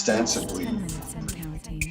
extensively. 10 minutes and counting.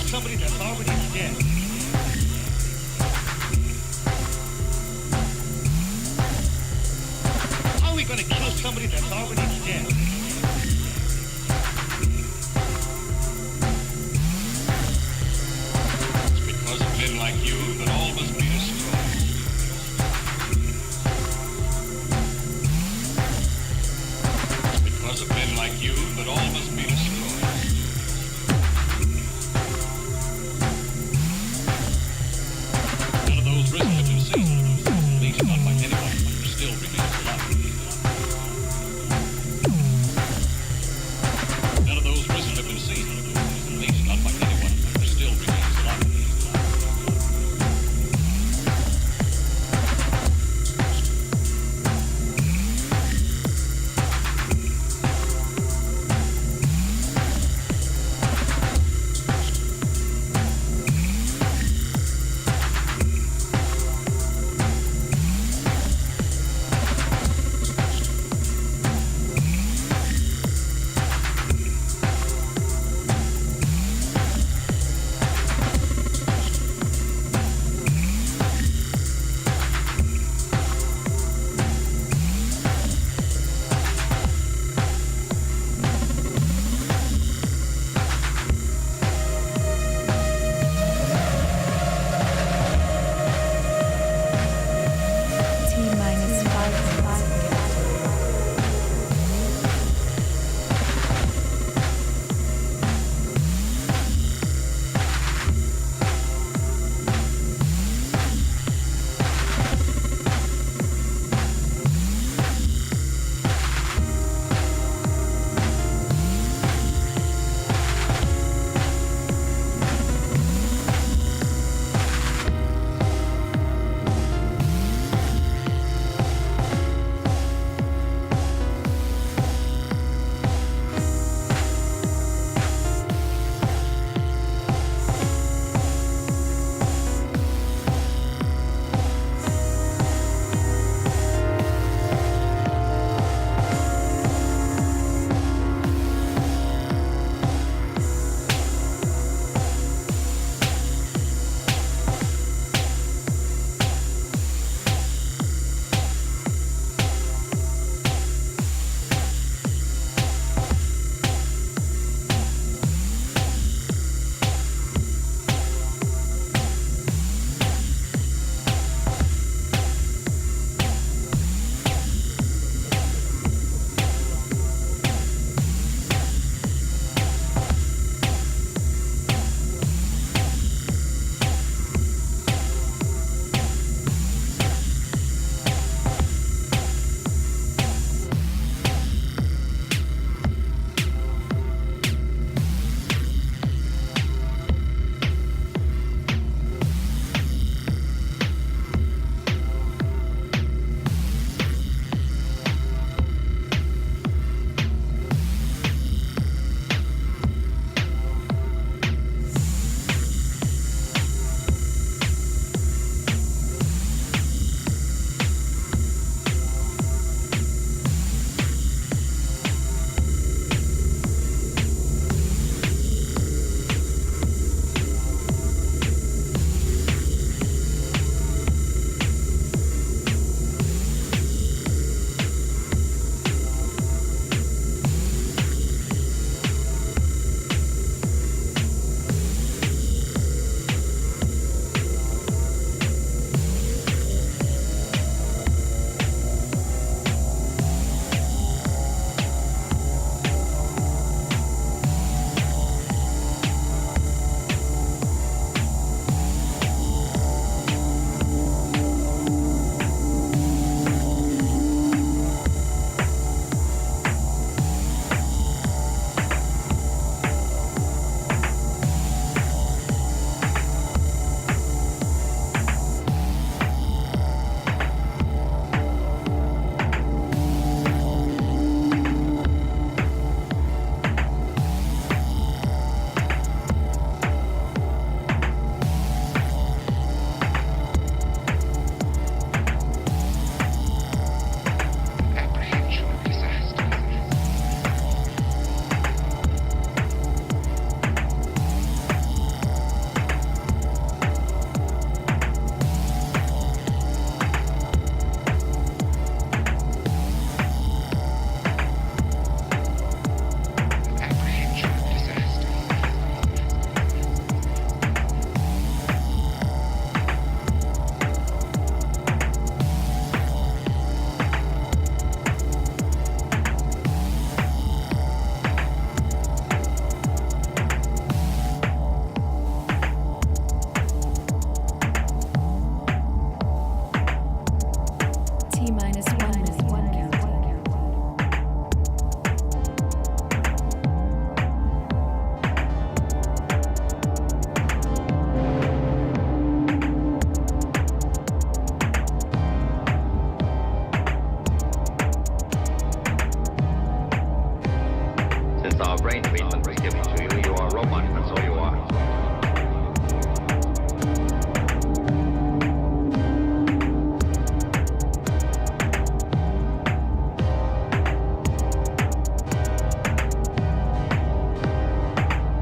Somebody that's already dead. How are we going to kill somebody that's already dead? It's because of men like you that all must be destroyed. It's because of men like you that all must be destroyed. At least not by anyone who still remains alive. T-minus one countdown. 'Since our brain treatment was given to you, you are a robot, that's all you are.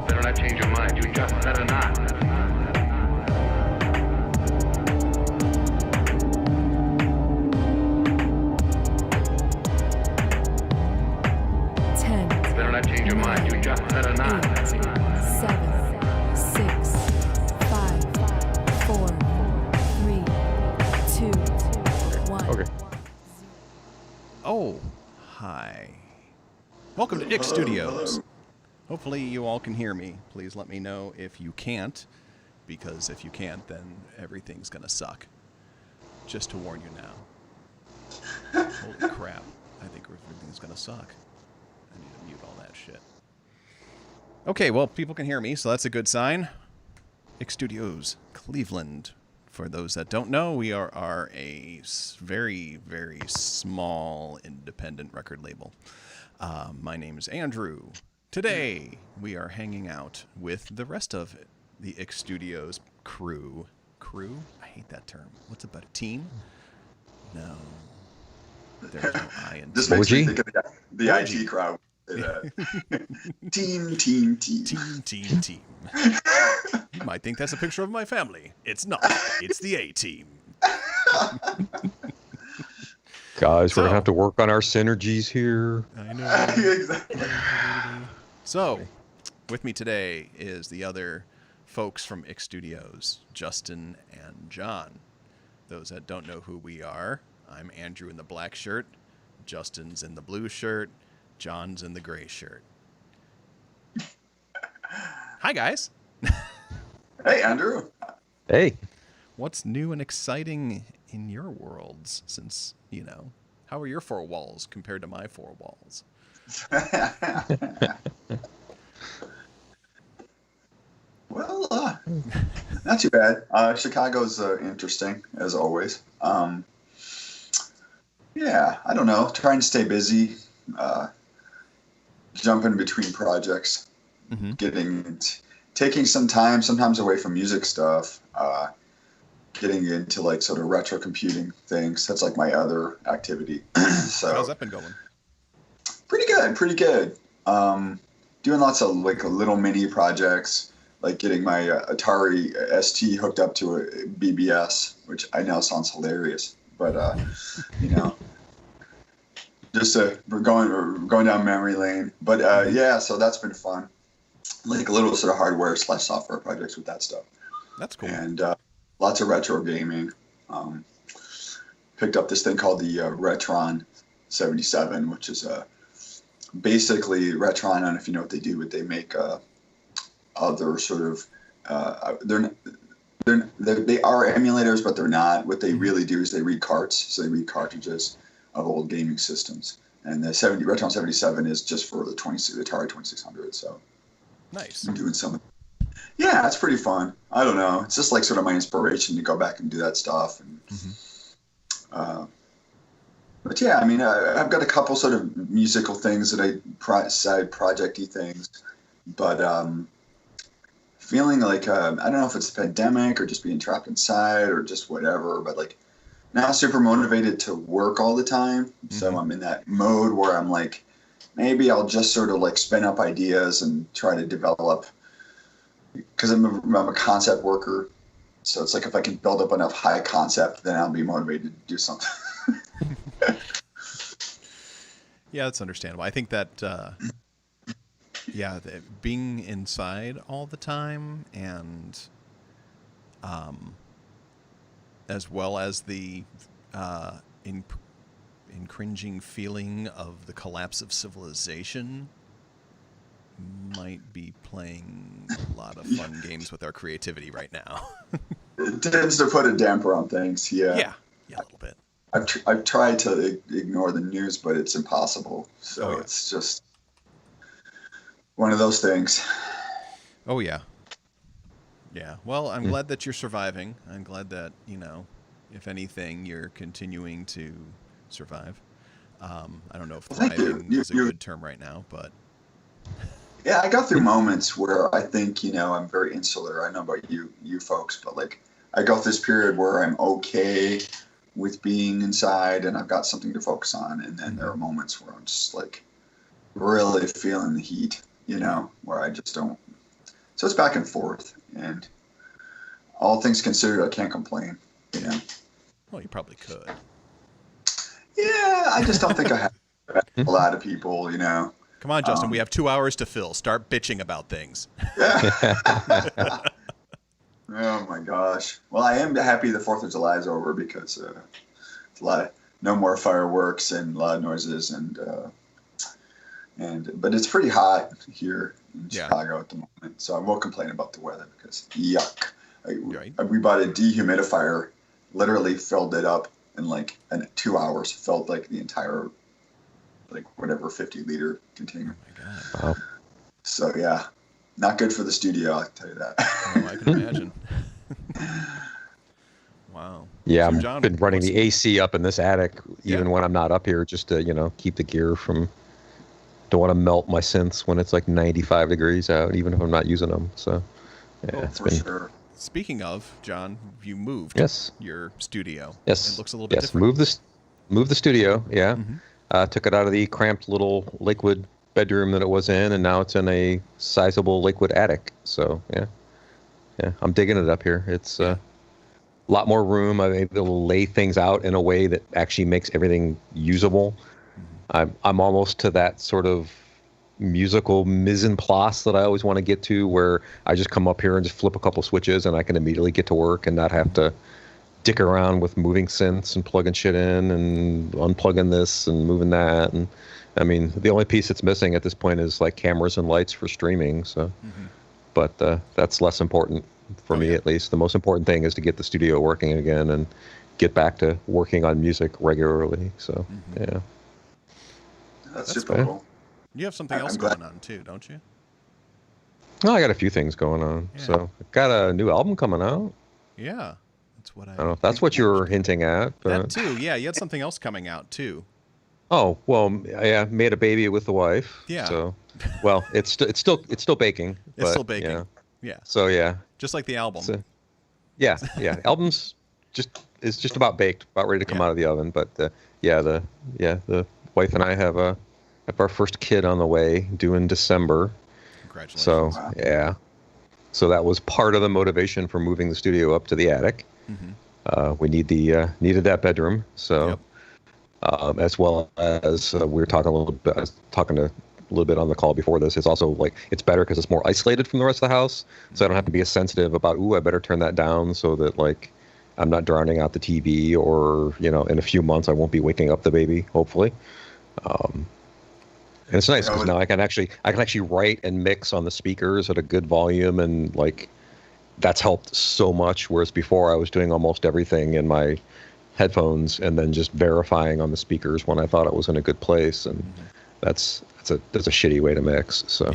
'Better not change your mind, you just better not. 10, Better not change your mind, you just better not. 8, 7, 6, 5, 4, 3, 2, 1. Okay. Oh, hi. Welcome to X Studios. Hopefully you all can hear me. Please let me know if you can't, because if you can't, then everything's gonna suck. Just to warn you now. Holy crap. I think everything's gonna suck. I need to mute all that shit. Okay, well, people can hear me, so that's a good sign. X Studios, Cleveland. For those that don't know, we are a very, very small independent record label. My name is Andrew. Today, we are hanging out with the rest of the X Studios crew. Crew? I hate that term. What's it about? A team? No. There's no I in This makes me OG? think of the IT crowd. Team. Team. You might think that's a picture of my family. It's not. It's the A-team. Guys, So- we're gonna have to work on our synergies here. I know. Exactly. So, with me today is the other folks from X Studios, Justin and John. Those that don't know who we are, I'm Andrew in the black shirt, Justin's in the blue shirt, John's in the gray shirt. Hi, guys. Hey, Andrew. Hey, What's new and exciting in your worlds since, how are your four walls compared to my four walls? Well, not too bad. Chicago's interesting, as always. Yeah, I don't know. Trying to stay busy, jumping between projects, taking some time, sometimes away from music stuff, getting into like sort of retro computing things. That's like my other activity. So How's that been going? pretty good. Doing lots of like little mini projects, like getting my Atari ST hooked up to a BBS, which I know sounds hilarious, but just we're going down memory lane. But yeah, so that's been fun. Like a little sort of hardware/software projects with that stuff, That's cool. and lots of retro gaming. Picked up this thing called the Retron 77, which is basically Retron. I don't know if you know what they do, but they make other sort of they are emulators, but they're not. What they really do is they read carts, so they read cartridges of old gaming systems. And the Retron 77 is just for the Atari 2600. So Nice. I'm doing some. Yeah, it's pretty fun. I don't know. It's just like sort of my inspiration to go back and do that stuff. And but yeah, I mean, I've got a couple sort of musical things that side projecty things, but feeling like I don't know if it's the pandemic or just being trapped inside or just whatever, but like not super motivated to work all the time. So I'm in that mode where I'm like, maybe I'll just sort of like spin up ideas and try to develop, because I'm a concept worker. So it's like if I can build up enough high concept, then I'll be motivated to do something. Yeah, that's understandable. I think that, being inside all the time and as well as the cringing feeling of the collapse of civilization might be playing a lot of fun games with our creativity right now. It tends to put a damper on things. Yeah. Yeah, a little bit. I've tried to ignore the news, but it's impossible. So Oh, yeah. it's just one of those things. Oh yeah. Yeah. Well, I'm glad that you're surviving. I'm glad that, if anything, you're continuing to survive. I don't know if Well, thank you. thriving is a good term right now, but Yeah, I go through moments where I think, I'm very insular. I know about you folks, but like I go through this period where I'm okay with being inside and I've got something to focus on. And then there are moments where I'm just like really feeling the heat, where I just don't. So it's back and forth. And all things considered, I can't complain. well, you probably could. Yeah, I just don't think I have a lot of people, Come on, Justin. We have 2 hours to fill. Start bitching about things. Oh my gosh. Well, I am happy the 4th of July is over because it's a lot of no more fireworks and loud noises but it's pretty hot here in Chicago at the moment. So I won't complain about the weather because yuck. We bought a dehumidifier, literally filled it up in 2 hours. Felt like the entire 50-liter container. Oh my God. Wow. So yeah, not good for the studio, I'll tell you that. Oh, I can imagine. Wow. Yeah, So, I've John, been running what's- the AC up in this attic even Yeah. when I'm not up here, just to keep the gear from. Don't want to melt my synths when it's like 95 degrees out, even if I'm not using them. So yeah, it's For been sure. Speaking of, John, you moved yes, your studio. yes, It looks a little bit yes. different. Move the studio. Yeah, Mhm. took it out of the cramped little Lakewood bedroom that it was in, and now it's in a sizable Lakewood attic. So yeah, I'm digging it up here. It's a lot more room. I'm able to lay things out in a way that actually makes everything usable. I'm almost to that sort of musical mise en place that I always want to get to, where I just come up here and just flip a couple switches and I can immediately get to work and not have to dick around with moving synths and plugging shit in and unplugging this and moving that. And I mean, the only piece that's missing at this point is like cameras and lights for streaming. So, but that's less important for me, at least. The most important thing is to get the studio working again and get back to working on music regularly. So, yeah. That's That's super fair. cool. You have something I'm else glad- going on too, don't you? Well, I got a few things going on. Yeah. So, I've got a new album coming out. Yeah. That's what I I don't know if that's what you were hinting at. That But, too. Yeah, you had something else coming out too. oh, well, yeah, made a baby with the wife. Yeah. So, well, it's still baking. It's but, still baking. Yeah. Yeah. So, yeah. Just like the album. So, yeah. Album's just about baked, about ready to come Yeah. out of the oven. But the wife and I have our first kid on the way, due in December. Congratulations. So Wow. yeah, so that was part of the motivation for moving the studio up to the attic. We needed that bedroom. So as well as we were talking a little bit, I was talking to a little bit on the call before this. It's also like it's better because it's more isolated from the rest of the house, so I don't have to be as sensitive about I better turn that down so that like I'm not drowning out the TV, or in a few months I won't be waking up the baby, hopefully. And it's nice because now I can actually write and mix on the speakers at a good volume, and like that's helped so much. Whereas before I was doing almost everything in my headphones and then just verifying on the speakers when I thought it was in a good place, and that's a shitty way to mix. So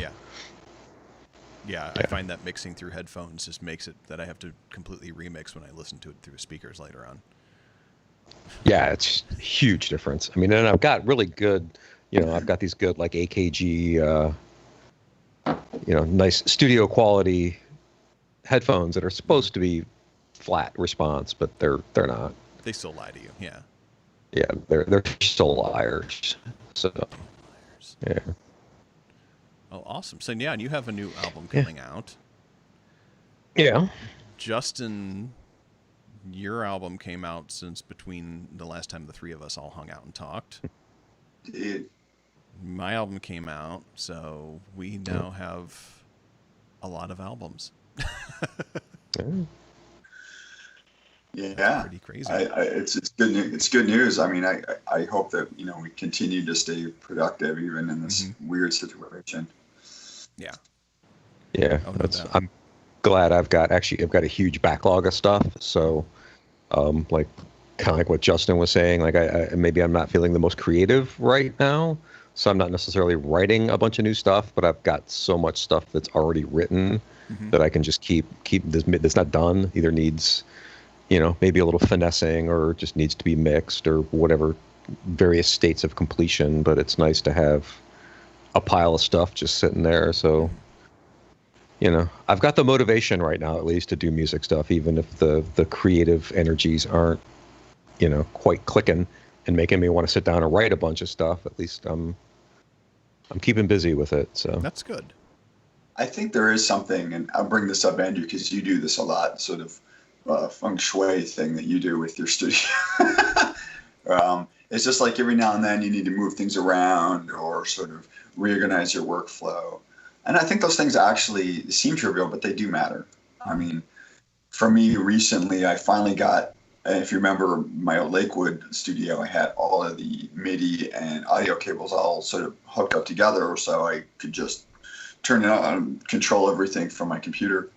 Yeah, I find that mixing through headphones just makes it that I have to completely remix when I listen to it through speakers later on. yeah, it's a huge difference. I mean, and I've got really good, I've got these good like AKG, nice studio quality headphones that are supposed to be flat response, but they're not. They still lie to you. Yeah. Yeah, they're still liars. So yeah. Oh, awesome. So yeah, and you have a new album coming out. Yeah. Justin, your album came out since between the last time the three of us all hung out and talked. Dude, My album came out, so we now have a lot of albums. yeah. Pretty crazy. It's good news. It's good news. I mean, I hope that we continue to stay productive even in this weird situation. Yeah. Yeah. Oh, no doubt. I'm glad I've got a huge backlog of stuff. So like kind of like what Justin was saying. Like I maybe I'm not feeling the most creative right now, so I'm not necessarily writing a bunch of new stuff. But I've got so much stuff that's already written that I can just keep this that's not done. Either needs, maybe a little finessing, or just needs to be mixed, or whatever, various states of completion. But it's nice to have a pile of stuff just sitting there. So, I've got the motivation right now, at least, to do music stuff, even if the creative energies aren't, quite clicking and making me want to sit down and write a bunch of stuff. At least I'm keeping busy with it. So That's good. I think there is something, and I'll bring this up, Andrew, because you do this a lot, sort of feng shui thing that you do with your studio. It's just like every now and then you need to move things around or sort of reorganize your workflow. And I think those things actually seem trivial, but they do matter. I mean, for me recently, I finally got, and if you remember my old Lakewood studio, I had all of the MIDI and audio cables all sort of hooked up together, so I could just turn it on and control everything from my computer.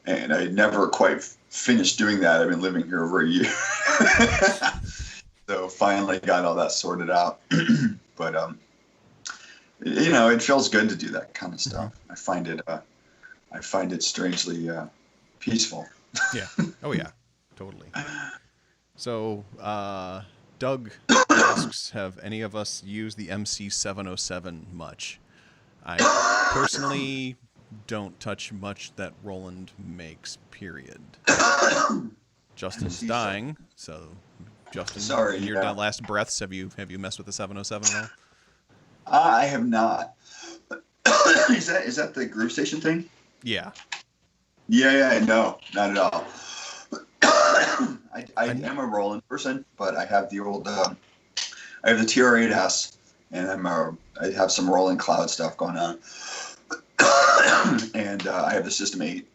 And I never quite finished doing that. I've been living here over a year. So finally got all that sorted out. But, it feels good to do that kind of stuff. I find it strangely peaceful. Yeah. Oh, yeah. Totally. So, Doug asks, have any of us used the MC707 much? I personally don't touch much that Roland makes, period. Justin's dying, so Justin, Sorry, in your yeah. last breaths, have you messed with the 707 at all? I have not. Is that the Groove Station thing? Yeah. Yeah, no, not at all. I am a Roland person, but I have the old, I have the TR-8S, and I have some Roland Cloud stuff going on, and I have the System 8.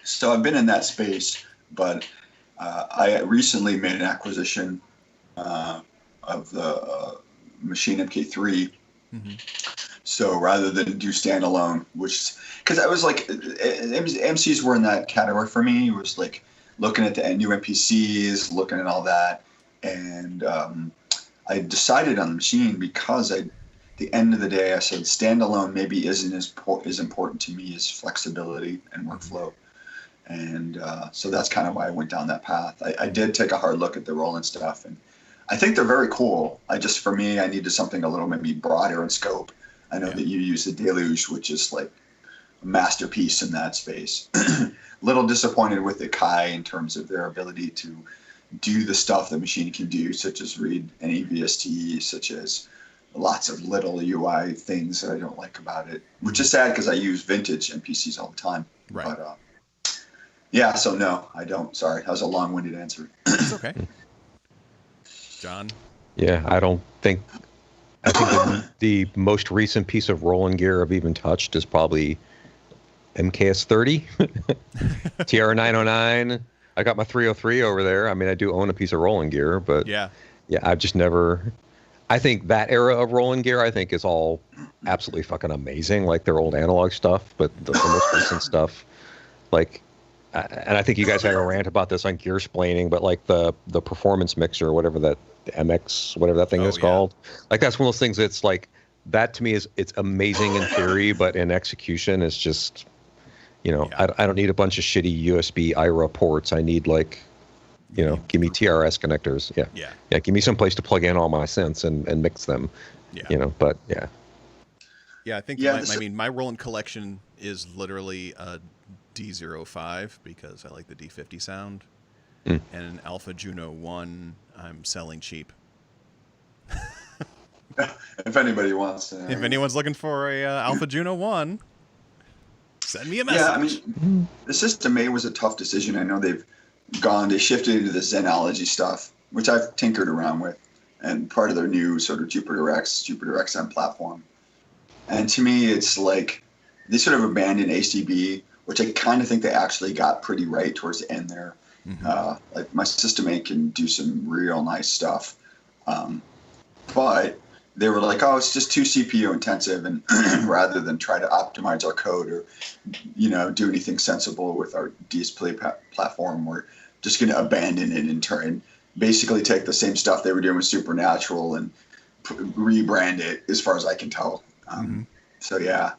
So I've been in that space, but I recently made an acquisition of the Machine MK3. So rather than do standalone, because I was like, MCs were in that category for me. It was like looking at the new MPCs, looking at all that, and I decided on the Machine because at the end of the day, I said standalone maybe isn't as important to me as flexibility and workflow. And so that's kind of why I went down that path. I did take a hard look at the Roland stuff, and I think they're very cool. For me, I needed something a little maybe broader in scope. I know that you use the Deluge, which is like a masterpiece in that space. Little disappointed with the Kai in terms of their ability to do the stuff the Machine can do, such as read any VST, such as lots of little UI things that I don't like about it, which is sad because I use vintage MPCs all the time. Right. But yeah, so no, I don't. Sorry, that was a long-winded answer. It's okay. John? yeah, I think the most recent piece of Roland gear I've even touched is probably MKS30, TR909. I got my 303 over there. I mean, I do own a piece of Roland gear, but yeah, I've just never. I think that era of Roland gear, I think, is all absolutely fucking amazing, like their old analog stuff. But the most recent stuff, like, and I think you guys had a rant about this on Gear Splaining, but like the performance mixer, whatever that MX, whatever that thing is called, like that's one of those things that's like, that to me it's amazing in theory, but in execution it's just, I don't need a bunch of shitty USB IRA ports. I need give me TRS connectors. Yeah. Give me some place to plug in all my synths and mix them. But yeah. Yeah, I think my Roland collection is literally a D05 because I like the D50 sound, and an Alpha Juno 1 I'm selling cheap. If anybody wants to. If anyone's looking for a Alpha Juno 1, send me a message. Yeah, I mean, the System 8 was a tough decision. I know they shifted into the Zenology stuff, which I've tinkered around with, and part of their new sort of Jupiter XM platform. And to me, it's like they sort of abandoned ACB, which I kind of think they actually got pretty right towards the end there. Like my System 8 can do some real nice stuff. But they were like, oh, it's just too CPU intensive, and rather than try to optimize our code or, do anything sensible with our display platform, we're just going to abandon it and turn, basically take the same stuff they were doing with Supernatural and rebrand it, as far as I can tell. So yeah,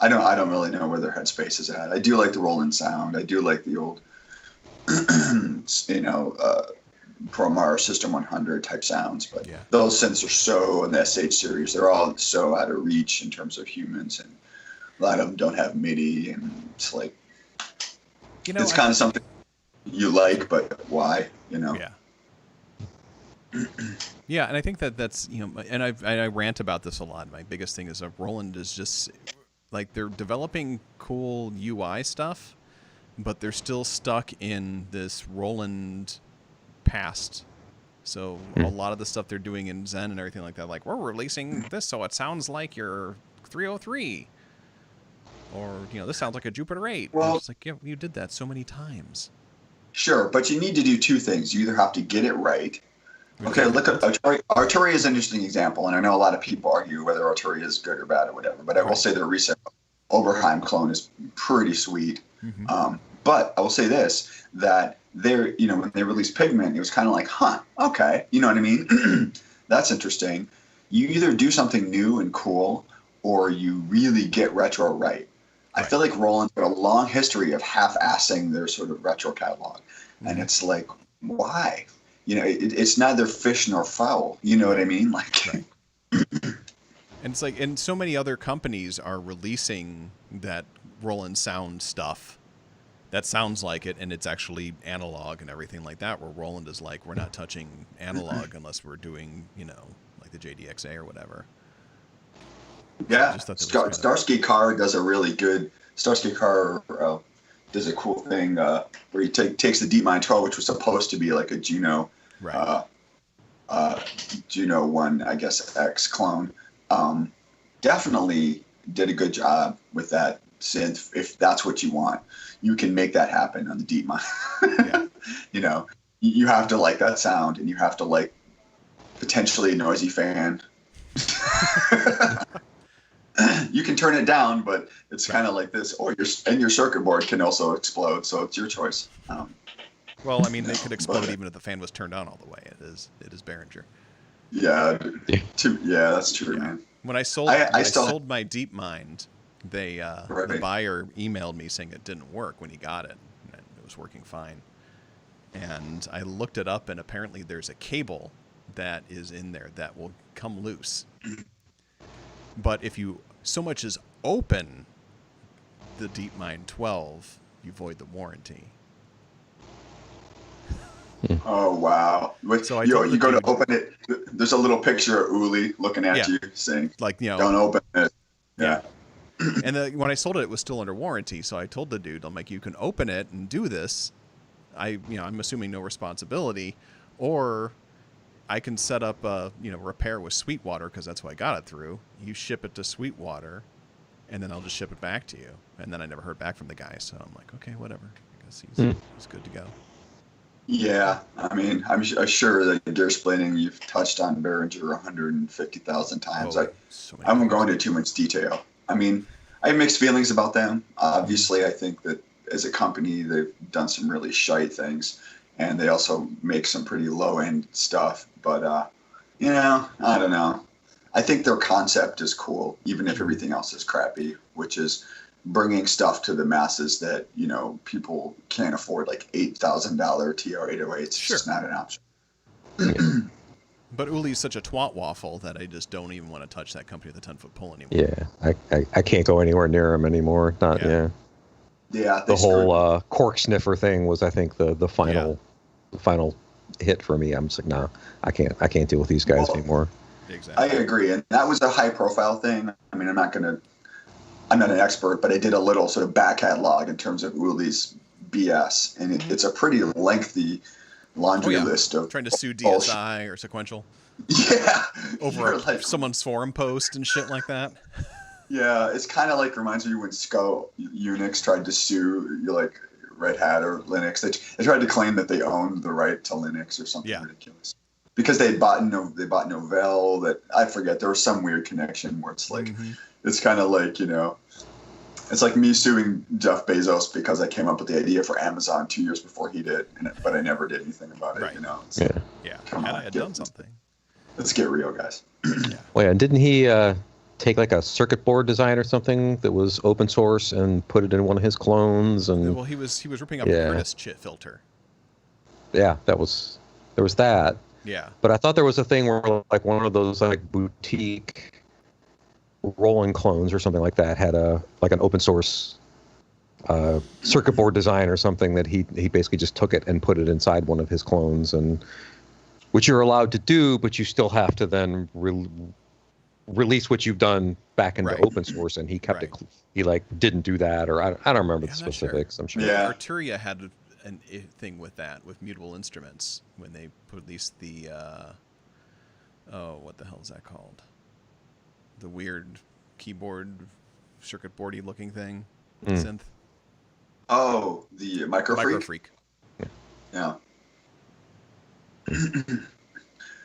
I don't really know where their headspace is at. I do like the Roland sound. I do like the old, Promar System 100 type sounds, but those synths are so, in the SH series, they're all so out of reach in terms of humans, and a lot of them don't have MIDI, and it's like, it's kind of something you like, but why, Yeah. Yeah, and I think that's, and I rant about this a lot. My biggest thing is that Roland is just, like, they're developing cool UI stuff, but they're still stuck in this Roland past. So a lot of the stuff they're doing in Zen and everything like that, like, we're releasing this so it sounds like your 303. Or, this sounds like a Jupiter 8. Well, it's like, you did that so many times. Sure, but you need to do two things. You either have to get it right. Okay, look at Arturia is an interesting example, and I know a lot of people argue whether Arturia is good or bad or whatever, but I will say their recent Oberheim clone is pretty sweet. But I will say this, that they're, when they released Pigment, it was kind of like, okay, you know what I mean? That's interesting. You either do something new and cool, or you really get retro right. I feel like Roland's got a long history of half-assing their sort of retro catalog. And it's like, why? It's neither fish nor fowl. You know what I mean? Like, and it's like, and so many other companies are releasing that Roland sound stuff that sounds like it, and it's actually analog and everything like that, where Roland is like, we're not touching analog unless we're doing, like the JDXA or whatever. Yeah, Starsky Carr does a really good. Starsky Carr does a cool thing where he takes the DeepMind 12, which was supposed to be like a Juno, Juno 1, I guess, X clone. Definitely did a good job with that synth. If that's what you want, you can make that happen on the DeepMind. You have to like that sound, and you have to like potentially a noisy fan. You can turn it down, but it's kind of like this. Or your circuit board can also explode, so it's your choice. Well, I mean, they could explode even if the fan was turned on all the way. It is Behringer. Yeah, that's true, man. When I sold my DeepMind, the buyer emailed me saying it didn't work when he got it, and it was working fine. And I looked it up, and apparently there's a cable that is in there that will come loose. But if you so much as open the DeepMind 12, you void the warranty. Oh, wow. So you go to open it, there's a little picture of Uli looking at you saying, like, don't open it. Yeah. And when I sold it, it was still under warranty. So I told the dude, I'm like, you can open it and do this. I'm assuming no responsibility, or I can set up repair with Sweetwater, because that's who I got it through. You ship it to Sweetwater, and then I'll just ship it back to you. And then I never heard back from the guy, so I'm like, okay, whatever. I guess he's good to go. Yeah, I mean, I'm sure that gear splitting you've touched on Behringer 150,000 times. I won't go into too much detail. I mean, I have mixed feelings about them. Obviously, I think that as a company, they've done some really shite things, and they also make some pretty low-end stuff. But, I don't know. I think their concept is cool, even if everything else is crappy, which is bringing stuff to the masses that, people can't afford, like $8,000 TR-808s. It's just not an option. But Uli's such a twat waffle that I just don't even want to touch that company with a 10-foot pole anymore. Yeah, I can't go anywhere near him anymore. Yeah, the whole cork sniffer thing was, I think, the final hit for me. I'm just like, nah, I can't deal with these guys anymore. Exactly. I agree, and that was a high-profile thing. I mean, I'm not an expert, but I did a little sort of back catalog in terms of Uli's BS, and it's a pretty lengthy laundry list of trying to sue DSI or Sequential. Yeah, over someone's forum post and shit like that. Yeah, it's kind of like reminds me when Unix tried to sue like Red Hat or Linux. They tried to claim that they owned the right to Linux or something ridiculous because they bought Novell. That I forget. There was some weird connection where it's like it's kind of like It's like me suing Jeff Bezos because I came up with the idea for Amazon 2 years before he did, but I never did anything about it. Right. You know. It's, Yeah. Yeah, Come had on, I had get- done something. Let's get real, guys. Well, yeah, and didn't he take like a circuit board design or something that was open source and put it in one of his clones? And Well, he was ripping up Yeah. the Curtis chip filter. yeah, there was that. Yeah. But I thought there was a thing where like one of those like boutique rolling clones or something like that had a like an open source circuit board design or something that he basically just took it and put it inside one of his clones, and which you're allowed to do, but you still have to then release what you've done back into Right. open source, and he kept Right. it. He like didn't do that, or I don't remember the I'm not sure. specifics. I'm sure. Yeah. Arturia had a thing with that, with Mutable Instruments, when they released the, what the hell is that called? The weird keyboard, circuit boardy looking thing, synth. Oh, the Micro Micro Freak? Freak. Yeah.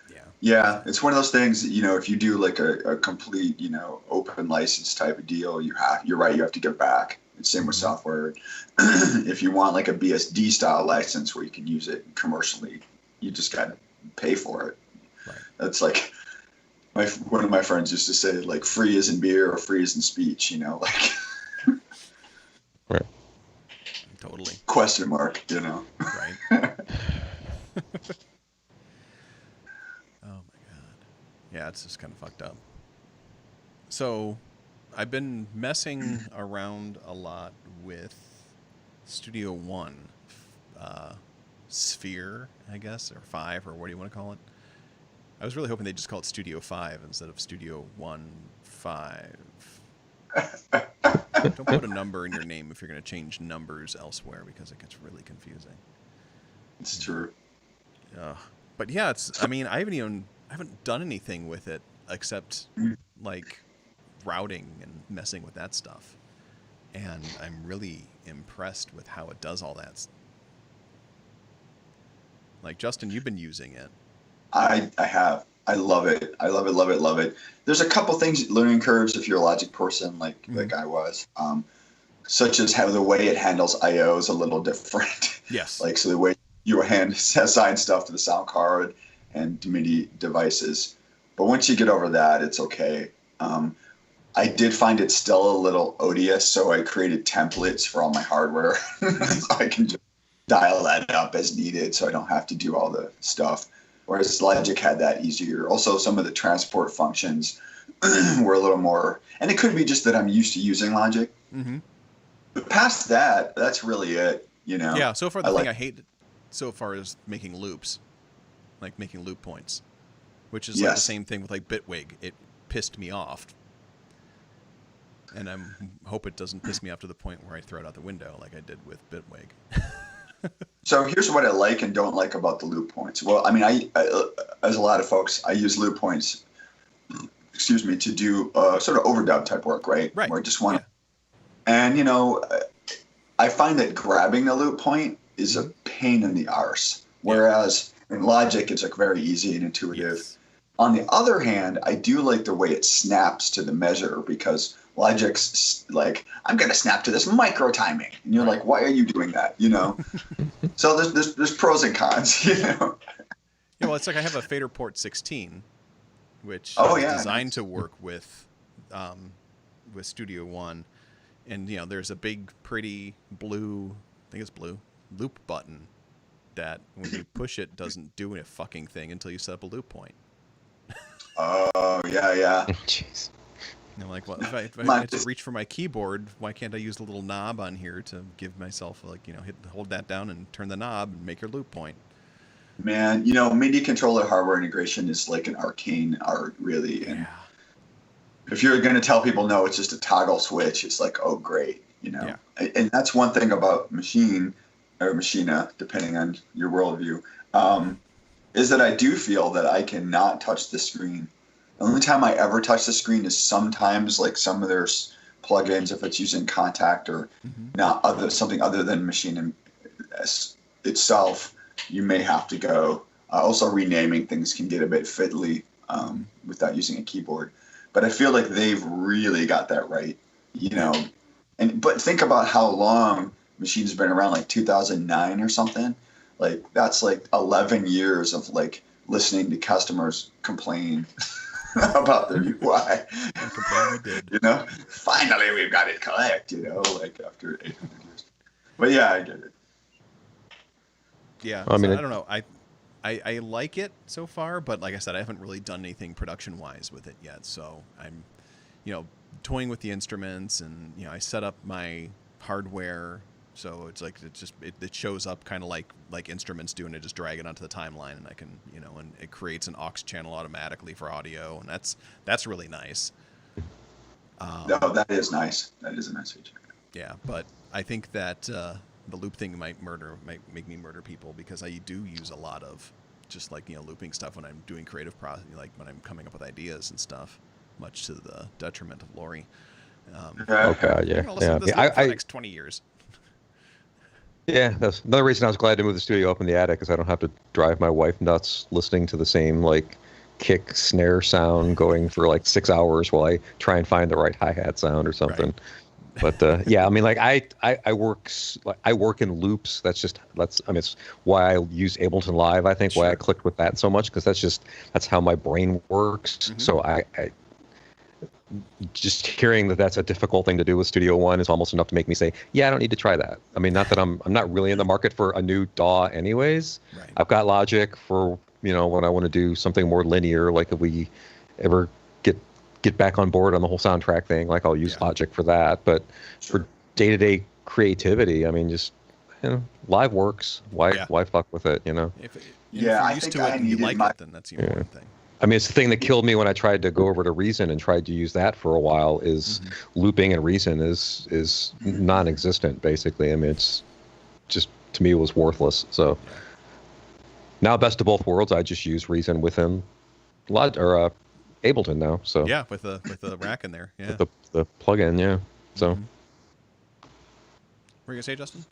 Yeah. Yeah, it's one of those things that, you know, if you do like a complete, you know, open license type of deal, you're right, you have to give back. It's same with software. If you want like a BSD style license where you can use it commercially, you just got to pay for it. Right. That's like one of my friends used to say, like, free is in beer or free is in speech, you know, like Right. Totally. question mark, you know. Right. Oh my god. Yeah, it's just kind of fucked up. So, I've been messing around a lot with Studio One, Sphere, I guess, or 5, or what do you want to call it? I was really hoping they'd just call it Studio 5 instead of Studio 1.5. Don't put a number in your name if you're going to change numbers elsewhere, because it gets really confusing. It's true. But yeah, I mean, I haven't done anything with it except like routing and messing with that stuff. And I'm really impressed with how it does all that. Like, Justin, you've been using it. I have. I love it. I love it, love it, love it. There's a couple things, learning curves, if you're a Logic person like I was, such as how the way it handles I/O is a little different. Yes. Like, so the way you assign stuff to the sound card and to MIDI devices. But once you get over that, it's okay. I did find it still a little odious, so I created templates for all my hardware. So I can just dial that up as needed, so I don't have to do all the stuff. Whereas Logic had that easier. Also, some of the transport functions were a little more, and it could be just that I'm used to using Logic. Mm-hmm. But past that, that's really it, you know? Yeah, so far the I thing like- I hate so far is making loops. Like making loop points. Which is like the Yes. same thing with like Bitwig. It pissed me off. And I hope it doesn't piss me off to the point where I throw it out the window like I did with Bitwig. So here's what I like and don't like about the loop points. Well, I mean, I as a lot of folks, I use loop points, to do sort of overdub type work, right? Right. Where I just want, Yeah. and you know, I find that grabbing the loop point is a pain in the arse. Whereas in Logic, it's like very easy and intuitive. Yes. On the other hand, I do like the way it snaps to the measure, because Logic's like, I'm going to snap to this micro timing. And you're like, why are you doing that? You know? So there's pros and cons, you know? Yeah, well, it's like I have a Fader Port 16, which Oh, is yeah, designed nice. to work with Studio One, and you know, there's a big, pretty blue, I think it's blue, loop button that when you push it doesn't do a fucking thing until you set up a loop point. Oh, yeah. Jeez. And I'm like, well, if I My- had to reach for my keyboard, why can't I use the little knob on here to give myself, like, you know, hold that down and turn the knob and make your loop point? Man, you know, MIDI controller hardware integration is like an arcane art, really. And if you're going to tell people, no, it's just a toggle switch, it's like, oh, great, you know? And that's one thing about Machina, depending on your worldview, is that I do feel that I cannot touch the screen. The only time I ever touch the screen is sometimes like some of their plugins, if it's using Contact or something other than Machine itself, you may have to go. Also, renaming things can get a bit fiddly without using a keyboard. But I feel like they've really got that right. You know, but think about how long Machine's been around, like 2009 or something. Like that's like 11 years of like listening to customers complain about their UI. Complain we did. You know, finally we've got it correct. You know, like after 800 years. But yeah, I get it. Yeah, I mean, I don't know. I like it so far, but like I said, I haven't really done anything production wise with it yet. So I'm, toying with the instruments, and I set up my hardware, so it's like it shows up kind of like instruments do, and I just drag it onto the timeline, and I can and it creates an aux channel automatically for audio, and that's really nice. No, that is nice. That is a nice feature. Yeah, but I think that the loop thing might make me murder people, because I do use a lot of just like looping stuff when I'm doing creative process, like when I'm coming up with ideas and stuff, much to the detriment of Lori. Okay, yeah, I'll listen to this loop for the next 20 years. Yeah, that's another reason I was glad to move the studio up in the attic, because I don't have to drive my wife nuts listening to the same like kick snare sound going for like 6 hours while I try and find the right hi-hat sound or something. Right. But yeah, I mean, like I work in loops. It's why I use Ableton Live. I think why I clicked with that so much, because that's how my brain works. Mm-hmm. So I just hearing that that's a difficult thing to do with Studio One is almost enough to make me say, yeah, I don't need to try that. I mean, not that I'm not really in the market for a new DAW anyways. Right. I've got Logic for when I want to do something more linear, like if we ever get back on board on the whole soundtrack thing, like I'll use Logic for that. But for day-to-day creativity, I mean, just Live works. Why fuck with it? If you're used to it and you like it, then that's the important thing. I mean, it's the thing that killed me when I tried to go over to Reason and tried to use that for a while. Is looping in Reason is non-existent basically. I mean, it's just, to me, it was worthless. So now, best of both worlds, I just use Reason within Ableton now. So yeah, with the rack in there. Yeah, with the plugin. Yeah. So. What were you gonna say, Justin?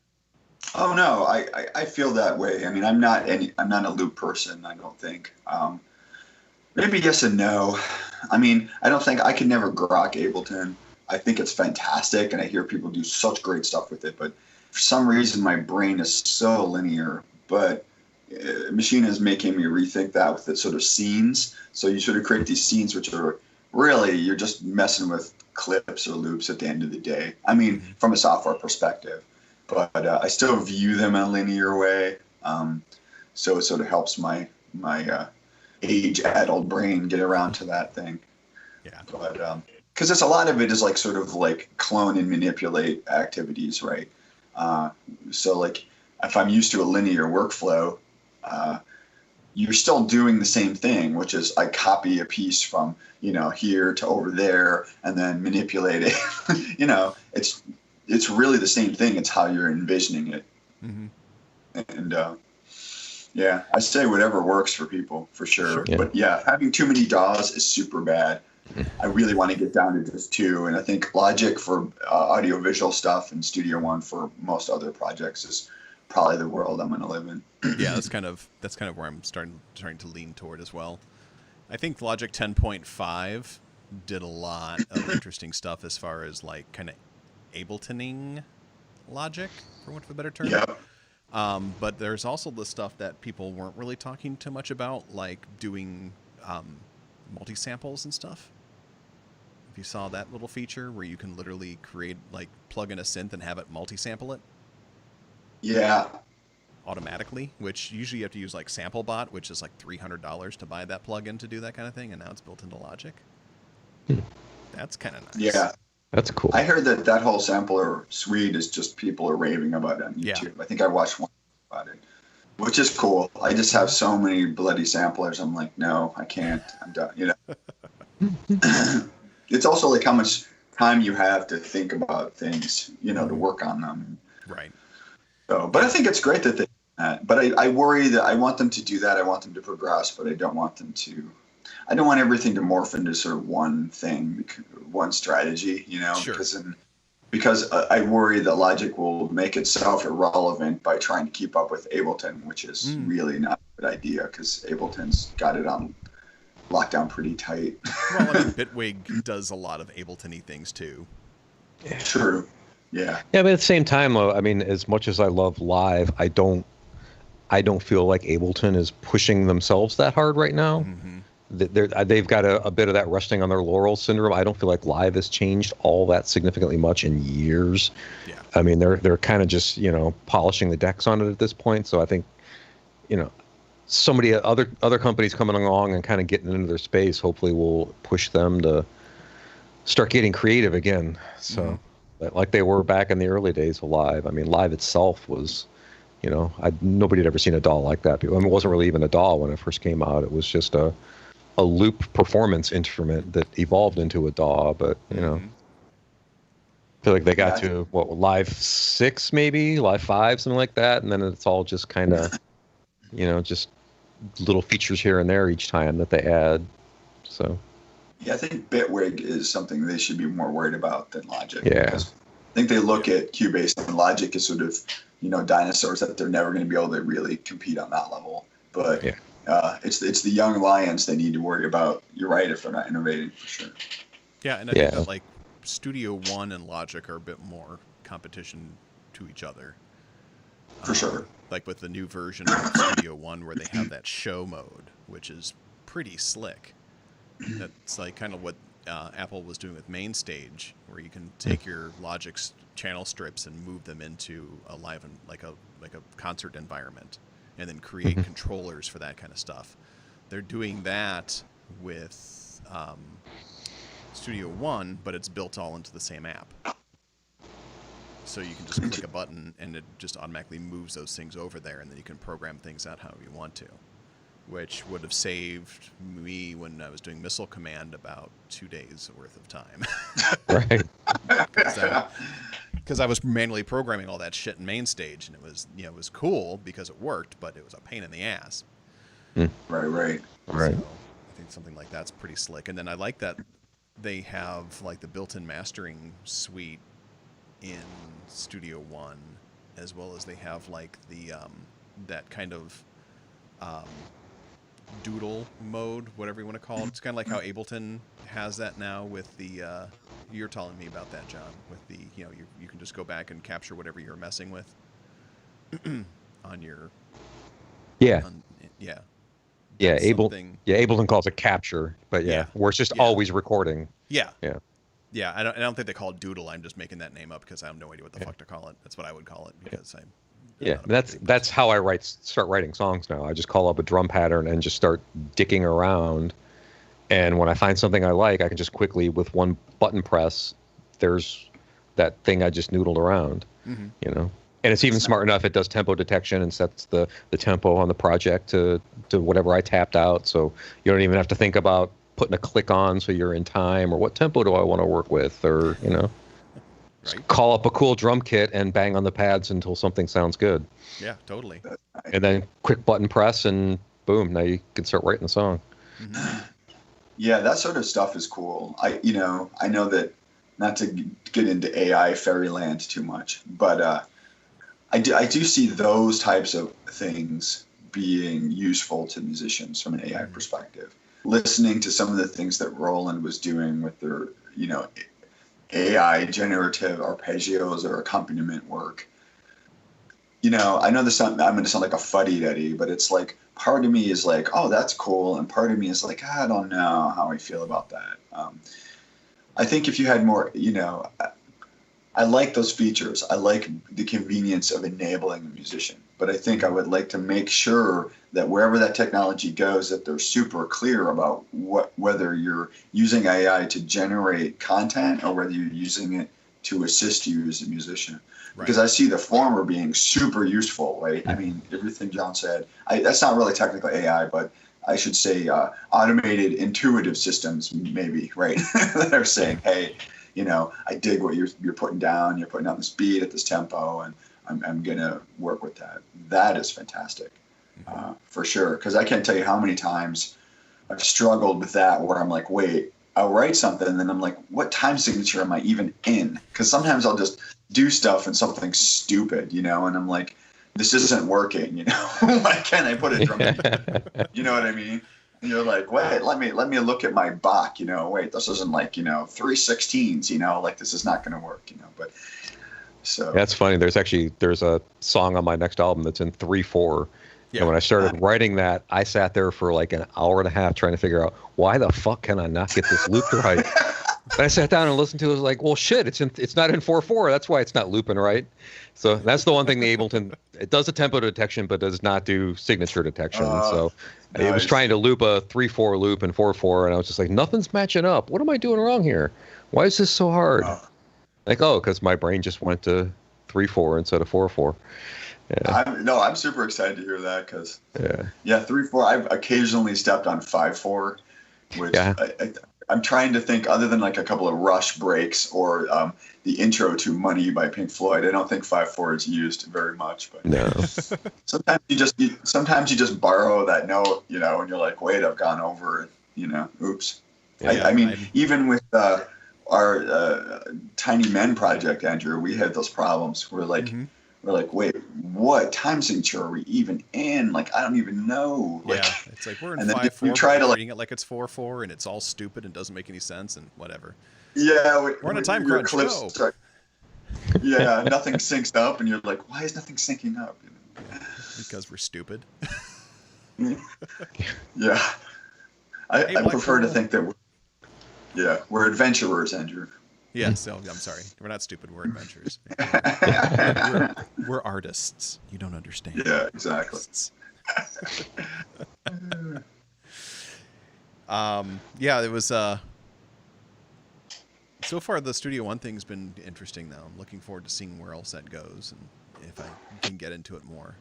Oh no, I feel that way. I mean, I'm not a loop person, I don't think. Maybe yes and no. I mean, I don't think I could never grok Ableton. I think it's fantastic, and I hear people do such great stuff with it. But for some reason, my brain is so linear. But Machine is making me rethink that with its sort of scenes. So you sort of create these scenes which are really, you're just messing with clips or loops at the end of the day. I mean, from a software perspective. But I still view them in a linear way. So it sort of helps my age-addled brain get around to that thing. Yeah. But because it's a lot of it is like sort of like clone and manipulate activities, right? So like if I'm used to a linear workflow, you're still doing the same thing, which is I copy a piece from here to over there and then manipulate it. It's really the same thing. It's how you're envisioning it. Mm-hmm. And yeah, I say whatever works for people, for sure. Yeah. But yeah, having too many DAWs is super bad. I really want to get down to just two. And I think Logic for audio-visual stuff and Studio One for most other projects is probably the world I'm going to live in. Yeah, that's kind of where I'm starting to lean toward as well. I think Logic 10.5 did a lot of interesting stuff as far as like kind of Abletoning Logic, for want of a better term. Yeah. But there's also the stuff that people weren't really talking too much about, like doing multi-samples and stuff. If you saw that little feature where you can literally plug in a synth and have it multi-sample it. Yeah. Automatically, which usually you have to use like SampleBot, which is like $300 to buy that plugin to do that kind of thing, and now it's built into Logic. That's kind of nice. Yeah. That's cool. I heard that whole sampler suite is just people are raving about it on YouTube. Yeah. I think I watched one about it, which is cool. I just have so many bloody samplers. I'm like, no, I can't. I'm done. It's also like how much time you have to think about things, to work on them. Right. So, but I think it's great that they do that. But I worry that I want them to do that. I want them to progress, but I don't want everything to morph into sort of one thing, one strategy, sure. because I worry that Logic will make itself irrelevant by trying to keep up with Ableton, which is really not a good idea because Ableton's got it on lockdown pretty tight. Well, I mean, Bitwig does a lot of Ableton-y things too. True. Yeah. Yeah, but at the same time, though, I mean, as much as I love Live, I don't feel like Ableton is pushing themselves that hard right now. Mm-hmm. They've got a bit of that resting on their laurels syndrome. I don't feel like Live has changed all that significantly much in years. Yeah. I mean, they're kind of just, polishing the decks on it at this point. So I think, other companies coming along and kind of getting into their space hopefully will push them to start getting creative again. So, but like they were back in the early days of Live. I mean, Live itself was, nobody had ever seen a DAW like that. I mean, it wasn't really even a DAW when it first came out. It was just a loop performance instrument that evolved into a DAW. But I feel like they got to Live 6 maybe, Live 5, something like that, and then it's all just kind of, just little features here and there each time that they add. So. Yeah, I think Bitwig is something they should be more worried about than Logic. Yeah. Because I think they look at Cubase and Logic as sort of, dinosaurs that they're never going to be able to really compete on that level. But it's the young lions they need to worry about. You're right, if they're not innovating, for sure. Yeah, and I think that like Studio One and Logic are a bit more competition to each other. For sure. Like with the new version of Studio One where they have that show mode, which is pretty slick. That's like kind of what Apple was doing with MainStage, where you can take your Logic's channel strips and move them into a live and like a concert environment, and then create controllers for that kind of stuff. They're doing that with Studio One, but it's built all into the same app. So you can just click a button and it just automatically moves those things over there, and then you can program things out however you want to, which would have saved me when I was doing Missile Command about 2 days worth of time. Right. Because I was manually programming all that shit in MainStage, and it was cool because it worked, but it was a pain in the ass. Right. So I think something like that's pretty slick. And then I like that they have like the built-in mastering suite in Studio One, as well as they have like the that kind of doodle mode, whatever you want to call it. It's kind of like how Ableton has that now with the you're telling me about that, John, with the you can just go back and capture whatever you're messing with on your Ableton calls it capture, but where it's just always recording. Yeah, I don't think they call it doodle. I'm just making that name up because I have no idea what the fuck to call it. That's what I would call it because that's how I start writing songs now. I just call up a drum pattern and just start dicking around, and when I find something I like, I can just quickly, with one button press, there's that thing I just noodled around. And it's even smart enough, it does tempo detection and sets the tempo on the project to whatever I tapped out, so you don't even have to think about putting a click on so you're in time, or what tempo do I want to work with, or Right. call up a cool drum kit and bang on the pads until something sounds good. Yeah, totally. And then quick button press and boom, now you can start writing the song. Yeah, that sort of stuff is cool. I know that, not to get into AI fairyland too much, but I do see those types of things being useful to musicians from an AI perspective. Listening to some of the things that Roland was doing with their, AI generative arpeggios or accompaniment work. I know I'm going to sound like a fuddy-duddy, but it's like part of me is like, oh, that's cool, and part of me is like, I don't know how I feel about that. I think if you had more, I like those features. I like the convenience of enabling a musician, but I think I would like to make sure that wherever that technology goes, that they're super clear about whether you're using AI to generate content or whether you're using it to assist you as a musician. Right. Because I see the former being super useful, right? I mean, everything John said, that's not really technical AI, but I should say automated intuitive systems maybe, right? That are saying, hey, I dig what you're putting down. You're putting down this beat at this tempo, and I'm going to work with that. That is fantastic, for sure. Because I can't tell you how many times I've struggled with that, where I'm like, wait, I'll write something, and then I'm like, what time signature am I even in? Because sometimes I'll just do stuff and something stupid, and I'm like, this isn't working, Why can't I put a drum in? You know what I mean? And you're like, wait, let me look at my Bach, wait, this isn't like, 3/16, like this is not going to work, but So That's funny. There's a song on my next album that's in 3/4. Yeah. And when I started writing that, I sat there for like an hour and a half trying to figure out why the fuck can I not get this looped right. And I sat down and listened to it. I was like, well, shit, it's not in 4/4. That's why it's not looping right. So that's the one thing the Ableton, it does a tempo detection, but does not do signature detection. So it was nice. trying to loop a 3/4 loop in 4/4, and I was just like, nothing's matching up. What am I doing wrong here? Why is this so hard? Like, because my brain just went to 3/4 instead of 4/4. Yeah. I'm super excited to hear that because Yeah. 3/4. I've occasionally stepped on 5/4, which Yeah. I'm trying to think other than like a couple of Rush breaks or the intro to Money by Pink Floyd. I don't think 5/4 is used very much, but No. sometimes you just borrow that note, and you're like, wait, I've gone over it, oops. Yeah, I mean, even with our Tiny Men project, Andrew, we had those problems. We're like, wait, what time signature are we even in? Like, I don't even know. Like, Yeah, it's like we're in and then 5/4. you try to, like, reading it like it's 4/4, and it's all stupid and doesn't make any sense and whatever. yeah, We're on a time your crunch, clips go. start- yeah, nothing syncs up, and you're like, why is nothing syncing up? Because we're stupid. Yeah, I Black prefer to Hole. think that we're adventurers, Andrew. Yes, I'm sorry. We're not stupid. We're adventurers. We're artists. You don't understand. Yeah, exactly. Artists. Yeah, it was. So far, the Studio One thing's been interesting. Though I'm looking forward to seeing where else that goes and if I can get into it more.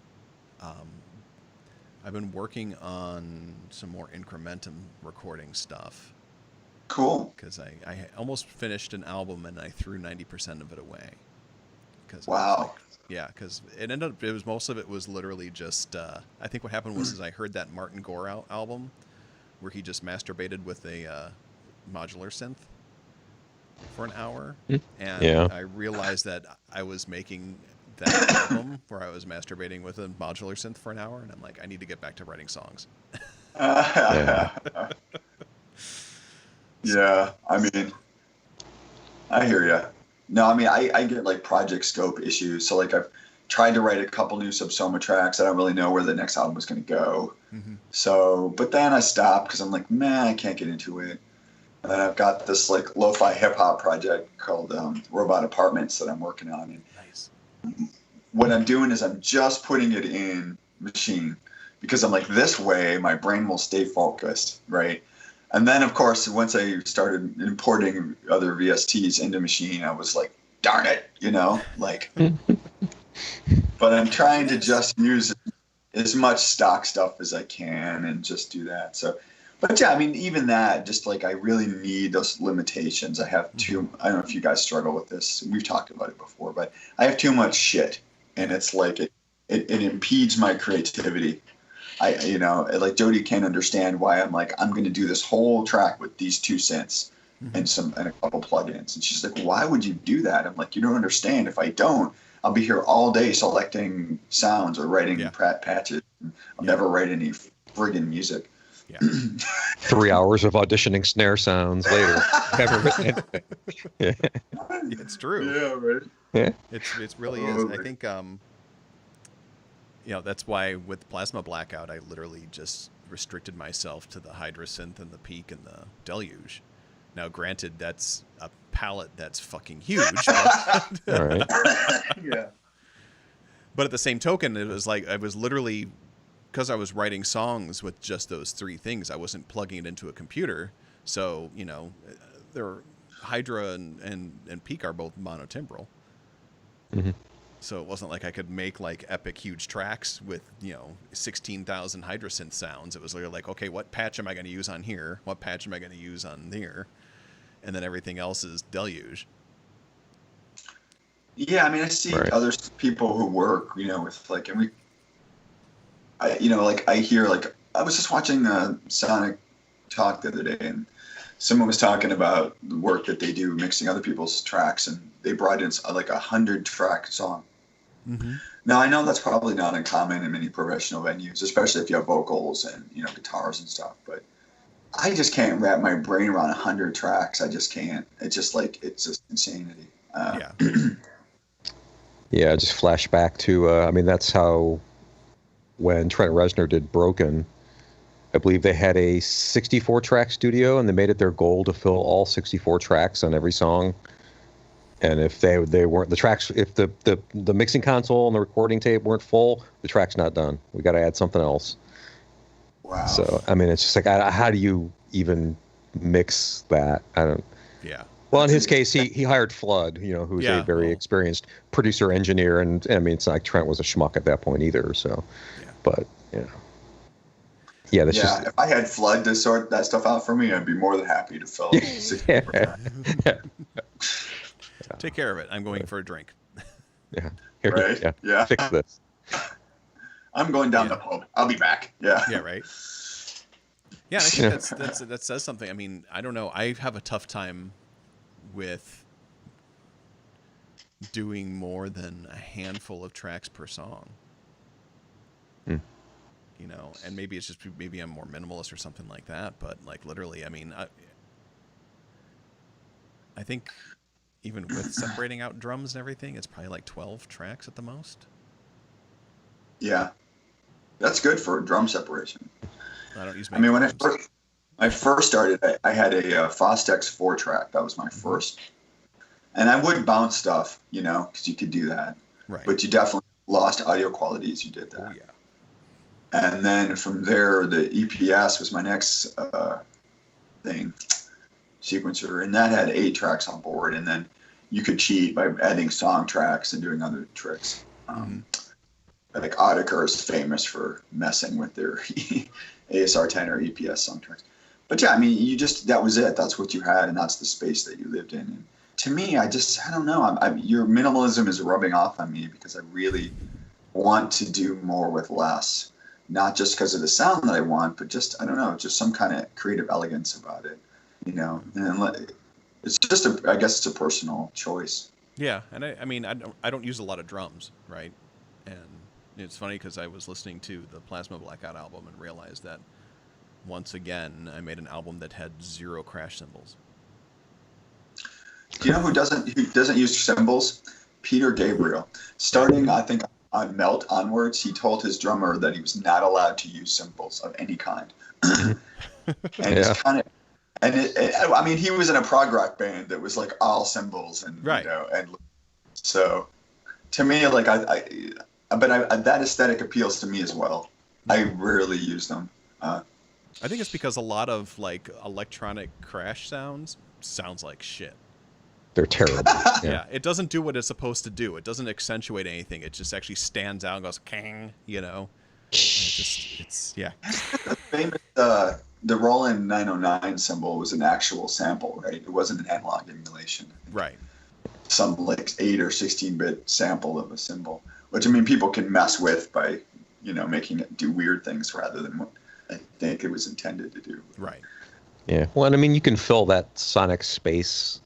I've been working on some more Incrementum recording stuff. Cool. Because I almost finished an album and I threw 90% of it away. Cause Wow. because it ended up, most of it was literally just, I think what happened was I heard that Martin Gore album where he just masturbated with a modular synth for an hour. And Yeah. I realized that I was making that album where I was masturbating with a modular synth for an hour. And I'm like, I need to get back to writing songs. Yeah, I mean, I hear you. No, I mean, I get like project scope issues. So like I've tried to write a couple new Subsoma tracks. I don't really know where the next album is going to go. So, but then I stopped because I'm like, man, I can't get into it. And then I've got this like lo-fi hip hop project called Robot Apartments that I'm working on. And Nice. what I'm doing is I'm just putting it in Machine because I'm like, this way my brain will stay focused, right? And then, of course, once I started importing other VSTs into Machine, I was like, darn it, like. But I'm trying to just use as much stock stuff as I can and just do that. So, but yeah, I mean, even that, just like I really need those limitations. I have I don't know if you guys struggle with this. We've talked about it before, but I have too much shit. And it's like it impedes my creativity. Like Jody can't understand why I'm like, I'm going to do this whole track with these two synths and a couple plugins. And she's like, why would you do that? I'm like, you don't understand. If I don't, I'll be here all day selecting sounds or writing patches. I'll never write any friggin' music. Yeah. 3 hours of auditioning snare sounds later. Haven't written it. It's true. Yeah, right. Yeah. It really is. I think that's why with Plasma Blackout I literally just restricted myself to the Hydra synth and the Peak and the Deluge. Now granted that's a palette that's fucking huge. But, All right. Yeah. but at the same token it was like I was literally, because I was writing songs with just those three things, I wasn't plugging it into a computer. So, Hydra and Peak are both monotimbral. So it wasn't like I could make like epic huge tracks with 16,000 Hydra synth sounds. It was literally like, okay, what patch am I going to use on here? What patch am I going to use on there? And then everything else is Deluge. Yeah, I mean, I see other people who work, with like, and I hear like, I was just watching Sonic Talk the other day, and someone was talking about the work that they do mixing other people's tracks, and they brought in like 100-track song. Now I know that's probably not uncommon in many professional venues, especially if you have vocals and guitars and stuff. But I just can't wrap my brain around 100 tracks. I just can't. It's just like it's just insanity. Yeah, just flash back to, I mean, that's how when Trent Reznor did Broken, I believe they had a 64 track studio and they made it their goal to fill all 64 tracks on every song. And if they weren't the tracks, if the mixing console and the recording tape weren't full, the track's not done. We got to add something else. Wow. So, I mean, it's just like, how do you even mix that? I don't. Yeah. Well, in his case, he hired Flood, who's Yeah, a very well. experienced producer engineer, and I mean, it's not like Trent was a schmuck at that point either. So, Yeah. but yeah, that's Yeah, just if I had Flood to sort that stuff out for me, I'd be more than happy to fill 64 tracks. Take care of it. I'm going for a drink. yeah. Here, Right? Yeah. Fix this. I'm going down the pub. I'll be back. Yeah. Yeah, right. Yeah, I think that says something. I mean, I don't know. I have a tough time with doing more than a handful of tracks per song. Hmm. And maybe it's just maybe I'm more minimalist or something like that. But like literally, I mean, I think even with separating out drums and everything, it's probably like 12 tracks at the most. Yeah. That's good for drum separation. I don't use. I mean, when drums. I first started, I had a Fostex 4-track. That was my first. And I would bounce stuff, because you could do that. Right. But you definitely lost audio quality as you did that. Oh yeah. And then from there, the EPS was my next sequencer, and that had 8 tracks on board. And then you could cheat by adding song tracks and doing other tricks. Like Audiker is famous for messing with their ASR 10 or EPS song tracks. But yeah, I mean, that was it. That's what you had, and that's the space that you lived in. And to me, I don't know. Your minimalism is rubbing off on me because I really want to do more with less. Not just because of the sound that I want, but just, I don't know, just some kind of creative elegance about it, and it's just I guess it's a personal choice. Yeah, and I mean, I don't use a lot of drums, right? And it's funny because I was listening to the Plasma Blackout album and realized that once again I made an album that had 0 crash cymbals. Do you know who doesn't use cymbals? Peter Gabriel. Starting, I think, on Melt onwards, he told his drummer that he was not allowed to use cymbals of any kind. And it's kind of, I mean, he was in a prog rock band that was like all cymbals and Right. And so to me, like that aesthetic appeals to me as well. I rarely use them. I think it's because a lot of like electronic crash sounds like shit. They're terrible. Yeah, it doesn't do what it's supposed to do. It doesn't accentuate anything. It just actually stands out and goes kang, It's yeah. Famous, the Roland 909 cymbal was an actual sample, right? It wasn't an analog emulation. Right. Some like 8 or 16-bit sample of a cymbal, which I mean people can mess with by, making it do weird things rather than what I think it was intended to do. Right. Yeah. Well, and I mean, you can fill that sonic space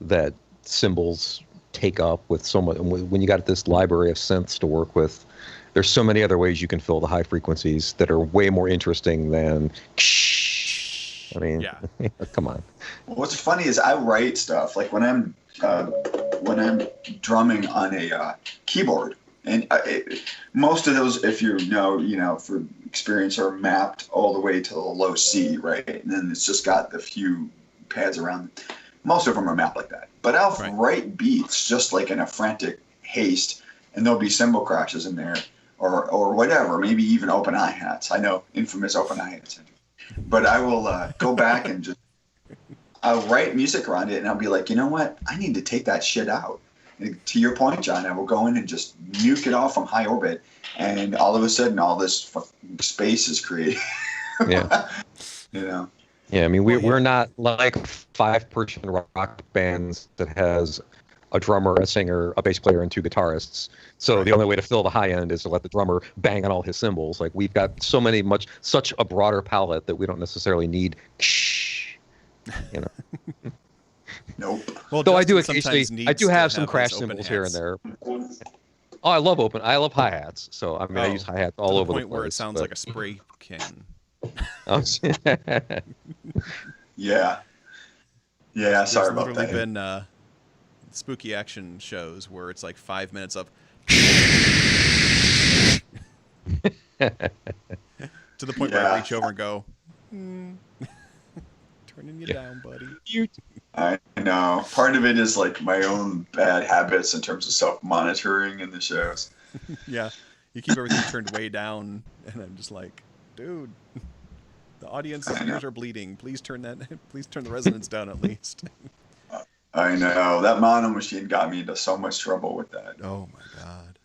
that cymbals take up with so much. When you got this library of synths to work with, there's so many other ways you can fill the high frequencies that are way more interesting than. I mean, Yeah. Come on. Well, what's funny is I write stuff like when I'm drumming on a keyboard, and most of those, if you know, for experience, are mapped all the way to the low C, right? And then it's just got a few pads around. Most of them are mapped like that. But I'll write beats just like in a frantic haste, and there'll be cymbal crashes in there, or whatever. Maybe even open hi-hats. I know, infamous open hi-hats. But I will go back and I'll write music around it, and I'll be like, you know what? I need to take that shit out. And to your point, John, I will go in and just nuke it off from high orbit, and all of a sudden, all this fucking space is created. Yeah. Yeah, I mean, we're not like 5-person rock bands that has a drummer, a singer, a bass player, and 2 guitarists. So the only way to fill the high end is to let the drummer bang on all his cymbals. Like, we've got such a broader palette that we don't necessarily need. Nope. Well, Though I do Justin occasionally, sometimes I do needs have to some crash those open cymbals here and hats. there. Oh, I love hi-hats. So I mean, I use hi-hats all to over the the point place. where it sounds like a spray can. Yeah. Yeah, sorry There's about literally that. been spooky action shows where it's like 5 minutes of To the point where I Yeah. reach over and go, turning you down, buddy. I know. Part of it is like my own bad habits in terms of self-monitoring in the shows. Yeah, you keep everything turned way down, and I'm just like, dude, the audience's ears are bleeding. Please turn the resonance down at least. I know. That mono machine got me into so much trouble with that. Oh my god.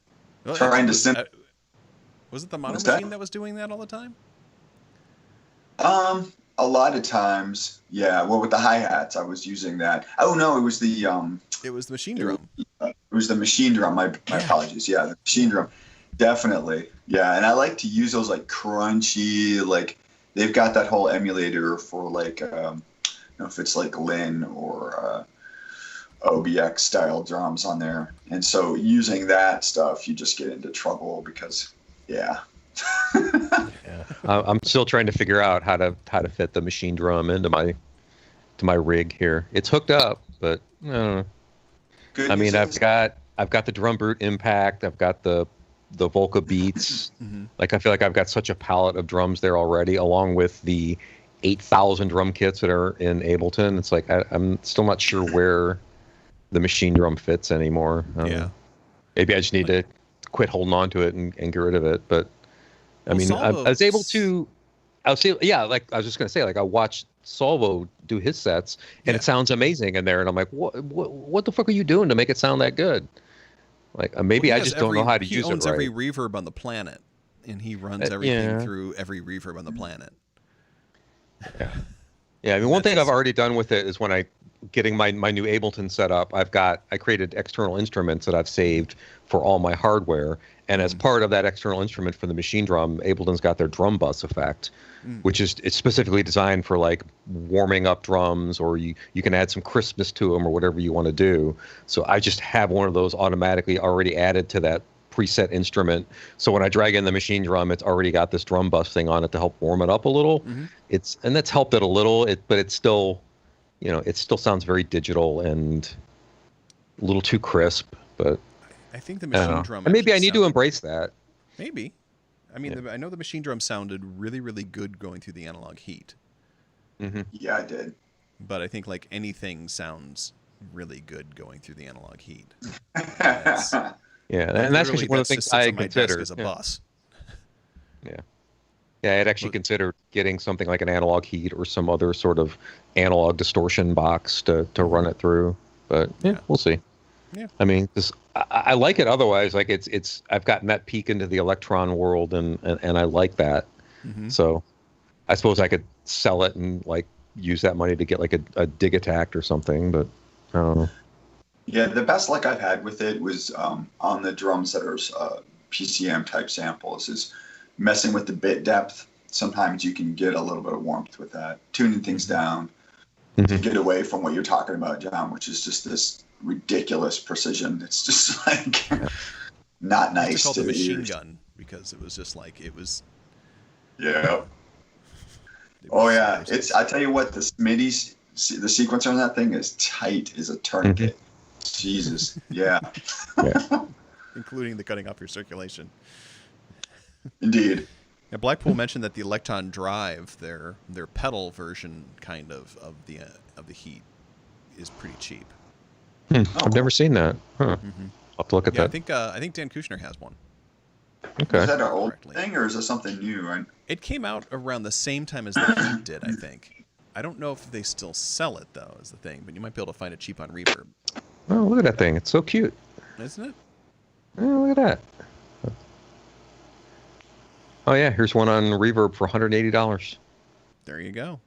Well, Trying to was, sim- was it the mono What's that? machine that was doing that all the time? A lot of times, yeah. Well, with the hi-hats, I was using that. Oh no, it was the It was the machine drum. it was the machine drum. My apologies. Yeah, the machine drum. Definitely. Yeah, and I like to use those like crunchy, like they've got that whole emulator for like, if it's like Lin or OBX style drums on there. And so using that stuff, you just get into trouble because, yeah. I'm still trying to figure out how to fit the machine drum into my rig here. It's hooked up, but I don't know. Good I mean, news is- I've got the drum brute impact. I've got the Volca beats. Like I feel like I've got such a palette of drums there already, along with the 8,000 drum kits that are in Ableton. It's like I'm still not sure where the machine drum fits anymore. Yeah. Maybe I just need to quit holding on to it and get rid of it. But I Well, mean, I Salvo- was able to. I was like I was just gonna say, like I watched Salvo do his sets, and Yeah. it sounds amazing in there, and I'm like, what the fuck are you doing to make it sound that good? Like maybe Well, I he just has don't know how to he use owns it right. every reverb on the planet, and he runs everything yeah. through every reverb on the planet. Yeah, I mean, one thing That's- I've already done with it is when I getting my new Ableton set up, I created external instruments that I've saved for all my hardware, and as part of that external instrument for the machine drum, Ableton's got their drum bus effect, which is it's specifically designed for like warming up drums, or you can add some crispness to them or whatever you want to do. So I just have one of those automatically already added to that preset instrument. So when I drag in the machine drum, it's already got this drum bus thing on it to help warm it up a little. And that's helped it a little. But it's still, it still sounds very digital and a little too crisp. But I think the I don't machine know. drum. And maybe I actually need to sounded- embrace that. Maybe. I mean, I know the machine drum sounded really, really good going through the analog heat, Yeah, I did. but I think like anything sounds really good going through the analog heat. Yeah, Like, and that's literally, actually one of that the just things sits I on my desk considered. as a Yeah. bus. Yeah, I had actually considered getting something like an analog heat or some other sort of analog distortion box to run it through. But yeah, we'll see. Yeah. I mean, I like it otherwise. Like it's I've gotten that peek into the electron world, and I like that. So I suppose I could sell it and like use that money to get like a dig attack or something. But I don't know. Yeah, the best luck I've had with it was on the drums that are PCM type samples, is messing with the bit depth. Sometimes you can get a little bit of warmth with that, tuning things down to get away from what you're talking about, John, which is just this ridiculous precision. It's just like not I used nice to call to it the the machine ears. gun because it was just like it was. Yeah. It Oh was yeah, super it's. I tell you what, the Smitty's, the sequencer on that thing is tight as a tourniquet. Jesus, yeah, including the cutting off your circulation. indeed. Yeah, Blackpool mentioned that the Electron Drive, their pedal version kind of the heat, is pretty cheap. I've never seen that. Huh. I'll have to look at Yeah, that. I think Dan Kushner has one. Okay. Is that our old Correctly. thing, or is that something new? Right? It came out around the same time as the Heat did, I think. I don't know if they still sell it though, is the thing, but you might be able to find it cheap on Reverb, Oh, look at that thing. It's so cute. isn't it? Oh, look at that. Oh yeah, here's one on Reverb for $180. There you go.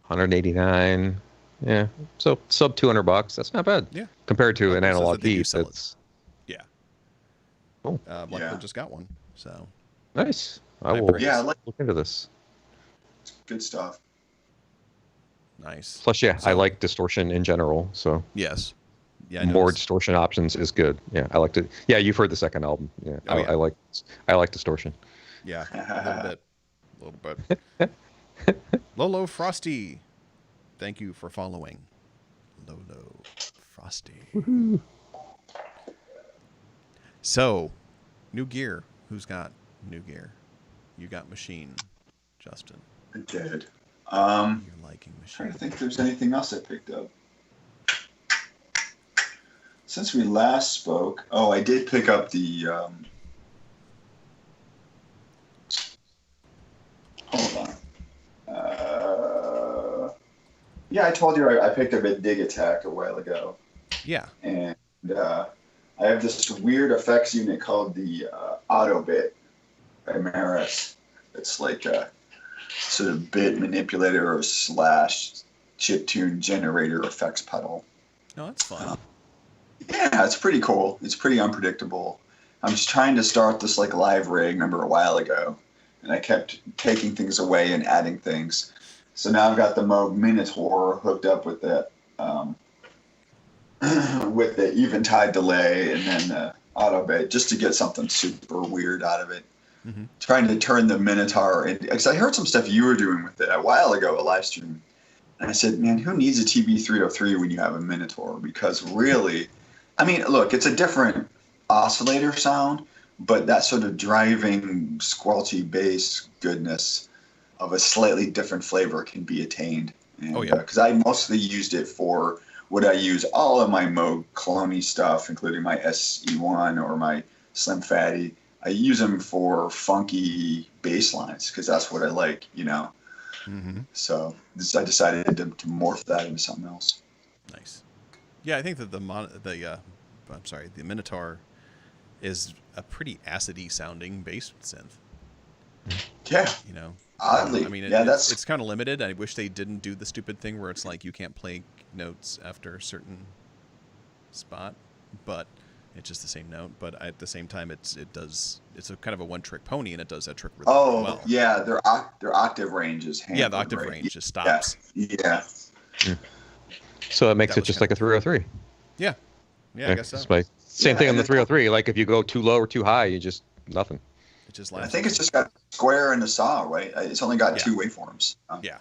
189. Yeah. So sub $200. That's not bad. Yeah. Compared to Blackpool an says analog that they do heat. sell it. That's Yeah. Oh. Blackpool Yeah. just got one, so nice. I High will praise. Yeah, I like look into this. good stuff. nice. Plus, yeah, I So- like distortion in general. So Yes. Yeah. I more noticed. distortion options is good. Yeah, I liked it. Yeah, you've heard the second album. Yeah, Oh, yeah. I like distortion. Yeah, a little bit. Lolo Frosty, thank you for following. Lolo Frosty. So, new gear. Who's got new gear? You got Machine, Justin. I did. You're liking Trying Machine. to think if there's anything else I picked up. Since we last spoke, I did pick up the. Hold on. Yeah, I told you I picked up a Dig Attack a while ago, Yeah. and I have this weird effects unit called the Autobit by Maris. It's like a sort of bit manipulator / chiptune generator effects pedal. No, that's fun. Yeah, it's pretty cool. It's pretty unpredictable. I'm just trying to start this like live rig, remember a while ago, and I kept taking things away and adding things. So now I've got the Moog Minotaur hooked up with that with the Eventide delay and then the Autobit just to get something super weird out of it. Mm-hmm. Trying to turn the Minotaur into, because I heard some stuff you were doing with it a while ago, a live stream. And I said, man, who needs a TB303 when you have a Minotaur? Because really, I mean, look, it's a different oscillator sound, but that sort of driving, squelchy bass goodness of a slightly different flavor can be attained. And, Oh, yeah. Because I mostly used it for what I use all of my Moog Cloney stuff, including my SE1 or my Slim Fatty. I use them for funky bass lines because that's what I like, you know. Mm-hmm. So I decided to morph that into something else. Nice. Yeah, I think that the Minotaur is a pretty acidy sounding bass synth. Yeah, You know, oddly. I mean, yeah, it's kind of limited. I wish they didn't do the stupid thing where it's like you can't play notes after a certain spot, but it's just the same note. But at the same time, it's a kind of a one trick pony, and it does that trick really well. Yeah, their octave range is Yeah, the octave range just stops. Yeah. So it makes That it was just kinda like a 303. Yeah, I guess so. It's like, same Yeah, thing on and the it- 303. Like if you go too low or too high, you just nothing. It just I lasts. think it's just got square and a saw, right? It's only got Yeah. two waveforms. Yeah.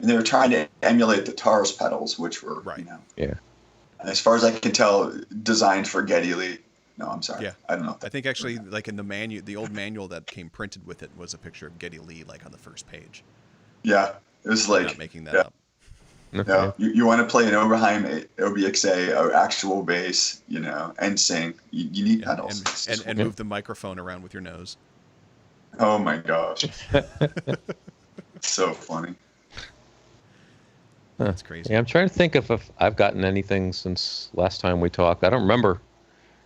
And they were trying to emulate the Taurus pedals, which were, Right. you know, Yeah. as far as I can tell, designed for Geddy Lee. No, I'm sorry. Yeah. I don't know. I think actually, like in the old manual that came printed with it was a picture of Geddy Lee, like on the first page. Yeah, it was I'm like, not making that yeah. up. Yeah, you want to play an Oberheim OBXA or actual bass, you know, and sing. You need Yeah, pedals. and move the microphone around with your nose. Oh my gosh, so funny. That's crazy. Yeah, I'm trying to think if I've gotten anything since last time we talked. I don't remember.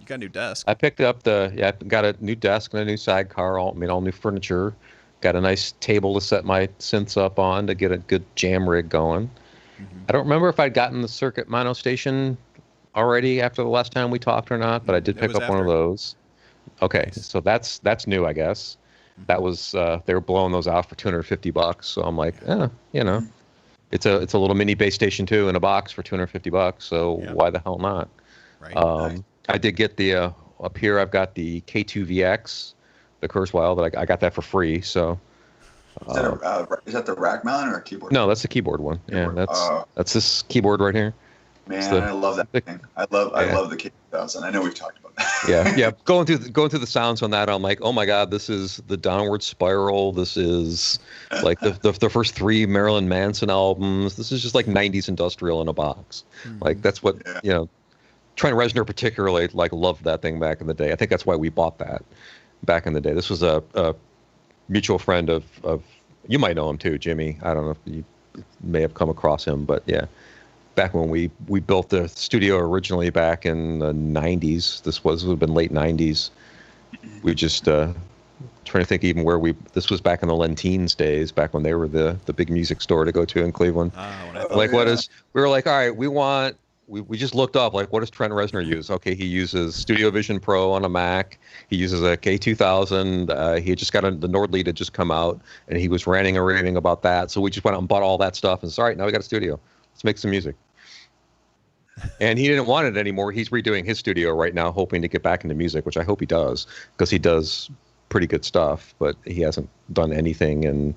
You got a new desk. I picked up I got a new desk and a new sidecar, all new furniture. Got a nice table to set my synths up on to get a good jam rig going. Mm-hmm. I don't remember if I'd gotten the Circuit Mono Station already after the last time we talked or not, but I did It pick was up one of after. those. Okay, Nice. so that's new, I guess. That was they were blowing those out for $250, so I'm like, you know, it's a little mini base station 2 in a box for $250, so Yeah. why the hell not? Right. I did get the up here. I've got the K2VX, the Kurzweil that I got that for free. So Is that the rack mount or a keyboard? no, that's the keyboard one. Yeah, Keyboard. that's this keyboard right here. Man, the- I love that the- thing. I love the K2000. I know we've talked about that. Yeah. Going through the sounds on that, I'm like, oh my god, this is the Downward Spiral. This is like the first 3 Marilyn Manson albums. This is just like 90s industrial in a box. Like that's what Yeah. you know. Trent Reznor particularly like loved that thing back in the day. I think that's why we bought that back in the day. This was a mutual friend of you might know him too, Jimmy. I don't know if you may have come across him, but yeah. Back when we built the studio originally back in the 90s, would have been late 90s. We just trying to think even where this was back in the Lentines days, back when they were the big music store to go to in Cleveland. When I thought, Like yeah. we were like, all right, we just looked up like what does Trent Reznor use? Okay, he uses Studio Vision Pro on a Mac. He uses a K2000. He had just got the Nordlead had just come out, and he was ranting and raving about that. So we just went out and bought all that stuff and said, all right, now we got a studio. Let's make some music. And he didn't want it anymore. He's redoing his studio right now, hoping to get back into music, which I hope he does, because he does pretty good stuff. But he hasn't done anything in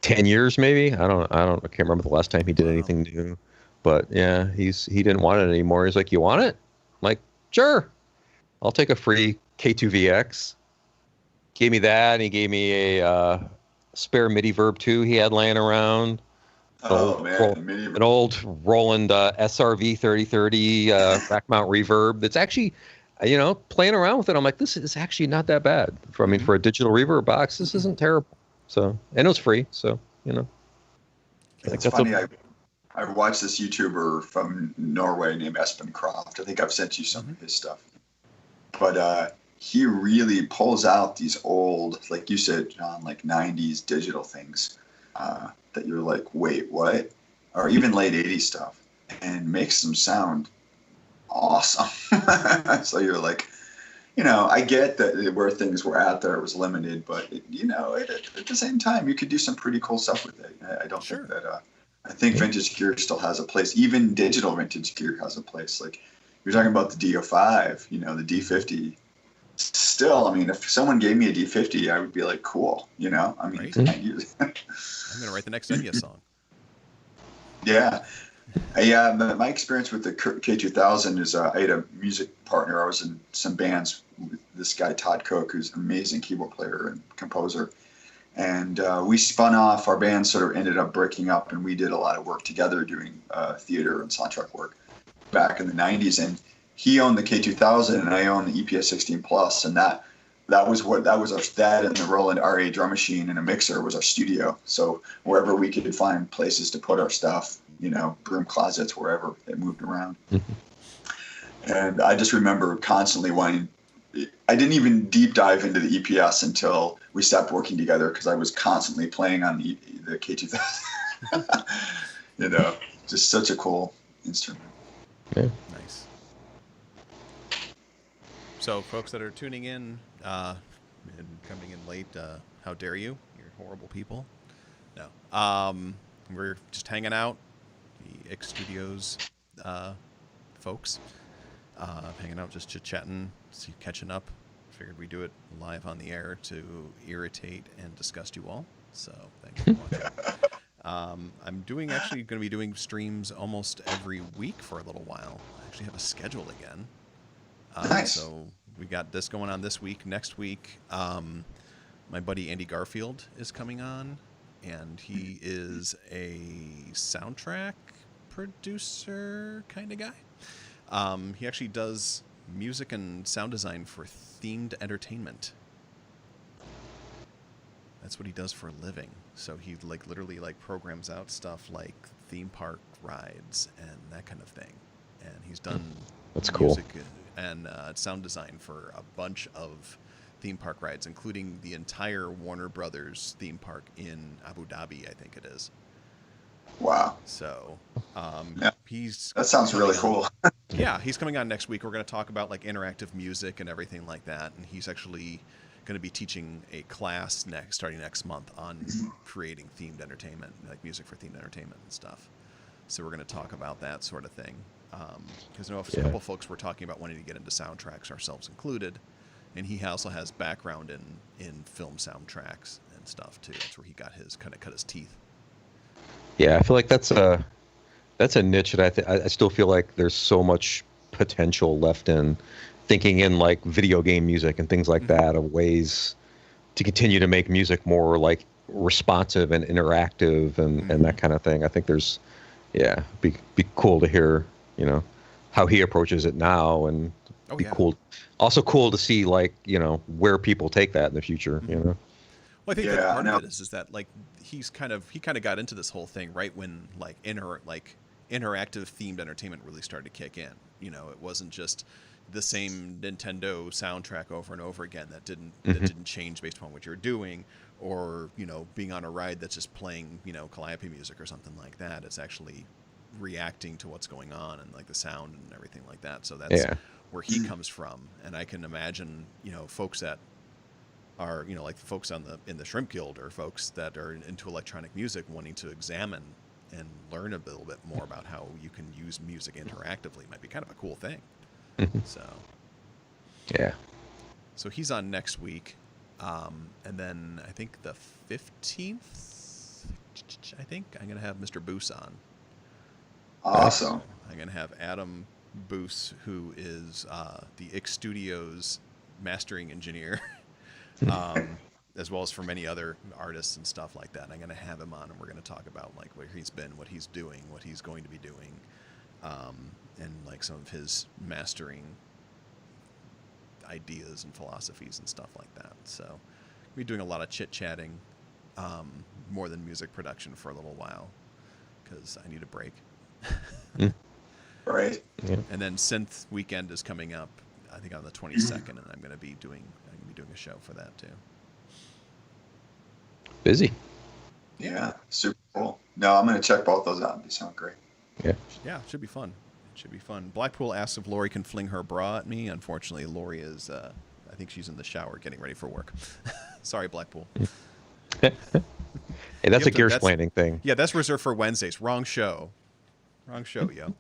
10 years, maybe. I can't remember the last time he did anything new. But yeah, he didn't want it anymore. He's like, you want it? I'm like, sure. I'll take a free K2VX. Gave me that, and he gave me a spare MIDI Verb 2 he had laying around. Oh man, An old Roland SRV 3030 rack mount reverb. That's actually, playing around with it. I'm like, this is actually not that bad. For a digital reverb box, this isn't terrible. So, and it was free. So, It's funny. I watched this YouTuber from Norway named Espen Croft. I think I've sent you some of his stuff. But he really pulls out these old, like you said, John, like 90s digital things that you're like, wait, what? Or even late 80s stuff, and makes them sound awesome. So you're like, I get that where things were at there, it was limited, but at the same time, you could do some pretty cool stuff with it. I don't think that. I think vintage gear still has a place. Even digital vintage gear has a place. Like you're talking about the DO5, the D50. Still, if someone gave me a D50, I would be like, cool. Right. I'm gonna write the next Enya song. Yeah. My experience with the K2000 is I had a music partner. I was in some bands with this guy, Todd Cook, who's an amazing keyboard player and composer. And we spun off. Our band sort of ended up breaking up, and we did a lot of work together doing theater and soundtrack work back in the 90s. And he owned the K2000, and I owned the EPS 16 Plus, and that was our and the Roland RA drum machine and a mixer was our studio. So wherever we could find places to put our stuff, broom closets, wherever it moved around. And I just remember constantly wanting. I didn't even deep dive into the EPS until we stopped working together because I was constantly playing on the K2000. Just such a cool instrument. Yeah. Nice. So, folks that are tuning in and coming in late, how dare you? You're horrible people. No. We're just hanging out. The X Studios folks. Hanging out, just chit-chatting, catching up. Figured we'd do it live on the air to irritate and disgust you all. So, thanks for watching. I'm actually going to be doing streams almost every week for a little while. I actually have a schedule again. Nice. So we got this going on this week. Next week, my buddy Andy Garfield is coming on, and he is a soundtrack producer kind of guy. He actually does music and sound design for themed entertainment. That's what he does for a living. So he literally programs out stuff like theme park rides and that kind of thing. And he's done That's cool. music and sound design for a bunch of theme park rides, including the entire Warner Brothers theme park in Abu Dhabi, I think it is. Wow. So Yeah. that sounds really cool. Yeah, he's coming on next week. We're going to talk about interactive music and everything like that. And he's actually going to be teaching a class starting next month on creating themed entertainment, like music for themed entertainment and stuff. So we're going to talk about that sort of thing. Because a couple folks were talking about wanting to get into soundtracks, ourselves included. And he also has background in film soundtracks and stuff too. That's where he got cut his teeth. Yeah, I feel like that's a niche that I still feel like there's so much potential left in thinking in video game music and things like that, of ways to continue to make music more responsive and interactive and that kind of thing. I think there's be cool to hear how he approaches it now, and cool to see where people take that in the future. Well, I think that part of it is that he kind of got into this whole thing right when interactive themed entertainment really started to kick in. It wasn't just the same Nintendo soundtrack over and over again that didn't change based upon what you're doing, or being on a ride that's just playing Calliope music or something like that. It's actually reacting to what's going on and the sound and everything like that. So that's where he comes from. And I can imagine folks that are folks in the Shrimp Guild, or folks that are into electronic music wanting to examine and learn a little bit more about how you can use music interactively. Might be kind of a cool thing. So he's on next week, and then I think the 15th, I'm gonna have Mr. Boos on. Awesome. I'm gonna have Adam Boos, who is the X Studios mastering engineer, as well as for many other artists and stuff like that. And I'm going to have him on, and we're going to talk about like where he's been, what he's doing, what he's going to be doing, and like some of his mastering ideas and philosophies and stuff like that. So we'll be doing a lot of chit-chatting, more than music production for a little while, because I need a break. Right. Yeah. And then Synth Weekend is coming up, I think on the 22nd, and I'm going to be doing a show for that too. Busy. Yeah, super cool. No, I'm going to check both those out. They sound great. Yeah. Yeah, it should be fun. It should be fun. Blackpool asks if Lori can fling her bra at me. Unfortunately, Lori is, I think she's in the shower getting ready for work. Sorry, Blackpool. Hey, that's You a have to- gear that's- splaining thing. Yeah, that's reserved for Wednesdays. Wrong show. Wrong show, yo.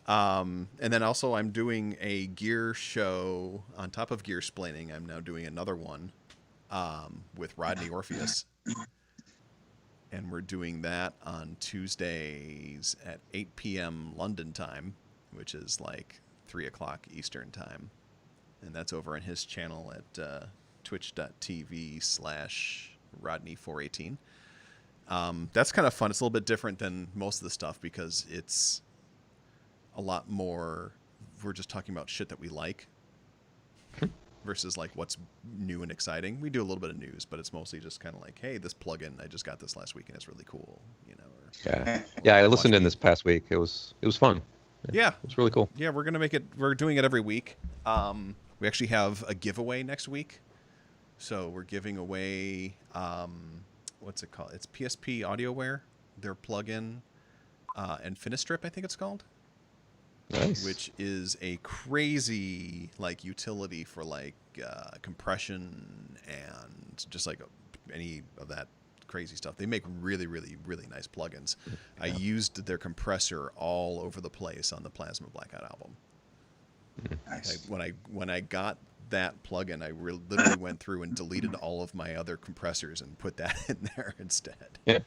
And then also I'm doing a gear show on top of gear splaining. I'm now doing another one with Rodney Orpheus. And we're doing that on Tuesdays at 8 p.m. London time, which is like 3 o'clock Eastern time. And that's over on his channel at twitch.tv/Rodney418. That's kind of fun. It's a little bit different than most of the stuff because it's a lot more, we're just talking about shit that we like versus like what's new and exciting. We do a little bit of news, but it's mostly just kind of like, hey, this plugin, I just got this last week and it's really cool, you know. Or, Yeah. I listened in this past week. It was fun. yeah. It was really cool. Yeah, we're doing it every week. We actually have a giveaway next week. So we're giving away, what's it called? It's PSP AudioWare, their plugin, Infinistrip, I think it's called. Nice. Which is a crazy like utility for like compression and just like any of that crazy stuff. They make really, really, really nice plugins. Yeah. I used their compressor all over the place on the Plasma Blackout album. Nice. When I got that plugin, I literally went through and deleted all of my other compressors and put that in there instead. Yeah.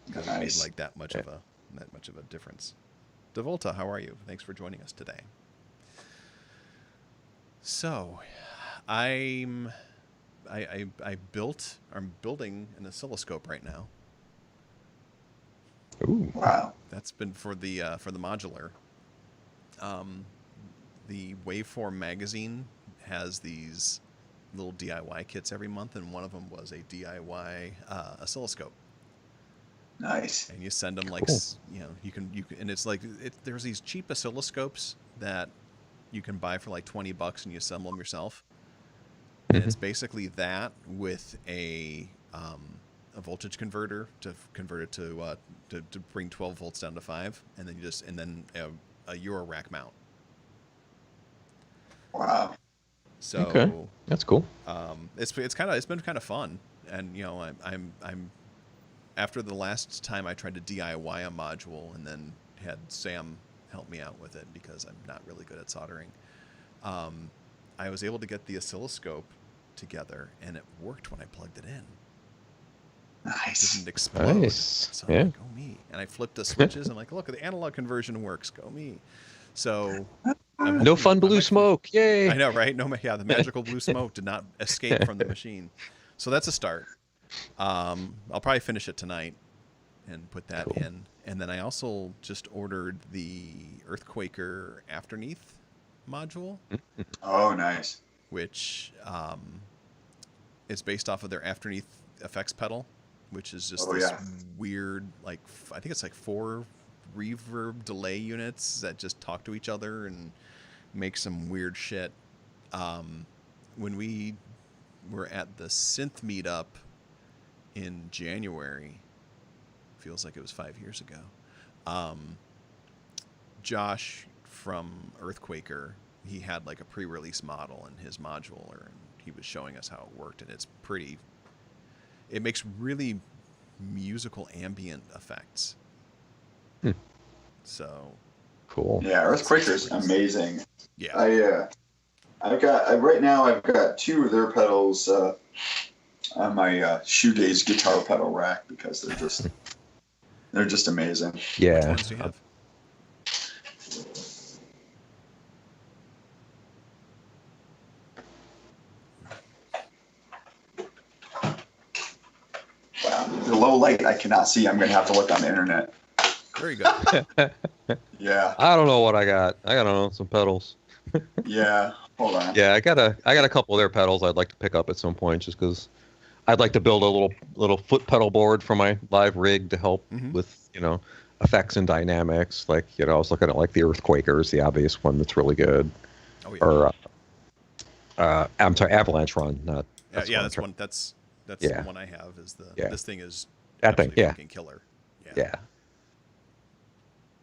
Because it made like that much of a difference. Devolta, how are you? Thanks for joining us today. So, I'm building an oscilloscope right now. Ooh. Wow. That's been for the modular. The Waveform magazine has these little DIY kits every month, and one of them was a DIY oscilloscope. Nice. And you send them like, Cool. you know, you can, and it's like, there's these cheap oscilloscopes that you can buy for like $20 and you assemble them yourself. And it's basically that with a voltage converter to convert it to bring 12 volts down to 5, and then a Euro rack mount. Wow. So Okay. That's cool. it's been kind of fun, and you know I'm after the last time I tried to DIY a module and then had Sam help me out with it because I'm not really good at soldering. I was able to get the oscilloscope together, and it worked when I plugged it in. It Nice. didn't explode. Nice. So Yeah. I'm like, go me. And I flipped the switches and like, look, the analog conversion works. Go me. So No fun blue smoke. Yay. I know, right? No, yeah, the magical blue smoke did not escape from the machine. So that's a start. I'll probably finish it tonight and put that Cool. in. And then I also just ordered the Earthquaker Afterneath module, Oh, nice. which is based off of their Afterneath effects pedal, which is just Oh, this yeah. weird, like, I think it's like 4 reverb delay units that just talk to each other and make some weird shit. When we were at the Synth meetup in January, feels like it was 5 years ago, Josh from Earthquaker, he had like a pre-release model in his modular, and he was showing us how it worked, and it makes really musical ambient effects. So Cool. Yeah, Earthquaker's amazing. yeah, I've got right now. I've got 2 of their pedals on my shoegaze guitar pedal rack because they're just amazing. Which Yeah. ones do you have? I cannot see. I'm going to have to look on the internet. Very good. Yeah. I don't know what I got. I don't know, some pedals. Yeah. Hold on. Yeah, I got a couple of their pedals I'd like to pick up at some point, just because I'd like to build a little foot pedal board for my live rig to help with effects and dynamics. Like I was looking at like the Earthquakers, the obvious one that's really good, Oh yeah. or I'm sorry, Avalanche Run, not Yeah, what I'm that's Yeah. the one I have. Is the Yeah. this thing is That thing, absolutely yeah. fucking killer. yeah,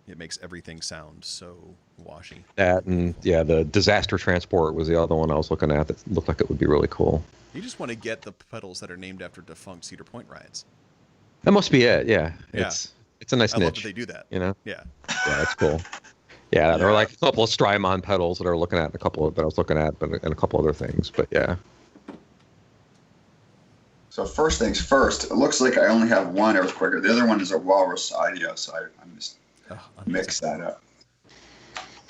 It makes everything sound so washy. that and the Disaster Transport was the other one I was looking at that looked like it would be really cool. You just want to get the pedals that are named after defunct Cedar Point rides. That must be it. Yeah, Yeah. it's a nice I love niche. that they do that. Yeah, Yeah. that's cool. Yeah, there were Yeah. like a couple of Strymon pedals that I was looking at, but and a couple other things. But yeah, So first things first, it looks like I only have one Earthquaker. The other one is a Walrus Audio, so I'm just mix that up.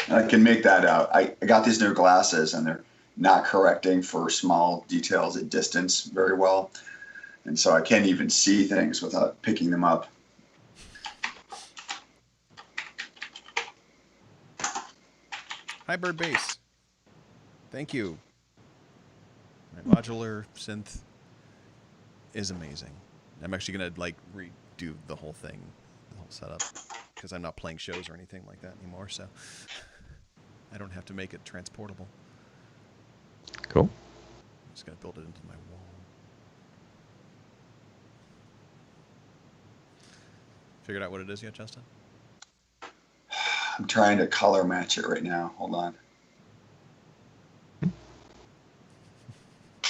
I can make that out. I got these new glasses, and they're not correcting for small details at distance very well. And so I can't even see things without picking them up. Hi, Bird Bass. Thank you. My modular synth is amazing. I'm actually gonna like redo the whole thing, the whole setup, because I'm not playing shows or anything like that anymore. So I don't have to make it transportable. cool. I'm just gonna build it into my wall. Figured out what it is yet, Justin? I'm trying to color match it right now. Hold on.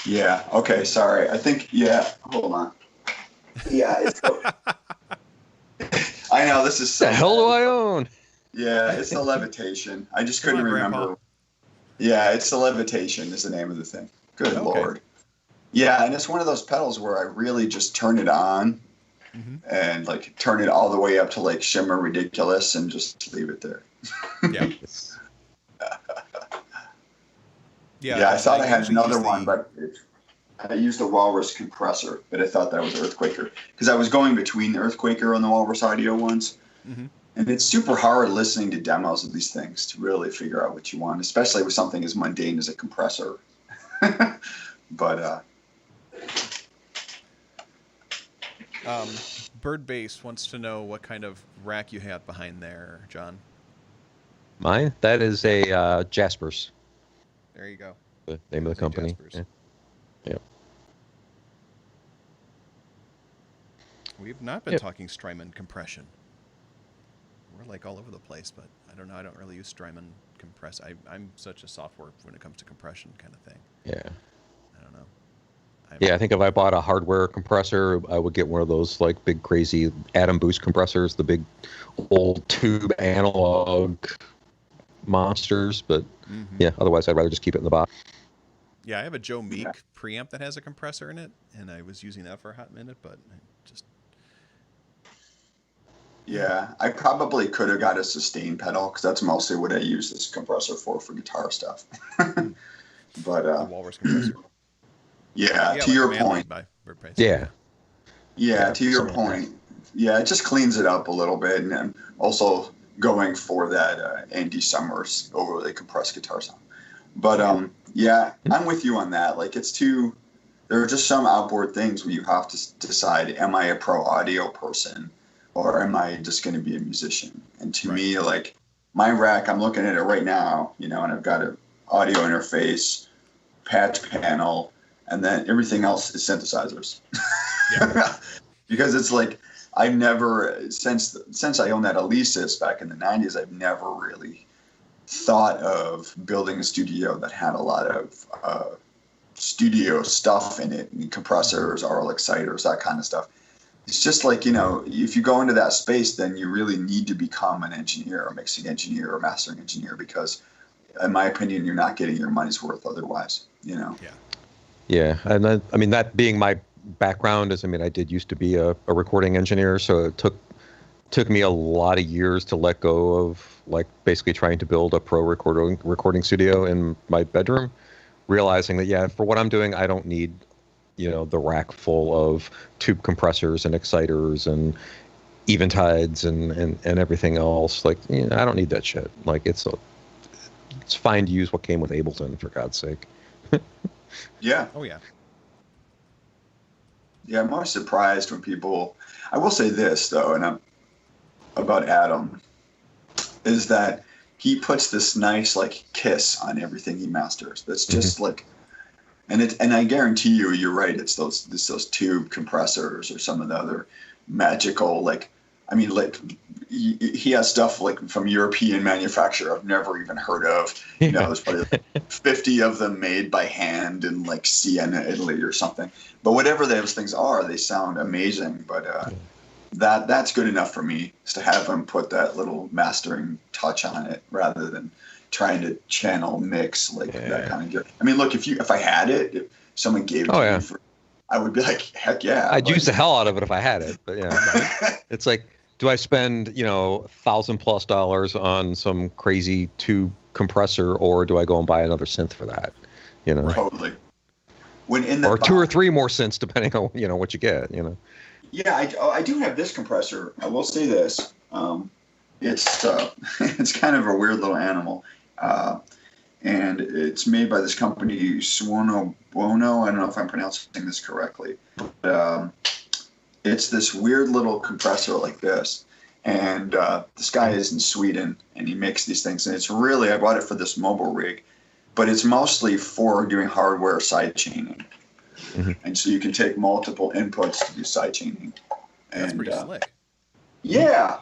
Yeah. Okay. Sorry. I think. Yeah. Hold on. Yeah. It's I know this is so. The hell do bad. I own? Yeah, it's the levitation. I just Come couldn't on, remember. Grandpa. Yeah, it's the levitation is the name of the thing. Good Okay. Lord. Yeah, and it's one of those pedals where I really just turn it on and like turn it all the way up to like shimmer ridiculous and just leave it there. Yeah. Yeah, I thought I had usually another use the- one, but I used a Walrus compressor, but I thought that was Earthquaker because I was going between the Earthquaker and the Walrus Audio ones. Mhm. And it's super hard listening to demos of these things to really figure out what you want, especially with something as mundane as a compressor. But Bird Bass wants to know what kind of rack you have behind there, John. Mine? That is a Jaspers, There you go. the name of the Say company. Jaspers. Yeah. Yep. We've not been Yep. talking Strymon compression. We're like all over the place, but I don't know. I don't really use Strymon compress. I'm such a software when it comes to compression kind of thing. Yeah. I don't know. Yeah, I think if I bought a hardware compressor, I would get one of those like big crazy Atom Boost compressors, the big old tube analog monsters. But yeah, otherwise I'd rather just keep it in the box. Yeah, I have a Joe Meek preamp that has a compressor in it, and I was using that for a hot minute, but I just yeah, I probably could have got a sustain pedal because that's mostly what I use this compressor for guitar stuff. But a Walrus compressor. yeah, Yeah, to like your a man point. made by Bird Bass. Yeah. Yeah, to your something like point. Yeah, it just cleans it up a little bit, and I'm also going for that Andy Summers overly compressed guitar sound. But yeah, I'm with you on that. Like, it's too. There are just some outboard things where you have to decide: am I a pro audio person, or am I just going to be a musician? And to me, like my rack, I'm looking at it right now, and I've got an audio interface, patch panel, and then everything else is synthesizers. Yeah. Because it's like I've never since I owned that Alesis back in the 90s, I've never really thought of building a studio that had a lot of studio stuff in it, and compressors, RL exciters, that kind of stuff. It's just like, if you go into that space, then you really need to become an engineer, or mixing engineer, or mastering engineer, because in my opinion, you're not getting your money's worth otherwise, Yeah. Yeah, and I mean, that being my background is, I did used to be a recording engineer, so it took me a lot of years to let go of like basically trying to build a pro recording studio in my bedroom, realizing that for what I'm doing, I don't need the rack full of tube compressors and exciters and eventides and everything else. Like, I don't need that shit. Like, it's fine to use what came with Ableton, for God's sake. Yeah. Oh yeah. Yeah, I'm always surprised when people. I will say this though, and about Adam, is that he puts this nice like kiss on everything he masters. That's just like, and I guarantee you're right. It's those tube compressors or some of the other magical like. I mean, like he has stuff like from European manufacturer I've never even heard of. There's probably like 50 of them made by hand in like Siena, Italy, or something. But whatever those things are, they sound amazing. But that's good enough for me, is to have him put that little mastering touch on it rather than trying to channel mix like that kind of gear. I mean, look, if I had it, if someone gave it to me, I would be like, heck yeah. I'd use the hell out of it if I had it. But yeah, it's like, do I spend, $1,000+ on some crazy tube compressor, or do I go and buy another synth for that? Totally. When in the or 2 or 3 more synths, depending on what you get. Yeah, I do have this compressor. I will say this. It's it's kind of a weird little animal, and it's made by this company Suono Buono. I don't know if I'm pronouncing this correctly. But, it's this weird little compressor like this, and this guy is in Sweden, and he makes these things, and it's really, I bought it for this mobile rig, but it's mostly for doing hardware side chaining, and so you can take multiple inputs to do side chaining. That's pretty slick. Yeah.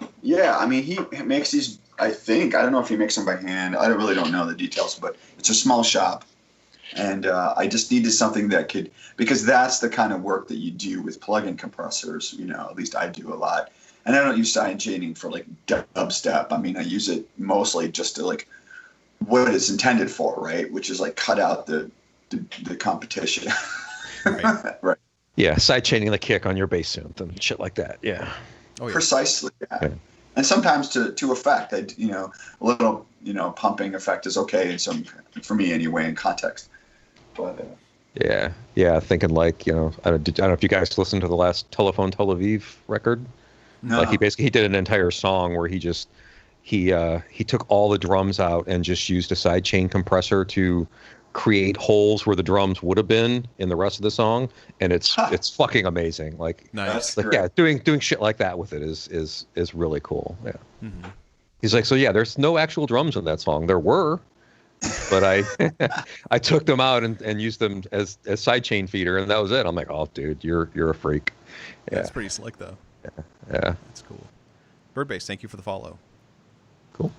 I mean, he makes these. I don't know if he makes them by hand. I really don't know the details, but it's a small shop. And I just needed something that could, because that's the kind of work that you do with plug-in compressors, at least I do a lot. And I don't use side chaining for like dubstep. I mean, I use it mostly just to like what it's intended for, right? Which is like cut out the competition. Right. Right. Yeah, side chaining the kick on your bass synth and shit like that. Yeah. Oh yeah. Precisely. Yeah. And sometimes to effect, a little, pumping effect is okay in some, for me anyway, in context. But yeah, thinking like, I don't know if you guys listened to the last Telephone Tel Aviv record. No. Like he did an entire song where he took all the drums out and just used a sidechain compressor to create holes where the drums would have been in the rest of the song, and it's fucking amazing. Like, nice. Like, yeah, doing shit like that with it is really cool. Yeah. Mm-hmm. He's like, so yeah, there's no actual drums in that song. There were, but I took them out and used them as sidechain feeder, and that was it. I'm like, oh, dude, you're a freak. Yeah. That's pretty slick, though. Yeah. That's cool. Birdbase, thank you for the follow. Cool.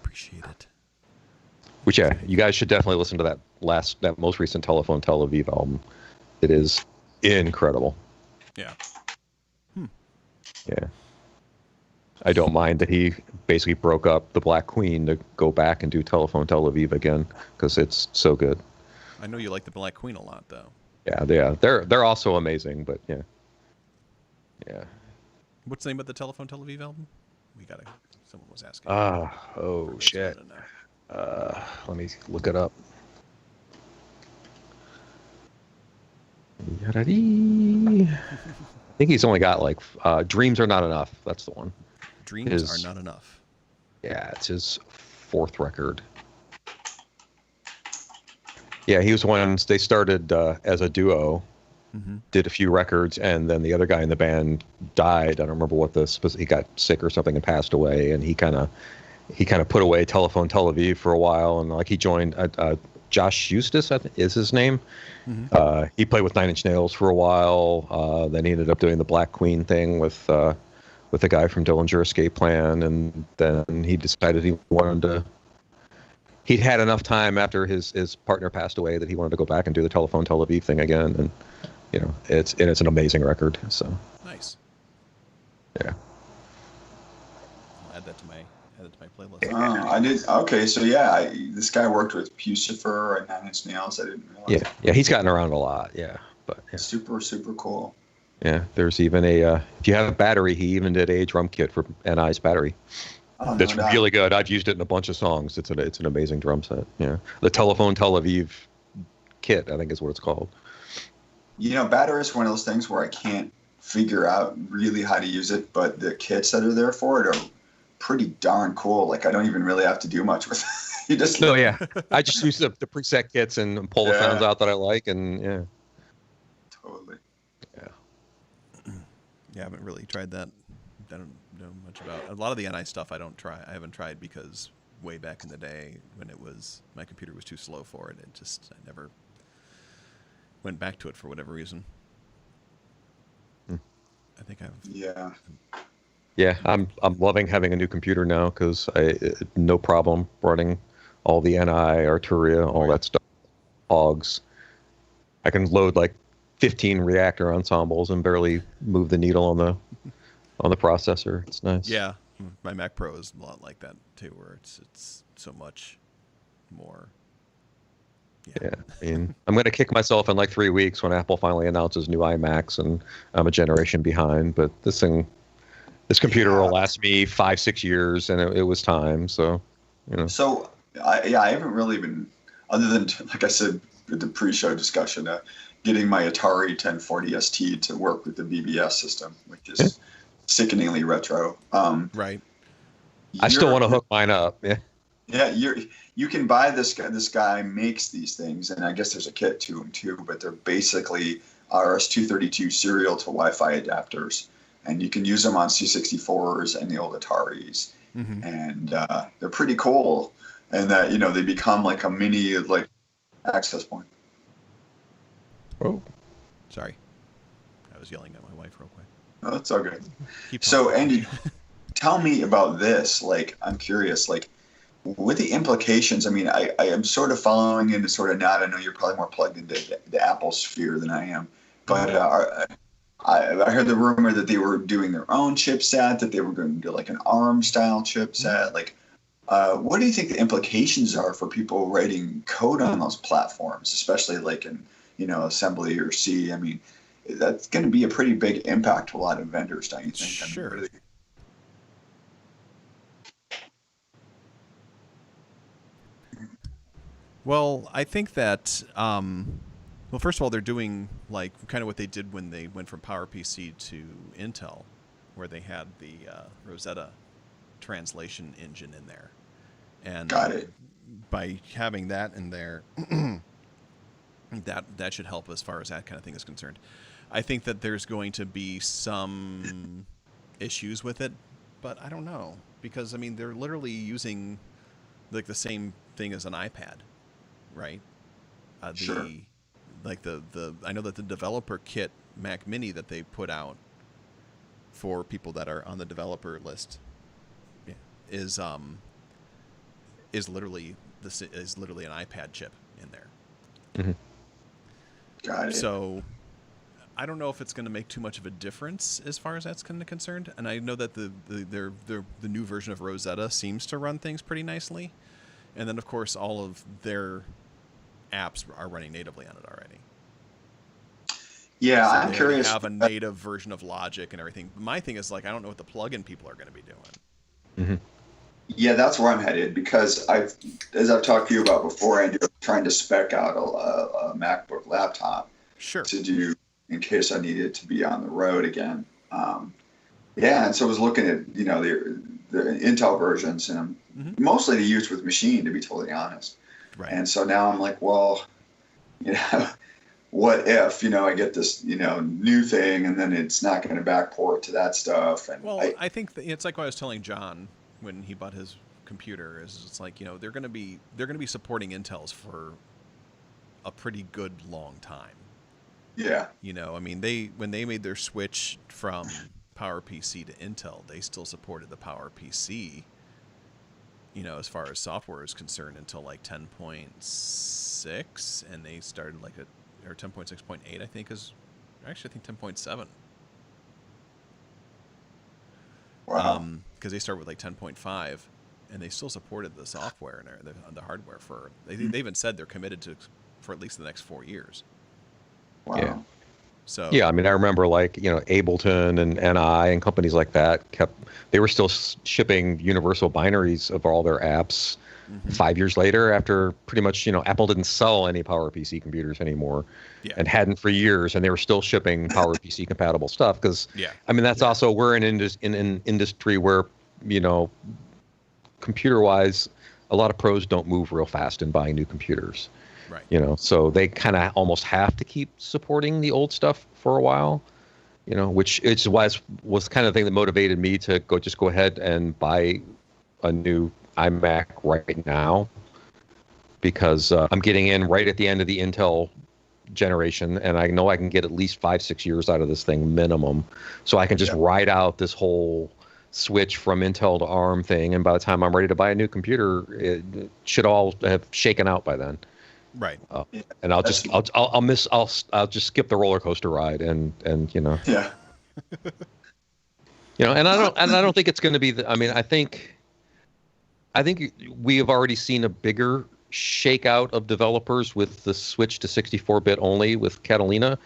Appreciate it. Which, yeah, you guys should definitely listen to that most recent Telephone Tel Aviv album. It is incredible. Yeah. Yeah. I don't mind that he basically broke up the Black Queen to go back and do Telephone Tel Aviv again, because it's so good. I know you like the Black Queen a lot, though. Yeah, they're also amazing, but yeah. What's the name of the Telephone Tel Aviv album? Someone was asking. Shit. Let me look it up. I think he's only got like Dreams Are Not Enough. That's the one. Dreams Are Not Enough. Yeah, it's his 4th record. Yeah, he was when they started as a duo, did a few records, and then the other guy in the band died. I don't remember what he got sick or something and passed away, and he kind of put away Telephone Tel Aviv for a while, and like he joined Josh Eustace, I think is his name. He played with Nine Inch Nails for a while. Then he ended up doing the Black Queen thing with the guy from Dillinger Escape Plan, and then he decided he'd had enough time after his partner passed away that he wanted to go back and do the Telephone Tel Aviv thing again, and it's an amazing record. So nice. Yeah. I'll add that to my playlist. Oh, I did. Okay, so yeah, this guy worked with Pucifer and Nine Inch Nails. I didn't realize. Yeah, he's gotten around a lot. Yeah, but yeah. Super cool. Yeah, there's even if you have a battery, he even did a drum kit for NI's battery. Oh, That's no doubt. really good. I've used it in a bunch of songs. It's an amazing drum set. Yeah, the Telephone Tel Aviv kit, I think, is what it's called. Batter is one of those things where I can't figure out really how to use it, but the kits that are there for it are pretty darn cool. Like I don't even really have to do much with it. You just No, yeah. I just use the preset kits and pull the sounds out that I like, and yeah. totally. Yeah, I haven't really tried that. I don't know much about a lot of the NI stuff. I haven't tried because way back in the day when my computer was too slow for it. I never went back to it for whatever reason. I think Yeah. Yeah, I'm loving having a new computer now because no problem running all the NI, Arturia, all that stuff, hogs. I can load like 15 reactor ensembles and barely move the needle on the processor. It's nice. Yeah, my Mac Pro is a lot like that too, where it's so much more. Yeah, I mean, I'm going to kick myself in like 3 weeks when Apple finally announces new iMacs, and I'm a generation behind. But this computer will last me 5-6 years, and it was time. So, So, I haven't really been, other than, like I said, with the pre-show discussion, getting my Atari 1040 ST to work with the BBS system, which is sickeningly retro. Right. I still want to hook mine up. Yeah. Yeah, you can buy this guy. This guy makes these things, and I guess there's a kit to them too. But they're basically RS-232 serial to Wi-Fi adapters, and you can use them on C64s and the old Ataris, and they're pretty cool. And that they become like a mini access point. Oh. Sorry, I was yelling at my wife real quick. Oh, that's all good. Keep So, talking. Andy, tell me about this. Like, I'm curious. Like, with the implications, I mean, I am sort of following and sort of not. I know you're probably more plugged into the Apple sphere than I am. But I heard the rumor that they were doing their own chipset, that they were going to do like an ARM-style chipset. Like, what do you think the implications are for people writing code on those platforms, especially like in, assembly or C? I mean, that's going to be a pretty big impact to a lot of vendors, don't you think? Sure. I mean, Well, I think that, well, first of all, they're doing like kind of what they did when they went from PowerPC to Intel, where they had the Rosetta translation engine in there. And Got it. by having that in there, that should help as far as that kind of thing is concerned. I think that there's going to be some issues with it, but I don't know. Because, I mean, they're literally using like the same thing as an iPad. Right. Sure. Like I know that the developer kit Mac Mini that they put out for people that are on the developer list is literally an iPad chip in there. Got it. So I don't know if it's going to make too much of a difference as far as that's concerned. And I know that the new version of Rosetta seems to run things pretty nicely. And then, of course, all of their apps are running natively on it already. Yeah, So I'm they curious. have a native version of Logic and everything. My thing is, like, I don't know what the plugin people are going to be doing. Yeah, that's where I'm headed because as I've talked to you about before, Andrew, I'm trying to spec out a MacBook laptop Sure. to do in case I needed to be on the road again. Yeah, and so I was looking at the Intel versions, and mostly to use with machine, to be totally honest. Right. And so now I'm like, well, what if I get this new thing, and then it's not going to backport to that stuff? And Well, I think that it's like what I was telling John when he bought his computer. It's like they're going to be supporting Intels for a pretty good long time. yeah, I mean, when they made their switch from PowerPC to Intel, they still supported the PowerPC, as far as software is concerned, until like 10.6, and they started or 10.6.8, I think 10.7. wow. Because they start with like 10.5, and they still supported the software and the hardware they even said they're committed to for at least the next 4 years. Wow. Yeah. So Yeah, I mean, I remember Ableton and NI and companies like that they were still shipping universal binaries of all their apps 5 years later, after pretty much, Apple didn't sell any PowerPC computers anymore, Yeah. and hadn't for years, and they were still shipping PowerPC compatible stuff because, Yeah. I mean, that's also we're in an industry where, computer wise, a lot of pros don't move real fast in buying new computers. Right. So they kind of almost have to keep supporting the old stuff for a while. Which was kind of the thing that motivated me to go ahead and buy a new iMac right now, because I'm getting in right at the end of the Intel generation, and I know I can get at least 5-6 years out of this thing minimum, so I can just ride out this whole switch from Intel to ARM thing, and by the time I'm ready to buy a new computer, it should all have shaken out by then. Right. And I'll just skip the roller coaster ride, and Yeah. and I don't think it's going to be I think we have already seen a bigger shakeout of developers with the switch to 64-bit only with Catalina.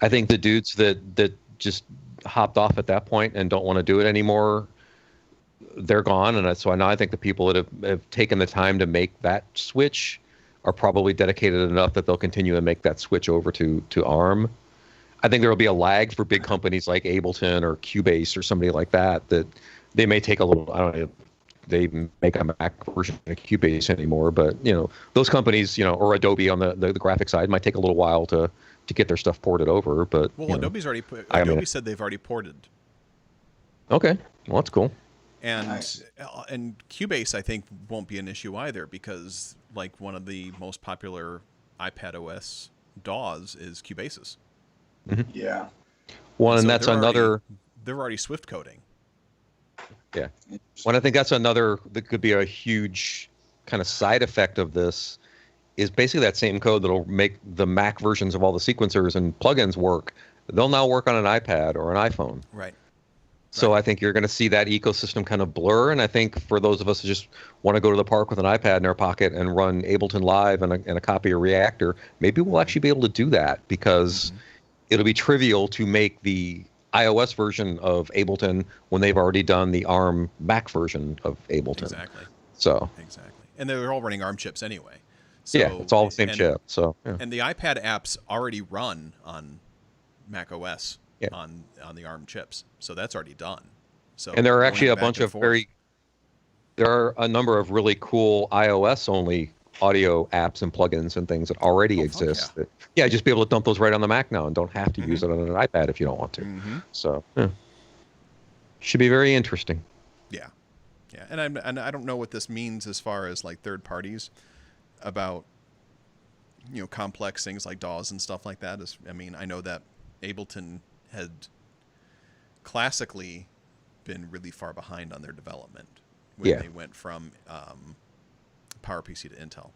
I think the dudes that just hopped off at that point and don't want to do it anymore, they're gone. And so now I think the people that have taken the time to make that switch are probably dedicated enough that they'll continue to make that switch over to ARM. I think there will be a lag for big companies like Ableton or Cubase or somebody like that they may take a little, I don't know, they make a Mac version of Cubase anymore, but those companies, or Adobe on the graphic side might take a little while to get their stuff ported over. But Well, Adobe's already Adobe said they've already ported. Okay, well that's cool. And Nice. and Cubase, I think, won't be an issue either, because like one of the most popular iPad OS DAWs is Cubase's. Yeah. Well, and So that's they're another. They're already Swift coding. Yeah. Well, I think that's another that could be a huge kind of side effect of this, is basically that same code that'll make the Mac versions of all the sequencers and plugins work. They'll now work on an iPad or an iPhone. Right. So I think you're going to see that ecosystem kind of blur. And I think for those of us who just want to go to the park with an iPad in our pocket and run Ableton Live and a copy of Reactor, maybe we'll actually be able to do that, because it'll be trivial to make the iOS version of Ableton when they've already done the ARM Mac version of Ableton. Exactly. So Exactly. And they're all running ARM chips anyway. So, yeah, it's all the same and- chip. So yeah. And the iPad apps already run on Mac OS Yeah. on the ARM chips, so that's already done. So And there are going actually a back bunch and of forth. there are a number of really cool iOS only audio apps and plugins and things that already fuck exist. yeah. Just be able to dump those right on the Mac now and don't have to use it on an iPad if you don't want to. So yeah. Should be very interesting. Yeah, yeah, and I don't know what this means as far as like third parties about complex things like DAWs and stuff like that. I mean, I know that Ableton had classically been really far behind on their development when Yeah. they went from PowerPC to Intel.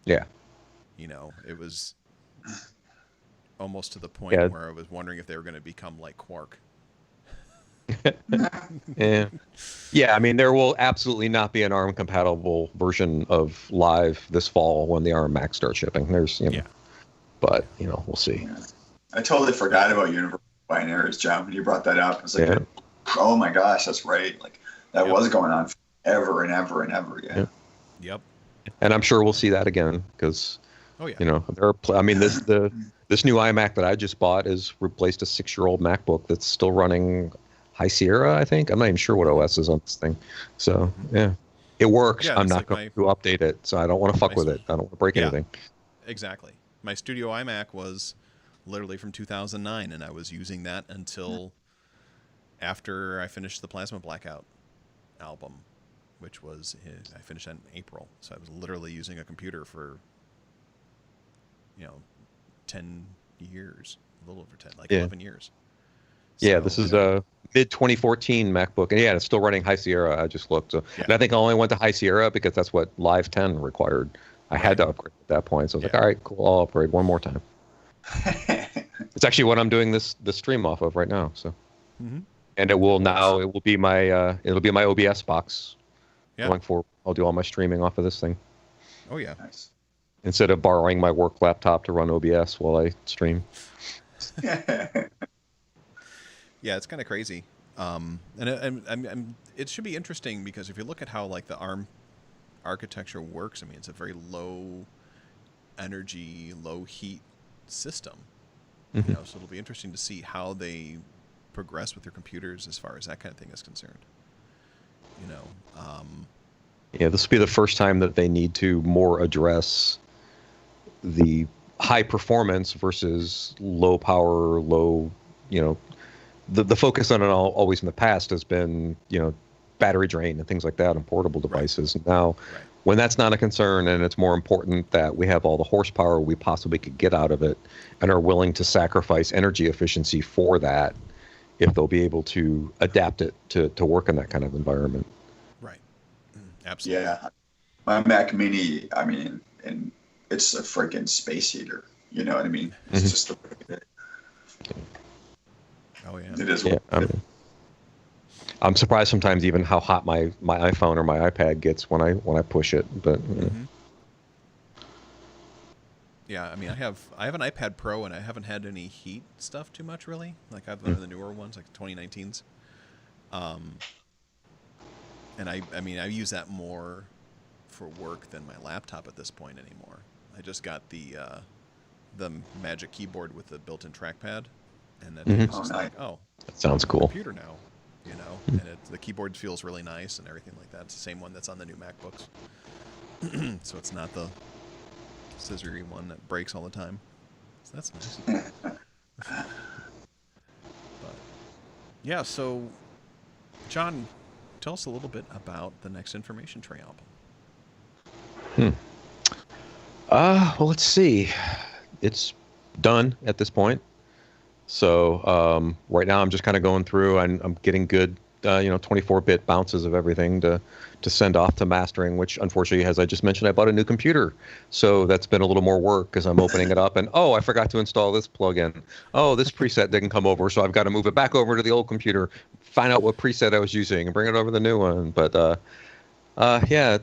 Yeah. It was almost to the point Yeah. where I was wondering if they were going to become like Quark. Yeah. Yeah, I mean, there will absolutely not be an ARM compatible version of Live this fall when the ARM Mac starts shipping. There's, Yeah. but we'll see. I totally forgot about Universal Binaries, John, when you brought that up. I was like, Yeah. oh my gosh, that's right. Like that Yep. was going on forever and ever and ever. Yeah. Yep. And I'm sure we'll see that again because, Oh yeah. there are. I mean, this new iMac that I just bought is replaced a 6-year-old MacBook that's still running High Sierra, I think. I'm not even sure what OS is on this thing. So yeah, it works. Yeah, I'm it's not like going to update it, so I don't want to fuck with it. I don't want to break Yeah. anything. Exactly. My studio iMac was literally from 2009, and I was using that until after I finished the Plasma Blackout album, which was I finished that in April. So I was literally using a computer for 10 years, a little over 10, like Yeah. 11 years. Yeah, So, this is a mid 2014 MacBook, and it's still running High Sierra. I just looked, and I think I only went to High Sierra because that's what Live 10 required. I had to upgrade at that point, so I was like, Yeah. all right, cool, I'll upgrade one more time. It's actually what I'm doing this stream off of right now. So, Mhm. and it will be my OBS box Yeah. going forward. I'll do all my streaming off of this thing Oh yeah. Nice. instead of borrowing my work laptop to run OBS while I stream. Yeah, it's kind of crazy. And it should be interesting because if you look at how like the ARM architecture works. I mean, it's a very low energy, low heat system. You know, so it'll be interesting to see how they progress with their computers as far as that kind of thing is concerned. You know, Yeah, this will be the first time that they need to more address the high performance versus low power, low, you know, the focus on it always in the past has been, you know, battery drain and things like that on portable devices. And now, Right. when that's not a concern and it's more important that we have all the horsepower we possibly could get out of it and are willing to sacrifice energy efficiency for that, if they'll be able to adapt it to work in that kind of environment. right. Absolutely. Yeah, my Mac Mini. I mean, and it's a freaking space heater. You know what I mean? It's just the way it Oh yeah. it is. Yeah, I'm surprised sometimes even how hot my iPhone or my iPad gets when I push it. But Yeah, I mean, I have an iPad Pro, and I haven't had any heat stuff too much really. Like I've one of the newer ones, like 2019s. And I mean, I use that more for work than my laptop at this point anymore. I just got the Magic Keyboard with the built-in trackpad, and that thing is just like, oh, that sounds cool. computer now, you know. And the keyboard feels really nice and everything like that. It's the same one that's on the new MacBooks, so it's not the scissory one that breaks all the time. So that's nice. But yeah, so John, tell us a little bit about the Next Information Tray album. Well, let's see. It's done at this point. So right now I'm just kind of going through and I'm getting good, 24-bit bounces of everything to send off to mastering, which unfortunately, as I just mentioned, I bought a new computer. So that's been a little more work because I'm opening it up and, oh, I forgot to install this plugin. Oh, this preset didn't come over. So I've got to move it back over to the old computer, find out what preset I was using and bring it over to the new one. But yeah,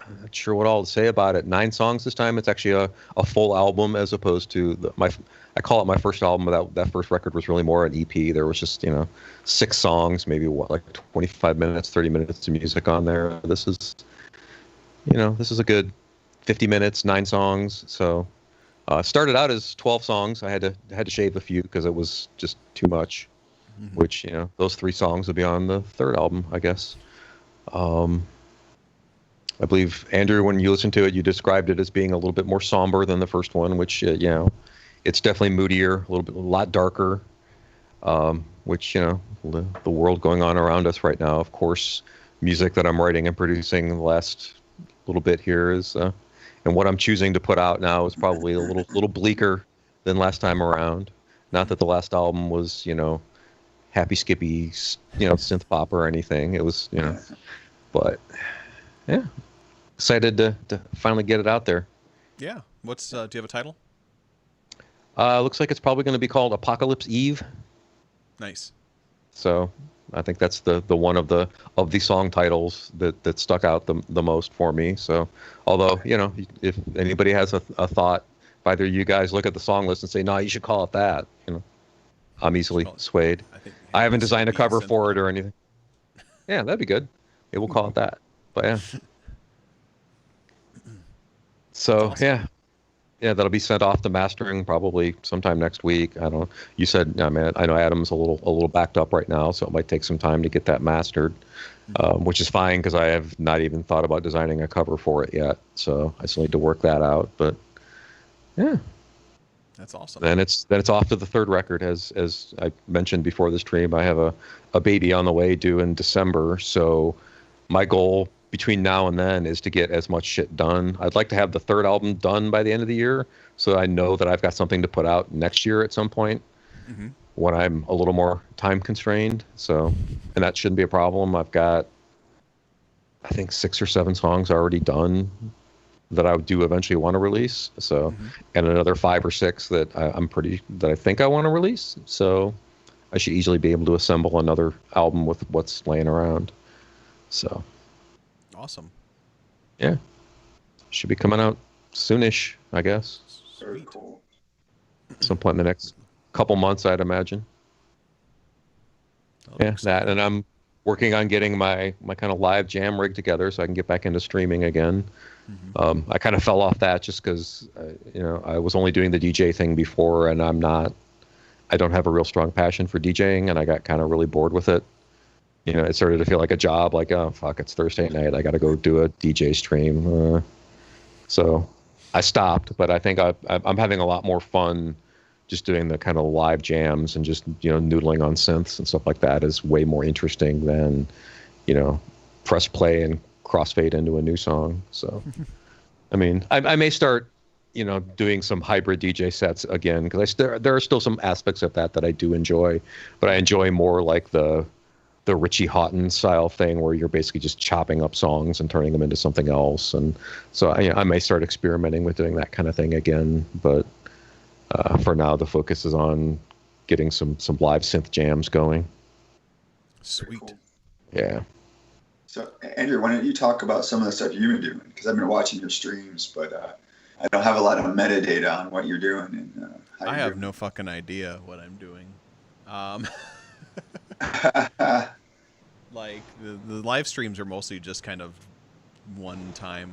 I'm not sure what all to say about it. 9 songs this time. It's actually a full album as opposed to I call it my first album. That first record was really more an EP. There was just 6 songs, maybe like 25 minutes, 30 minutes of music on there. This is a good 50 minutes, 9 songs. So started out as 12 songs. I had to shave a few because it was just too much. Mm-hmm. Which those 3 songs will be on the third album, I guess. I believe, Andrew, when you listened to it, you described it as being a little bit more somber than the first one, which, it's definitely moodier, a lot darker, which, the world going on around us right now. Of course, music that I'm writing and producing the last little bit here is, and what I'm choosing to put out now is probably a little bleaker than last time around. Not that the last album was, happy skippy, synth pop or anything. It was, but yeah. Excited to finally get it out there. Yeah. Do you have a title? Looks like it's probably going to be called Apocalypse Eve. Nice. So I think that's the one of the song titles that stuck out the most for me. So although, if anybody has a thought, if either you guys look at the song list and say, no, you should call it that, I'm easily swayed. I haven't designed a cover for it or anything. Yeah, that'd be good. Maybe we'll call it that. But yeah. So awesome. Yeah, that'll be sent off to mastering probably sometime next week. I don't know. You said, I know Adam's a little backed up right now, so it might take some time to get that mastered, which is fine because I have not even thought about designing a cover for it yet. So I still need to work that out. But yeah, that's awesome. Then it's off to the third record, as I mentioned before this stream. I have a baby on the way due in December, so my goal between now and then is to get as much shit done. I'd like to have the third album done by the end of the year, so I know that I've got something to put out next year at some point when I'm a little more time constrained. So, and that shouldn't be a problem. I've got, I think, 6 or 7 songs already done that I do eventually want to release. So, and another 5 or 6 that I think I want to release. So, I should easily be able to assemble another album with what's laying around. So. Awesome. Yeah. Should be coming out soonish, I guess. Very cool. Some point in the next couple months, I'd imagine. That, and I'm working on getting my kind of live jam rig together so I can get back into streaming again. I kind of fell off that just because, I was only doing the DJ thing before, and I don't have a real strong passion for DJing, and I got kind of really bored with it. It started to feel like a job, like, oh, fuck, it's Thursday night. I got to go do a DJ stream. So I stopped, but I think I'm having a lot more fun just doing the kind of live jams, and just, noodling on synths and stuff like that is way more interesting than, press play and crossfade into a new song. So, I mean, I may start, doing some hybrid DJ sets again, because there are still some aspects of that I do enjoy, but I enjoy more like the Richie Houghton style thing where you're basically just chopping up songs and turning them into something else. And so I may start experimenting with doing that kind of thing again, but for now the focus is on getting some live synth jams going. Sweet. Cool. Yeah. So, Andrew, why don't you talk about some of the stuff you've been doing? Because I've been watching your streams, but I don't have a lot of metadata on what you're doing. And how I you're have doing. no fucking idea what I'm doing. Like, the live streams are mostly just kind of one-time,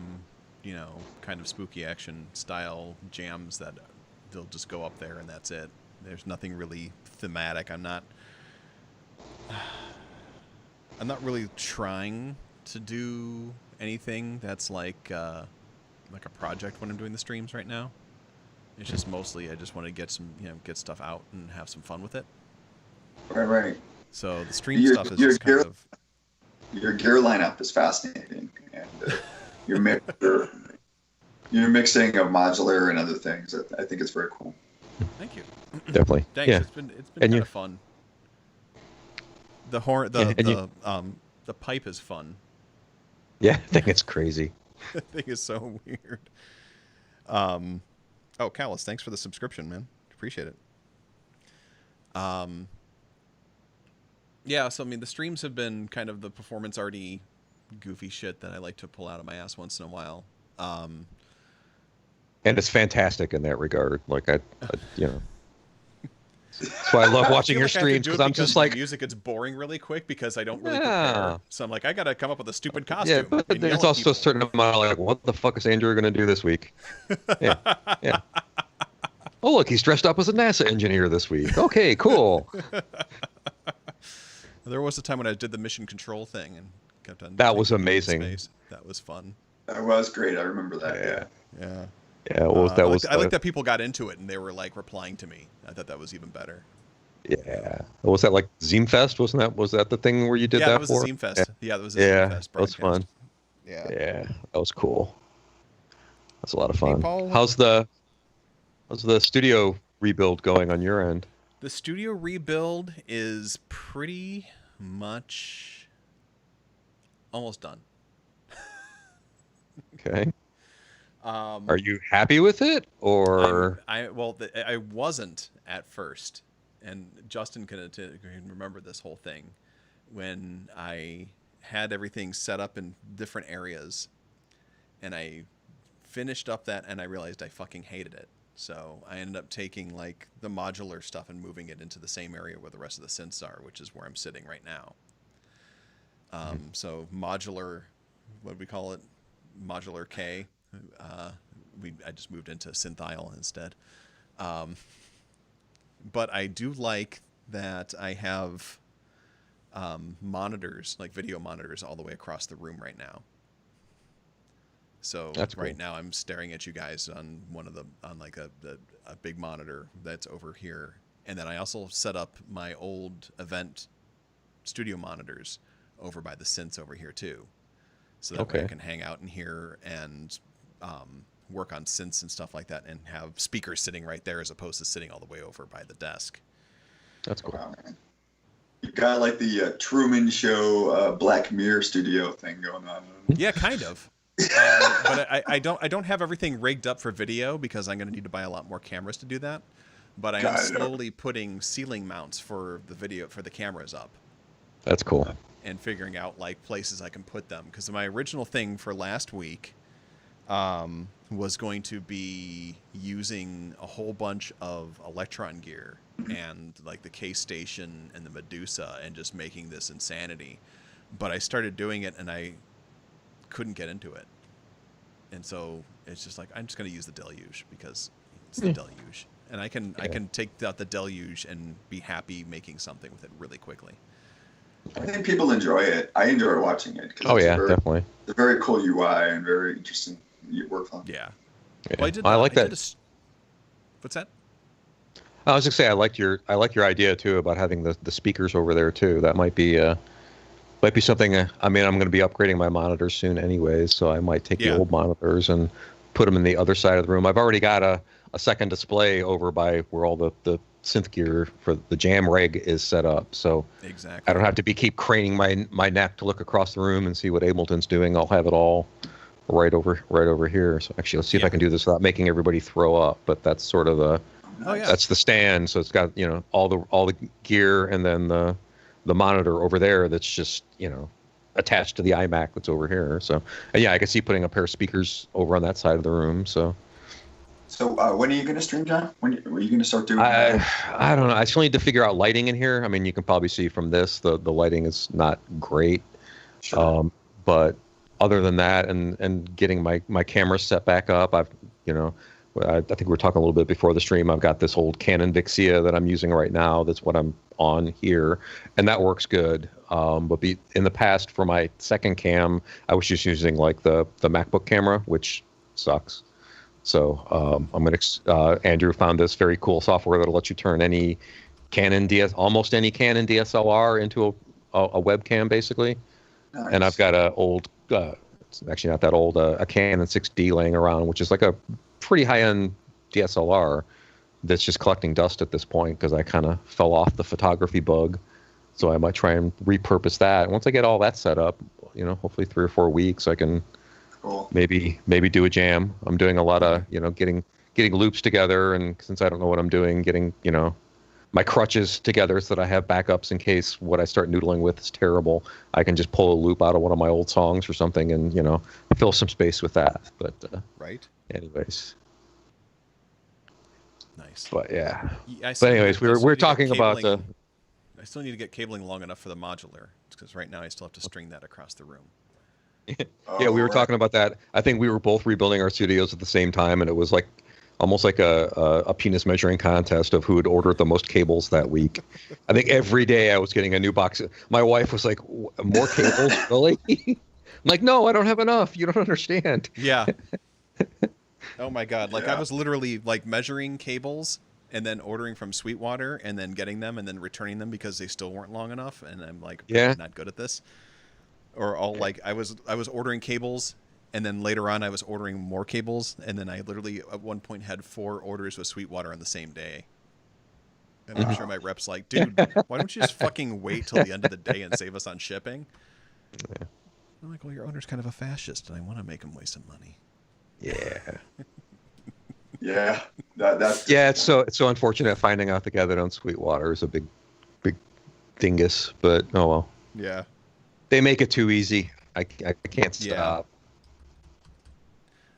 kind of spooky action style jams that they'll just go up there and that's it. There's nothing really thematic. I'm not really trying to do anything that's like a project when I'm doing the streams right now. It's just mostly I just want to get some, get stuff out and have some fun with it. Right. So the stream stuff is just kind of... Your gear lineup is fascinating, and your mixing of modular and other things. I think it's very cool. Thank you. Definitely. Thanks. Yeah. It's been kind of fun. The horn, the pipe is fun. Yeah, I think it's crazy. The thing is so weird. Oh, Callus, thanks for the subscription, man. Appreciate it. Yeah, so I mean, the streams have been kind of the performance arty, goofy shit that I like to pull out of my ass once in a while. And it's fantastic in that regard. Like that's why I love watching your streams, because I'm just like, music. It's boring really quick because I don't really Yeah. prepare. So I'm like, I gotta come up with a stupid yeah, costume. but and yell there's at also people. a certain amount of like, what the fuck is Andrew going to do this week? Yeah. Oh, look, he's dressed up as a NASA engineer this week. Okay, cool. There was a time when I did the mission control thing and kept on. That was taking people to amazing. space. That was fun. That was great. I remember that. Yeah. Yeah. Yeah, well, I like that people got into it and they were like replying to me. I thought that was even better. Yeah. Was that like Zimfest? Was that the thing where you did Yeah, that that was for? a Zimfest. Yeah, that was a Yeah, Zimfest that was fun. broadcast. Yeah. Yeah, that was cool. That's a lot of fun. Paul. How's the studio rebuild going on your end? The studio rebuild is pretty much almost done. Okay. Are you happy with it, or I wasn't at first, and Justin can remember this whole thing when I had everything set up in different areas, and I finished up that, and I realized I fucking hated it. So I ended up taking like the modular stuff and moving it into the same area where the rest of the synths are, which is where I'm sitting right now. So modular, what do we call it? Modular K. I just moved into Synth Isle instead. But I do like that I have monitors, like video monitors, all the way across the room right now. So That's right cool. now I'm staring at you guys on like a big monitor that's over here, and then I also set up my old event studio monitors over by the synths over here too, so that way I Okay. can hang out in here and work on synths and stuff like that, and have speakers sitting right there as opposed to sitting all the way over by the desk. that's cool. Wow, man. You got like the Truman Show Black Mirror studio thing going on. Yeah, kind of. But I don't have everything rigged up for video because I'm going to need to buy a lot more cameras to do that. But I am Got it. slowly putting ceiling mounts for the cameras up, That's cool. and figuring out like places I can put them, because my original thing for last week was going to be using a whole bunch of Electron gear and like the K Station and the Medusa and just making this insanity. But I started doing it and I couldn't get into it. And so it's just like, I'm just going to use the Deluge because it's the Deluge. And I can take out the Deluge and be happy making something with it really quickly. I think people enjoy it. I enjoy watching it. Oh yeah, definitely. It's a very cool UI and very interesting workflow. Yeah. Yeah. Well, I like that. What's that? I was gonna say I like your idea too about having the speakers over there too. That might be something. I mean, I'm going to be upgrading my monitors soon anyways, so I might take the old monitors and put them in the other side of the room. I've already got a second display over by where all the synth gear for the jam rig is set up, so exactly. I don't have to keep craning my neck to look across the room and see what Ableton's doing. I'll have it all right over here. So actually, let's see if I can do this without making everybody throw up. But that's sort of that's the stand. So it's got all the gear and then the monitor over there that's just attached to the iMac that's over here. So and yeah, I can see putting a pair of speakers over on that side of the room. So when are you going to stream, John? When are you going to start doing I don't know. I still need to figure out lighting in here. I mean, you can probably see from this the lighting is not great. Sure. But other than that, and getting my camera set back up, I think we were talking a little bit before the stream. I've got this old Canon Vixia that I'm using right now. That's what I'm on here, and that works good. But in the past, for my second cam, I was just using like the MacBook camera, which sucks. So Andrew found this very cool software that'll let you turn almost any Canon DSLR into a webcam, basically. Nice. And I've got a old, it's actually not that old, a Canon 6D laying around, which is like a pretty high-end DSLR that's just collecting dust at this point because I kind of fell off the photography bug. So I might try and repurpose that. Once I get all that set up, hopefully 3 or 4 weeks, I can maybe do a jam. I'm doing a lot of, getting loops together, and since I don't know what I'm doing, getting, my crutches together so that I have backups in case what I start noodling with is terrible. I can just pull a loop out of one of my old songs or something and, fill some space with that. But right. Anyways. Nice. But yeah. But anyways, we're talking about I still need to get cabling long enough for the modular because right now I still have to string that across the room. Yeah, we were talking about that. I think we were both rebuilding our studios at the same time, and it was like almost like a penis measuring contest of who had ordered the most cables that week. I think every day I was getting a new box. My wife was like, "More cables, really?" I'm like, "No, I don't have enough. You don't understand." Yeah. Oh my God! Like I was literally like measuring cables and then ordering from Sweetwater and then getting them and then returning them because they still weren't long enough. And I'm like, I'm not good at this. Or like I was ordering cables. And then later on, I was ordering more cables, and then I literally at one point had 4 orders with Sweetwater on the same day. And I'm sure my rep's like, "Dude, why don't you just fucking wait till the end of the day and save us on shipping?" Yeah. I'm like, "Well, your owner's kind of a fascist, and I want to make him waste some money." Yeah. Yeah. That's yeah. It's so unfortunate finding out the guy that owns Sweetwater is a big dingus, but oh well. Yeah. They make it too easy. I can't stop. Yeah.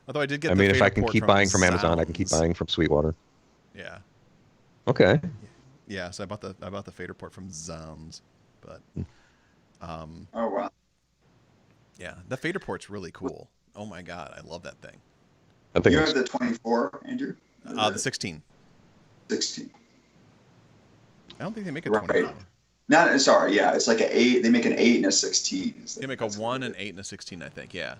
Although I did get. I mean, if I can keep buying from Amazon, I can keep buying from Sweetwater. Yeah. Okay. Yeah, so I bought the fader port from Zounds, but. Oh wow. Yeah, the fader port's really cool. Oh my God, I love that thing. I think You have the 24, Andrew? The 16. 16. I don't think they make a Right. 24. No, sorry, yeah, it's like an 8. They make an 8 and a 16. They make a 1, an 8, and a 16, I think. Yeah.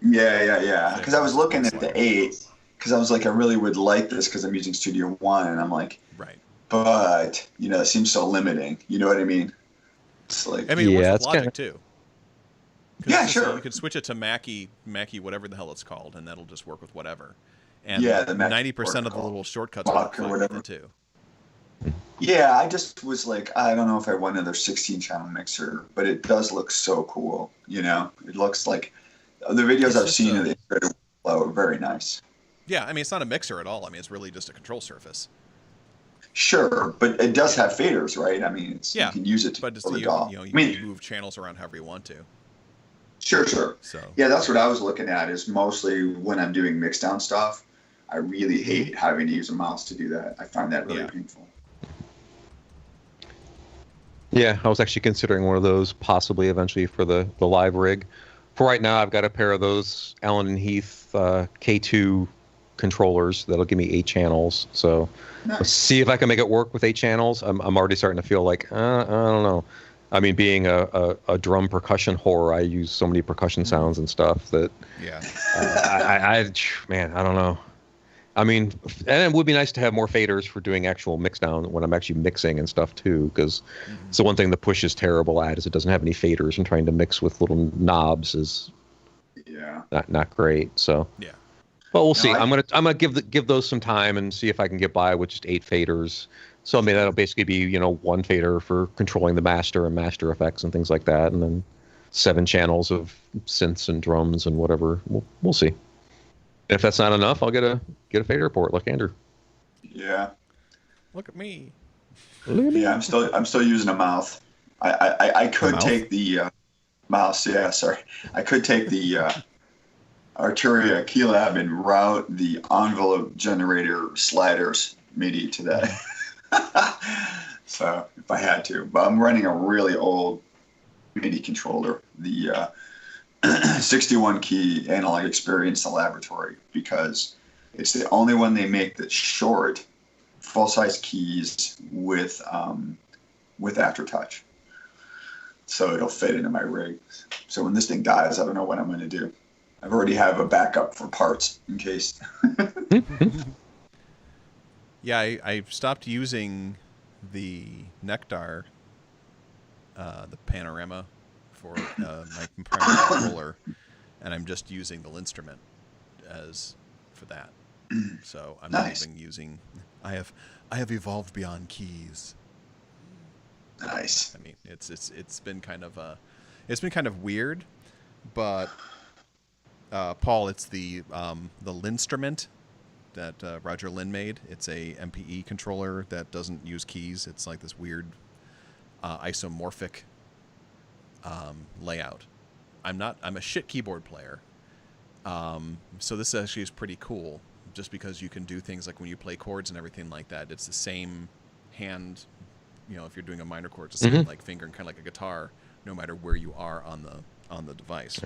Yeah. Because I was looking at the 8, because I was like, I really would like this because I'm using Studio One, and I'm like, right. But it seems so limiting. You know what I mean? It's like, I mean, it works with Logic kinda... too. Yeah, sure. You could switch it to Mackie, whatever the hell it's called, and that'll just work with whatever. And yeah, the 90% of the little shortcuts work fine with it too. Yeah, I just was like, I don't know if I want another 16-channel mixer, but it does look so cool. It looks like the videos I've seen of the integrated workflow are very nice. Yeah, I mean, it's not a mixer at all. I mean, it's really just a control surface. Sure, but it does have faders, right? I mean, you can use it to but control the DAW. you can move channels around however you want to. Sure. So yeah, that's what I was looking at. Is mostly when I'm doing mixdown stuff, I really hate having to use a mouse to do that. I find that really painful. Yeah, I was actually considering one of those possibly eventually for the live rig. For right now, I've got a pair of those Allen and Heath K2 controllers that'll give me 8 channels. So let's Nice. see if I can make it work with 8 channels. I'm already starting to feel like I don't know. I mean, being a drum percussion whore, I use so many percussion sounds and stuff that Yeah. man, I don't know. I mean, and it would be nice to have more faders for doing actual mix down when I'm actually mixing and stuff too, because it's the one thing the Push is terrible at is it doesn't have any faders, and trying to mix with little knobs is Yeah. not great. So, Yeah. but we'll No, see. I- I'm gonna give those some time and see if I can get by with just 8 faders. So I mean that'll basically be 1 fader for controlling the master and master effects and things like that, and then 7 channels of synths and drums and whatever. We'll see. If that's not enough, I'll get a fader port like Andrew. Yeah. Look at me. Yeah. I'm still using a mouth. I could mouth? take the mouse. Yeah. Sorry. I could take the Arturia Keylab and route the envelope generator sliders MIDI to that. So if I had to, but I'm running a really old MIDI controller, the 61 key Analog Experience Laboratory, because it's the only one they make that's short, full size keys with aftertouch. So it'll fit into my rig. So when this thing dies, I don't know what I'm going to do. I've already have a backup for parts in case. Yeah, I stopped using the Nectar, the Panorama for my primary controller, and I'm just using the Linstrument for that. So I'm Nice. not even using. I have evolved beyond keys. Nice. I mean, it's been kind of weird, but Paul, it's the Linstrument that Roger Lynn made. It's a MPE controller that doesn't use keys. It's like this weird isomorphic layout. I'm a shit keyboard player, so this actually is pretty cool. Just because you can do things like when you play chords and everything like that, it's the same hand. If you're doing a minor chord, it's the same like finger and kind of like a guitar, no matter where you are on the device.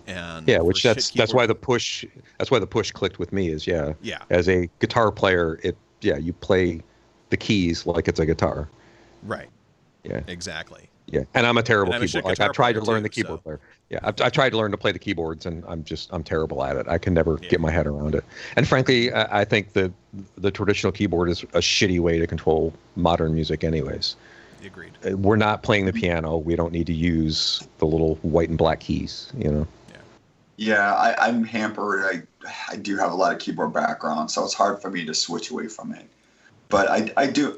And Yeah, for which shit that's why keyboard- the push clicked with me is Yeah. As a guitar player, you play the keys like it's a guitar. Right. Yeah. Exactly. Yeah. And I'm a terrible And I'm a shit keyboard. Like guitar I've tried to player learn the too, keyboard so- player. Yeah, I tried to learn to play the keyboards, and I'm terrible at it. I can never Yeah. get my head around it. And frankly, I think the traditional keyboard is a shitty way to control modern music, anyways. Agreed. We're not playing the piano. We don't need to use the little white and black keys. Yeah, I'm hampered. I do have a lot of keyboard background, so it's hard for me to switch away from it. But I do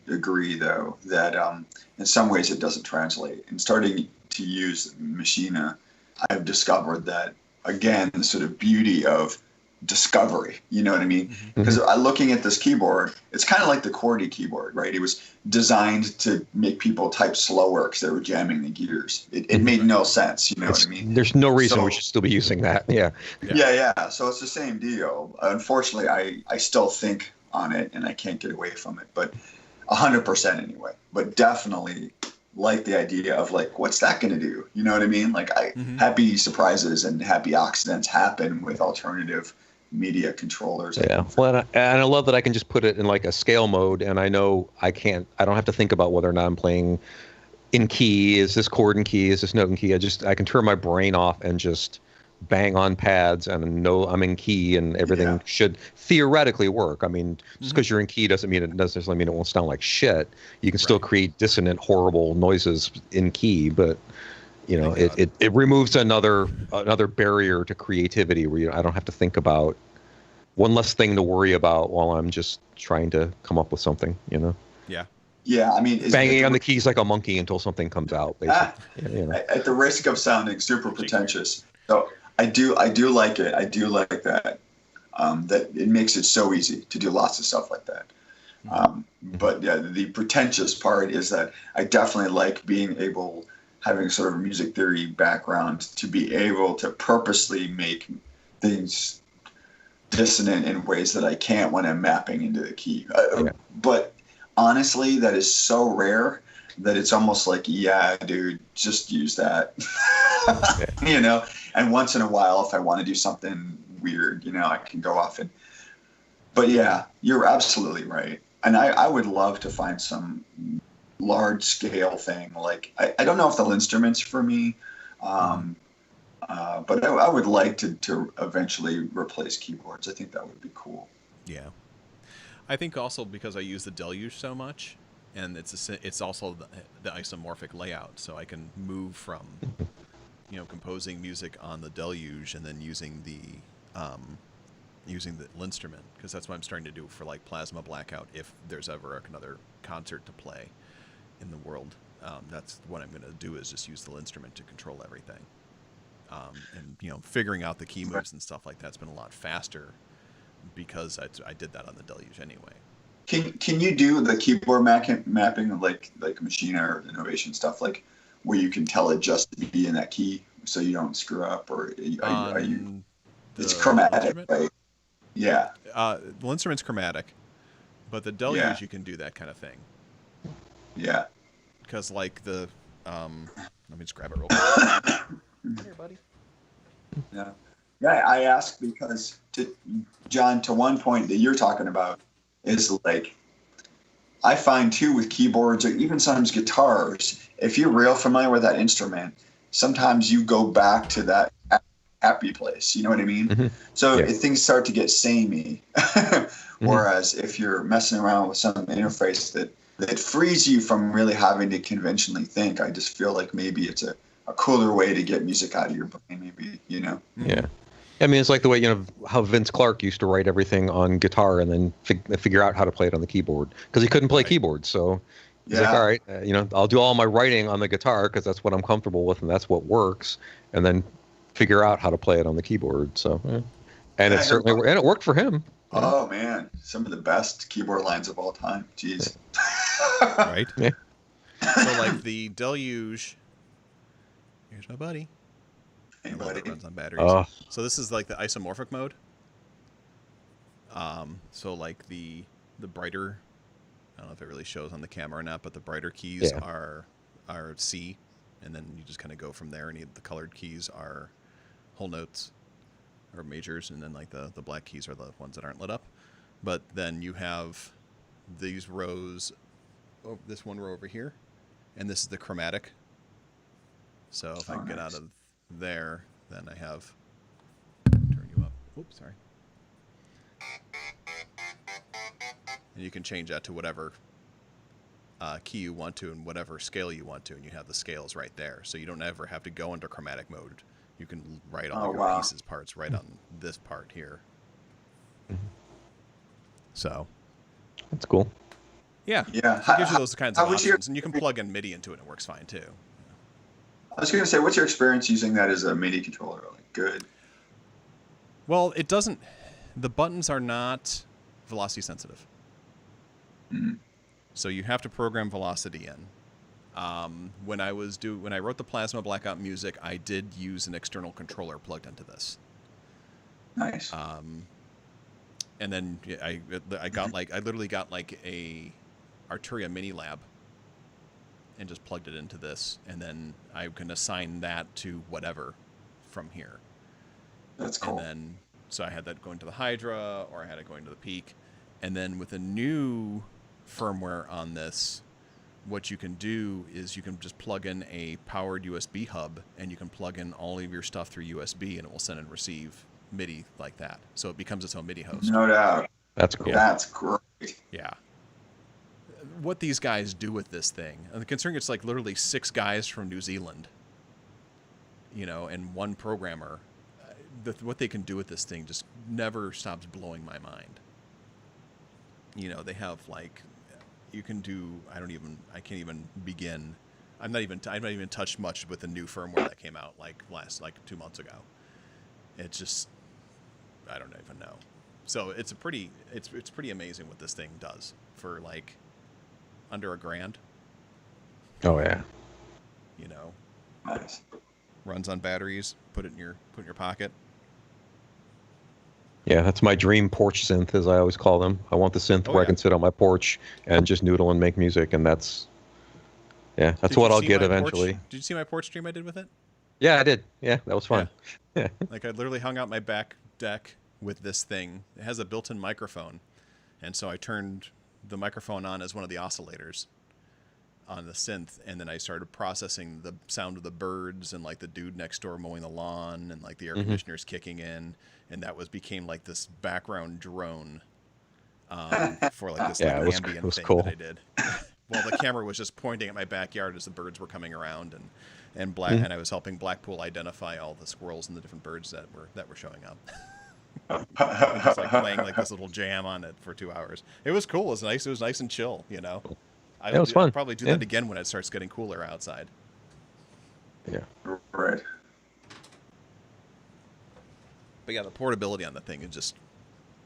agree though that in some ways it doesn't translate. And starting to use Machina, I've discovered that again the sort of beauty of discovery. You know what I mean? Because looking at this keyboard, it's kind of like the QWERTY keyboard, right? It was designed to make people type slower because they were jamming the gears. It made no sense. You know what I mean? There's no reason So- we should still be using that. Yeah. Yeah. So it's the same deal. Unfortunately, I still think on it and I can't get away from it, but 100% anyway. But definitely like the idea of like, what's that going to do? You know what I mean? Like happy surprises and happy accidents happen with alternative media controllers. Yeah. Well, and I love that I can just put it in like a scale mode, and I know I don't have to think about whether or not I'm playing in key. Is this chord in key? Is this note in key? I can turn my brain off and just bang on pads and know I'm in key, and everything should theoretically work. I mean, just because you're in key doesn't necessarily mean it won't sound like shit. You can still create dissonant, horrible noises in key, but it removes another barrier to creativity where I don't have to think about one less thing to worry about while I'm just trying to come up with something. Yeah. I mean, Banging on the keys like a monkey until something comes out. Basically. At the risk of sounding super pretentious, so I do like it. I do like that. That it makes it so easy to do lots of stuff like that. But yeah, the pretentious part is that I definitely like having sort of a music theory background to be able to purposely make things dissonant in ways that I can't when I'm mapping into the key. But honestly, that is so rare that it's almost like, yeah, dude, just use that. You know, and once in a while, if I want to do something weird, you know, I can go off and, but yeah, you're absolutely right. And I would love to find some large scale thing. Like, I don't know if the instruments for me, but I would like to eventually replace keyboards. I think that would be cool. Yeah. I think also because I use the Deluge so much, and it's also the isomorphic layout, so I can move from, you know, composing music on the Deluge and then using the instrument, because that's what I'm starting to do for like Plasma Blackout. If there's ever another concert to play in the world, that's what I'm going to do, is just use the instrument to control everything. And you know, figuring out the key moves and stuff like that's been a lot faster because I did that on the Deluge anyway. Can you do the keyboard mapping like Machina or Innovation stuff, like where you can tell it just to be in that key so you don't screw up, or are you it's chromatic, instrument? Right? Yeah. The instrument's chromatic, but the Deluge you can do that kind of thing. Yeah. Because like the let me just grab it real quick. Come here, buddy. Yeah. Yeah, I ask because, John, to one point that you're talking about is like, I find too with keyboards or even sometimes guitars, if you're real familiar with that instrument, sometimes you go back to that happy place. You know what I mean? Mm-hmm. So things start to get samey. Whereas if you're messing around with some interface that frees you from really having to conventionally think, I just feel like maybe it's a cooler way to get music out of your brain, maybe, you know? Yeah. I mean, it's like the way, you know, how Vince Clarke used to write everything on guitar and then figure out how to play it on the keyboard, because he couldn't play keyboards. So he's like, all right, you know, I'll do all my writing on the guitar because that's what I'm comfortable with and that's what works, and then figure out how to play it on the keyboard. So, and it certainly, and it worked for him. Oh man, some of the best keyboard lines of all time. Jeez. Right. Yeah. So like the Deluge. Here's my buddy. Hey, buddy. buddy. Runs on batteries. So this is like the isomorphic mode. So like the brighter, I don't know if it really shows on the camera or not, but the brighter keys are C, and then you just kind of go from there. And the colored keys are whole notes or majors, and then like the black keys are the ones that aren't lit up. But then you have these rows, this one row over here, and this is the chromatic. So if I can get out of there, then I have turn you up. Oops, sorry. And you can change that to whatever key you want to and whatever scale you want to, and you have the scales right there. So you don't ever have to go into chromatic mode. You can write all your pieces parts right on this part here. Mm-hmm. So that's cool. Yeah. Yeah. It gives you those kinds of options, and you can plug in MIDI into it, and it works fine too. I was going to say, what's your experience using that as a MIDI controller? Like, good. Well, it doesn't. The buttons are not velocity sensitive, so you have to program velocity in. When I wrote the Plasma Blackout music, I did use an external controller plugged into this. Nice. And then I literally got like a Arturia Mini Lab and just plugged it into this, and then I can assign that to whatever from here. That's cool. And then, so I had that going to the Hydra, or I had it going to the Peak. And then with a new firmware on this, what you can do is you can just plug in a powered USB hub, and you can plug in all of your stuff through USB, and it will send and receive MIDI like that. So it becomes its own MIDI host. No doubt. That's cool. That's great. Yeah. What these guys do with this thing, and considering it's like literally 6 guys from New Zealand, you know, and 1 programmer, what they can do with this thing just never stops blowing my mind. You know, they have like, you can do, I can't even begin. I've not even touched much with the new firmware that came out like 2 months ago. It's just, I don't even know. So it's pretty amazing what this thing does for like under $1,000. Oh yeah. You know, Nice. runs on batteries. Put it in your pocket. Yeah, that's my dream porch synth, as I always call them. I want the synth Oh, where I yeah. can sit on my porch and just noodle and make music, and that's Did what you I'll see get my eventually. Did you see my porch stream I did with it? Yeah, I did. Yeah, that was fun. Yeah. Like I literally hung out my back deck with this thing. It has a built-in microphone, and so I turned the microphone on as one of the oscillators on the synth, and then I started processing the sound of the birds and like the dude next door mowing the lawn and like the air conditioners kicking in, and that became like this background drone for like this Yeah, like it ambient was thing cool. that I did. Well, the camera was just pointing at my backyard as the birds were coming around, and I was helping Blackpool identify all the squirrels and the different birds that were showing up. And just like playing like this little jam on it for 2 hours. It was cool. It was nice. It was nice and chill. You know. Yeah, it was fun. I'll probably do Yeah. that again when it starts getting cooler outside. Yeah. Right. But yeah, the portability on the thing, it just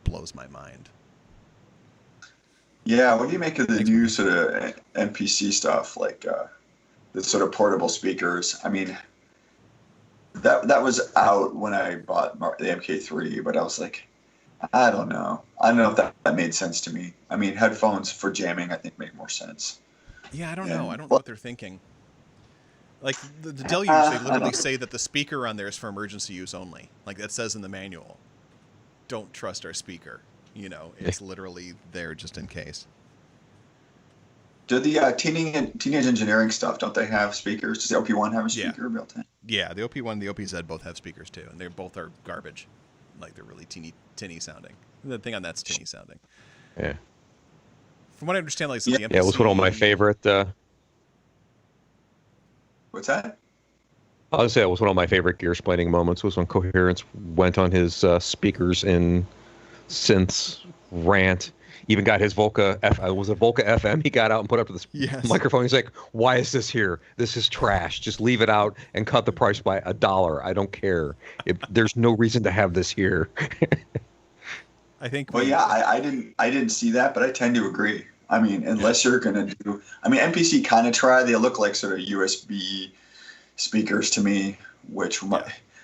blows my mind. Yeah, what do you make of the new sort of NPC stuff, like the sort of portable speakers? I mean, that was out when I bought the MK3, but I was like, I don't know. I don't know if that made sense to me. I mean, headphones for jamming, I think, make more sense. Yeah, I don't Yeah. know. I don't know what they're thinking. Like the Deluge, they literally say that the speaker on there is for emergency use only. Like that says in the manual. Don't trust our speaker. You know, it's literally there just in case. Do the teenage engineering stuff, don't they have speakers? Does the OP1 have a Yeah. speaker built in? Yeah, the OP1 and the OPZ both have speakers too, and they both are garbage. Like they're really tinny sounding. The thing on that's tinny sounding. Yeah. From what I understand, like Yeah. the MPC, Yeah, it was one of my favorite. What's that? I'll say it was one of my favorite gear splaining moments was when Coherence went on his speakers in synths rant. Even got his Volca was it Volca FM? He got out and put up to this Yes. microphone. He's like, "Why is this here? This is trash. Just leave it out and cut the price by $1. I don't care. There's no reason to have this here." I think. Well, yeah, I didn't see that, but I tend to agree. I mean, unless you're gonna do, I mean, MPC kind of try. They look like sort of USB speakers to me, which,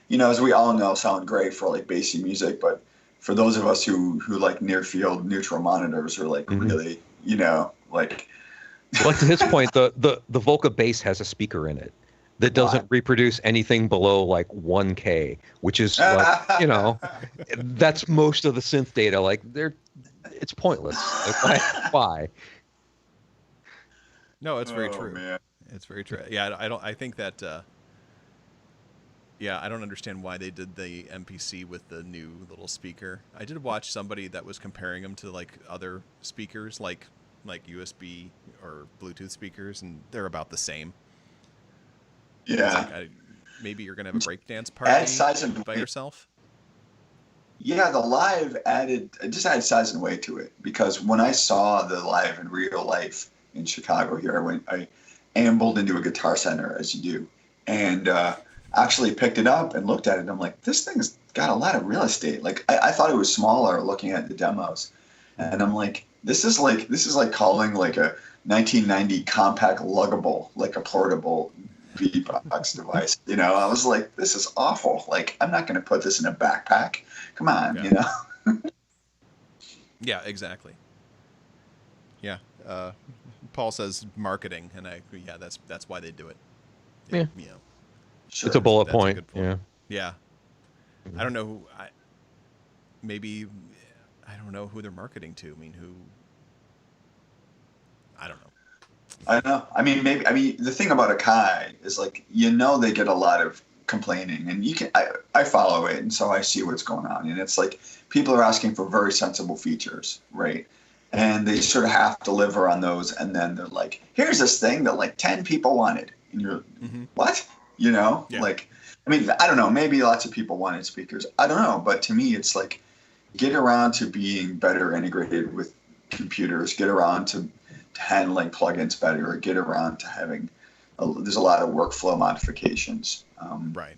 you know, as we all know, sound great for like bassy music, but for those of us who like near field neutral monitors are like really, you know, like. Like to his point, the Volca bass has a speaker in it that doesn't reproduce anything below like 1K, which is like, you know, that's most of the synth data. Like it's pointless. Like, why? No, it's very Oh, true. man. It's very true. Yeah, I don't. I think that. Yeah, I don't understand why they did the MPC with the new little speaker. I did watch somebody that was comparing them to like other speakers, like USB or Bluetooth speakers, and they're about the same. It's Yeah. like, maybe you're gonna have a breakdance Add size party and by weight. yourself. Yeah, the live just added size and weight to it, because when I saw the live in real life in Chicago here, I ambled into a Guitar Center, as you do, and actually picked it up and looked at it. And I'm like, this thing's got a lot of real estate. Like I thought it was smaller looking at the demos, and I'm like, this is like calling like a 1990 compact luggable like a portable beatbox device. You know, I was like, this is awful. Like, I'm not going to put this in a backpack. Come on, Yeah. you know. Yeah, exactly. Yeah, Paul says marketing, and that's why they do it. Yeah. You know, Sure. It's a bullet That's a point. good point. Yeah. yeah. I don't know. Maybe I don't know who they're marketing to. I mean, who? I don't know. I know. I mean, the thing about Akai is like, you know, they get a lot of complaining, and I follow it, and so I see what's going on, and it's like people are asking for very sensible features, right? And they sort of have to deliver on those, and then they're like, here's this thing that like 10 people wanted, and you're what? You know, Yeah. like, I mean, I don't know. Maybe lots of people wanted speakers. I don't know, but to me, it's like, get around to being better integrated with computers. Get around to handling plugins better. Get around to having. There's a lot of workflow modifications. Right.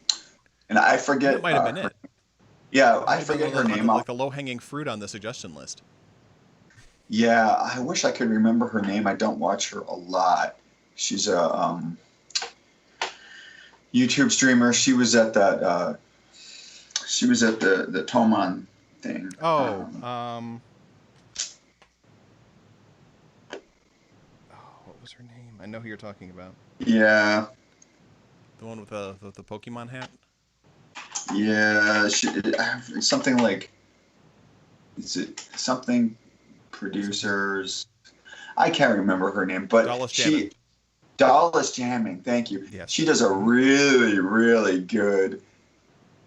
And I forget. That might have been it. Yeah, I Might have forget been her on the- name. like the low-hanging fruit on the suggestion list. Yeah, I wish I could remember her name. I don't watch her a lot. She's a YouTube streamer. She was at that. She was at the Tomon thing. Oh, what was her name? I know who you're talking about. Yeah. The one with the Pokemon hat. Yeah. Something like. Is it something? Producers. I can't remember her name, but Dallas Jamming. Thank you. Yes. She does a really, really good.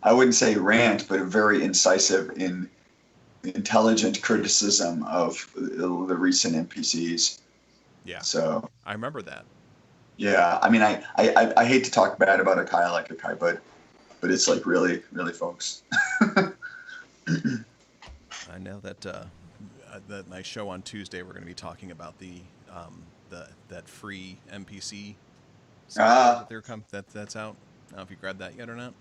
I wouldn't say rant, but a very incisive in intelligent criticism of the recent NPCs. Yeah. So I remember that. yeah, I mean, I hate to talk bad about Akai like Akai, but it's like really, really, folks. I know that that my show on Tuesday we're going to be talking about that free NPC that's out. I don't know if you grabbed that yet or not.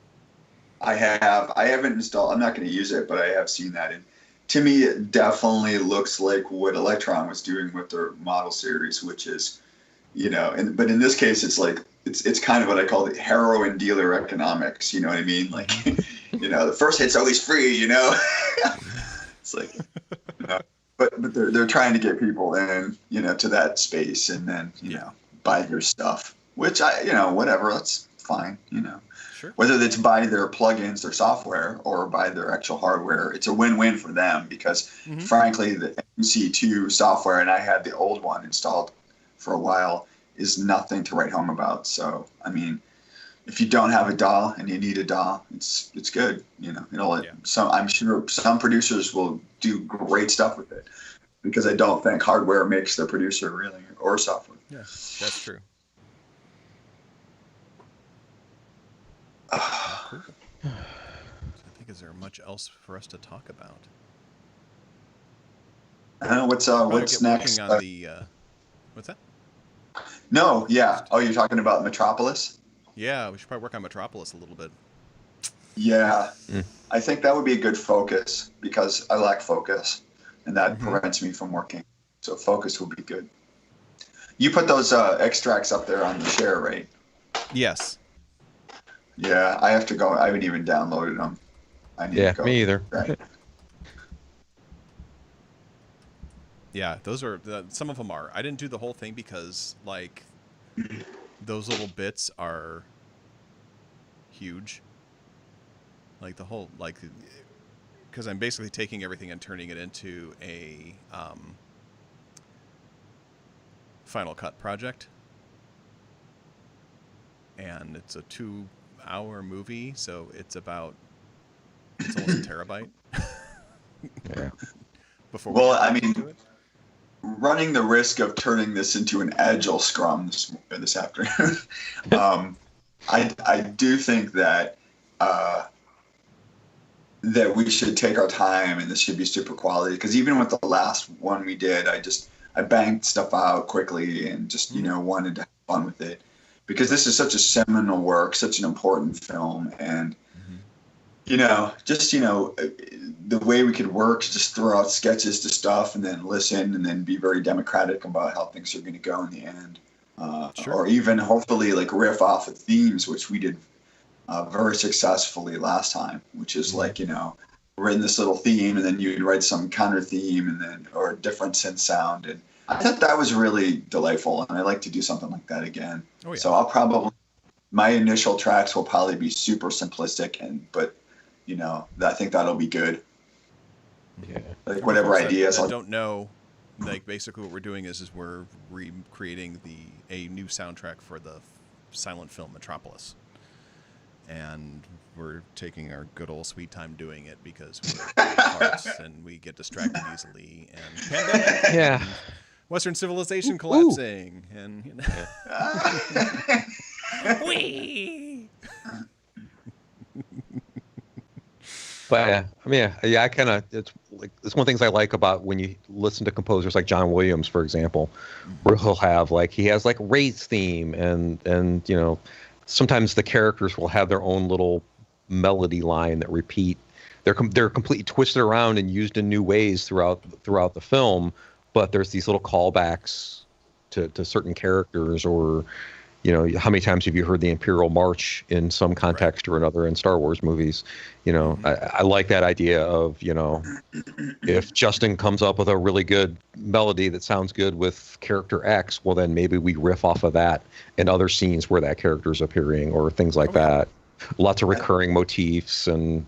I haven't installed. I'm not going to use it, but I have seen that. And to me, it definitely looks like what Electron was doing with their model series, which is, but in this case, it's like it's kind of what I call the heroin dealer economics. You know what I mean? Like, the first hit's always free. It's like, but they're trying to get people in, to that space, and then buy their stuff, which whatever, that's fine, Sure. Whether it's buy their plugins, their software, or buy their actual hardware, it's a win-win for them because, frankly, the MC2 software, and I had the old one installed for a while, is nothing to write home about. So, I mean, if you don't have a DAW and you need a DAW, it's good. I'm sure some producers will do great stuff with it because I don't think hardware makes the producer really, or software. Yeah, that's true. Cool. I think, is there much else for us to talk about? I don't know what's next. On the, what's that? No, yeah. Oh, you're talking about Metropolis? Yeah, we should probably work on Metropolis a little bit. Yeah, I think that would be a good focus because I lack focus, and that prevents me from working. So focus would be good. You put those extracts up there on the share, right? Yes. Yeah, I have to go. I haven't even downloaded them. I need to go. Me either. Right. Yeah, those are some of them are. I didn't do the whole thing because like those little bits are huge. Like the whole because I'm basically taking everything and turning it into a Final Cut project, and it's a 2-hour movie, so it's almost a terabyte. Yeah. Well, I mean, running the risk of turning this into an agile scrum this afternoon, I do think that that we should take our time and this should be super quality. Because even with the last one we did, I banged stuff out quickly and just wanted to have fun with it. Because this is such a seminal work, such an important film, and the way we could work, just throw out sketches to stuff and then listen and then be very democratic about how things are going to go in the end. Sure. Or even hopefully like riff off of themes, which we did very successfully last time, which is like, written this little theme and then you'd write some counter theme and then, or a different synth sound. And I thought that was really delightful. And I like to do something like that again. Oh, yeah. So my initial tracks will probably be super simplistic but I think that'll be good. Yeah. Like whatever ideas. I don't know. Like basically what we're doing is we're recreating a new soundtrack for the silent film Metropolis. And we're taking our good old sweet time doing it because we're farts and we get distracted easily and pandemic. Yeah. And Western civilization collapsing and wee. But I kind of it's one of the things I like about when you listen to composers like John Williams, for example, where he has Ray's theme and sometimes the characters will have their own little melody line that repeat. They're completely twisted around and used in new ways throughout the film, but there's these little callbacks to certain characters or how many times have you heard the Imperial March in some context or another in Star Wars movies? I like that idea of, if Justin comes up with a really good melody that sounds good with character X, well, then maybe we riff off of that in other scenes where that character's appearing or things like that. Lots of recurring motifs and,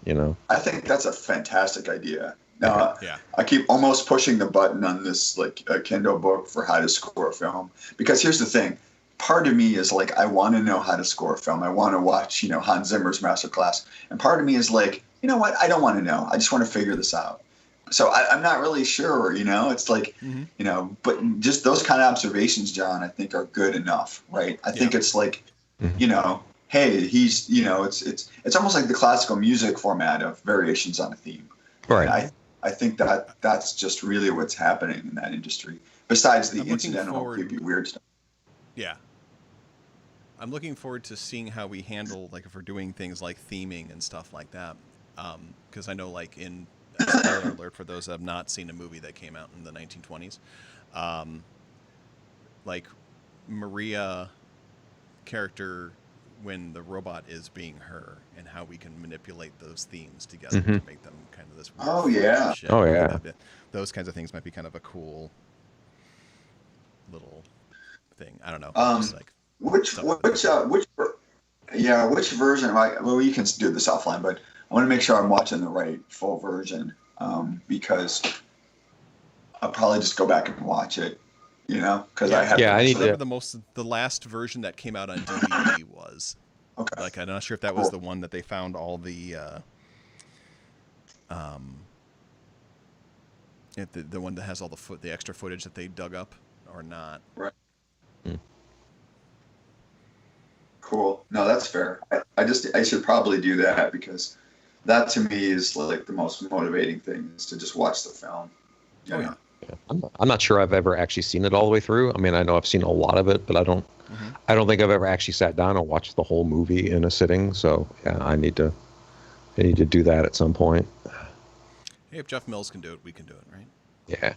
I think that's a fantastic idea. Now, Yeah. I keep almost pushing the button on this a Kindle book for how to score a film, because here's the thing. Part of me is like, I want to know how to score a film. I want to watch, Hans Zimmer's masterclass. And part of me is like, you know what? I don't want to know. I just want to figure this out. So I'm not really sure, it's like, but just those kind of observations, John, I think are good enough, right? I think it's like, hey, he's, it's almost like the classical music format of variations on a theme. Right. And I think that's just really what's happening in that industry, besides the I'm looking incidental, forward- creepy, weird stuff. Yeah. I'm looking forward to seeing how we handle, like, if we're doing things like theming and stuff like that. Because I know, like, in spoiler alert for those that have not seen a movie that came out in the 1920s, like, Maria character when the robot is being her, and how we can manipulate those themes together to make them kind of this weird Oh, yeah. shit. Oh, yeah. Those kinds of things might be kind of a cool little thing. I don't know. Just like Which version? Well, you can do this offline, but I want to make sure I'm watching the right full version, because I'll probably just go back and watch it, because I have. Yeah, I need whatever to. the last version that came out on DVD was. Okay. Like, I'm not sure if that was the one that they found all the the one that has all the extra footage that they dug up or not. Right. Cool. No, that's fair. I should probably do that, because that to me is like the most motivating thing, is to just watch the film. Oh, yeah. I'm not sure I've ever actually seen it all the way through. I mean, I know I've seen a lot of it, but I don't think I've ever actually sat down and watched the whole movie in a sitting. So yeah, I need to do that at some point. Hey, if Jeff Mills can do it, we can do it, right? Yeah.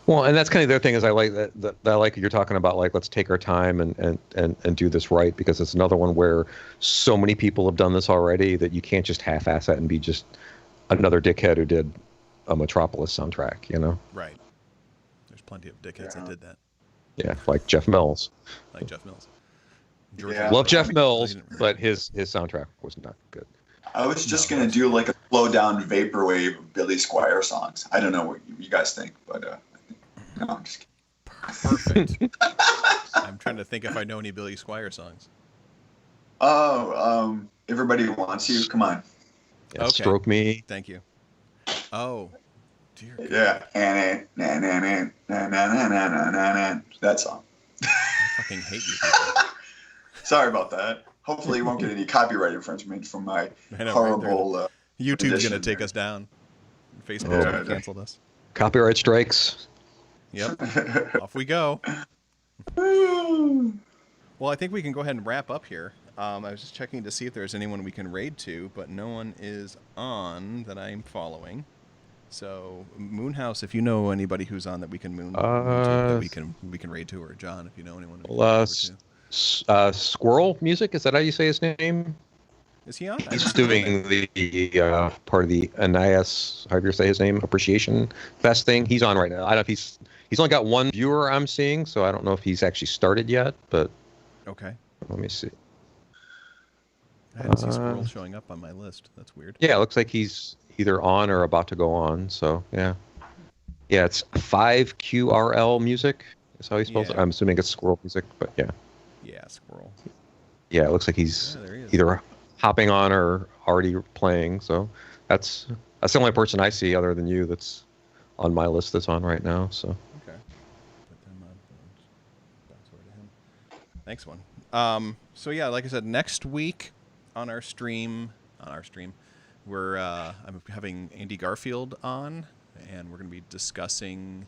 Well, and that's kind of the other thing is I like that I like you're talking about, like, let's take our time and do this right, because it's another one where so many people have done this already that you can't just half-ass it and be just another dickhead who did a Metropolis soundtrack, Right. There's plenty of dickheads that did that, Yeah, like Jeff Mills. like Jeff Mills. Yeah. Love Jeff Mills, He didn't- but his soundtrack was not good. I was just gonna do like a slow down vaporwave of Billy Squier songs. I don't know what you guys think, but no, I'm just kidding. Perfect. I'm trying to think if I know any Billy Squier songs. Oh, Everybody Wants You. Come on. Yeah, Okay. Stroke Me. Thank you. Oh, dear God. Yeah. That song. I fucking hate you people. Sorry about that. Hopefully, you won't get any copyright infringement from my I know, right? horrible. YouTube's rendition going to take there. us down. Facebook's Yeah. going to cancel us. Copyright strikes. Yep. Off we go. Well, I think we can go ahead and wrap up here. I was just checking to see if there's anyone we can raid to, but no one is on that I'm following. So, Moonhouse, if you know anybody who's on that we can moon to, that we can raid to, or John, if you know anyone. we can raid over to. Squirrel Music, is that how you say his name? Is he on? I He's don't know his doing name. the part of the Anais, however you say his name, Appreciation Fest thing. He's on right now. I don't know if he's only got one viewer I'm seeing, so I don't know if he's actually started yet, but Okay. let me see. I didn't see Squirrel showing up on my list. That's weird. Yeah, it looks like he's either on or about to go on, so yeah. Yeah, it's 5QRL Music is how he spells it. Yeah. I'm assuming it's Squirrel Music, but yeah. Yeah, Squirrel. Yeah, it looks like he's Yeah, there he is. either hopping on or already playing, so that's the only person I see other than you that's on my list that's on right now, so. Okay. Put them on. Bounce over to him. Thanks, one. So yeah, like I said, next week on our stream, we're I'm having Andy Garfield on, and we're going to be discussing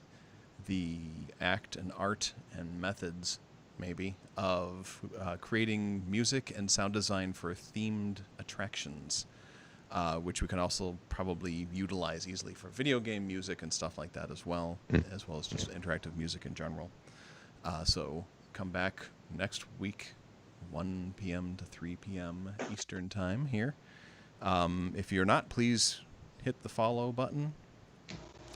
the act and art and methods, maybe, of creating music and sound design for themed attractions, which we can also probably utilize easily for video game music and stuff like that as well as just interactive music in general. So come back next week, 1 p.m. to 3 p.m. Eastern Time here. If you're not, please hit the follow button,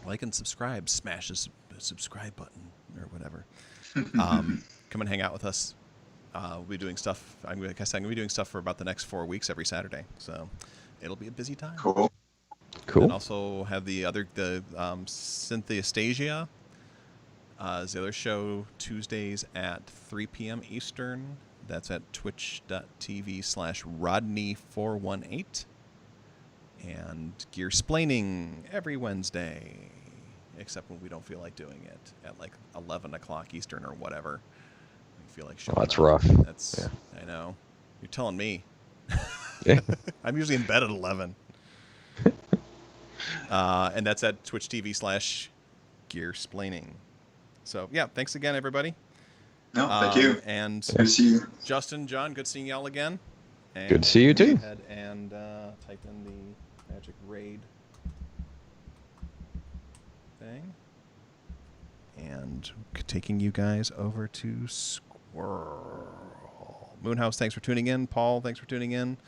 like and subscribe. Smash the subscribe button or whatever. Come and hang out with us. We'll be doing stuff. I'm going to be doing stuff for about the next 4 weeks every Saturday. So it'll be a busy time. Cool. Cool. And also have the Cynthia Stasia is the other show Tuesdays at 3 p.m. Eastern. That's at twitch.tv/Rodney418. And Gear Splaining every Wednesday, except when we don't feel like doing it at like 11 o'clock Eastern or whatever. We feel like showing Oh, that's up. rough. That's, Yeah. I know. You're telling me. Yeah. I'm usually in bed at 11. And that's at Twitch TV/Gear Splaining. So, yeah, thanks again, everybody. No, thank you. And Good to see you. Justin, John, good seeing y'all again. And Good to see you too. go ahead and type in the Magic Raid thing. And taking you guys over to Squirrel. Moonhouse, thanks for tuning in. Paul, thanks for tuning in.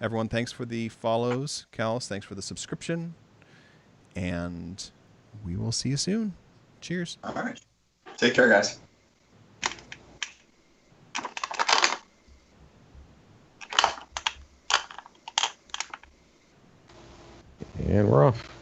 Everyone, thanks for the follows. Callus, thanks for the subscription. And we will see you soon. Cheers. All right. Take care, guys. And we're off.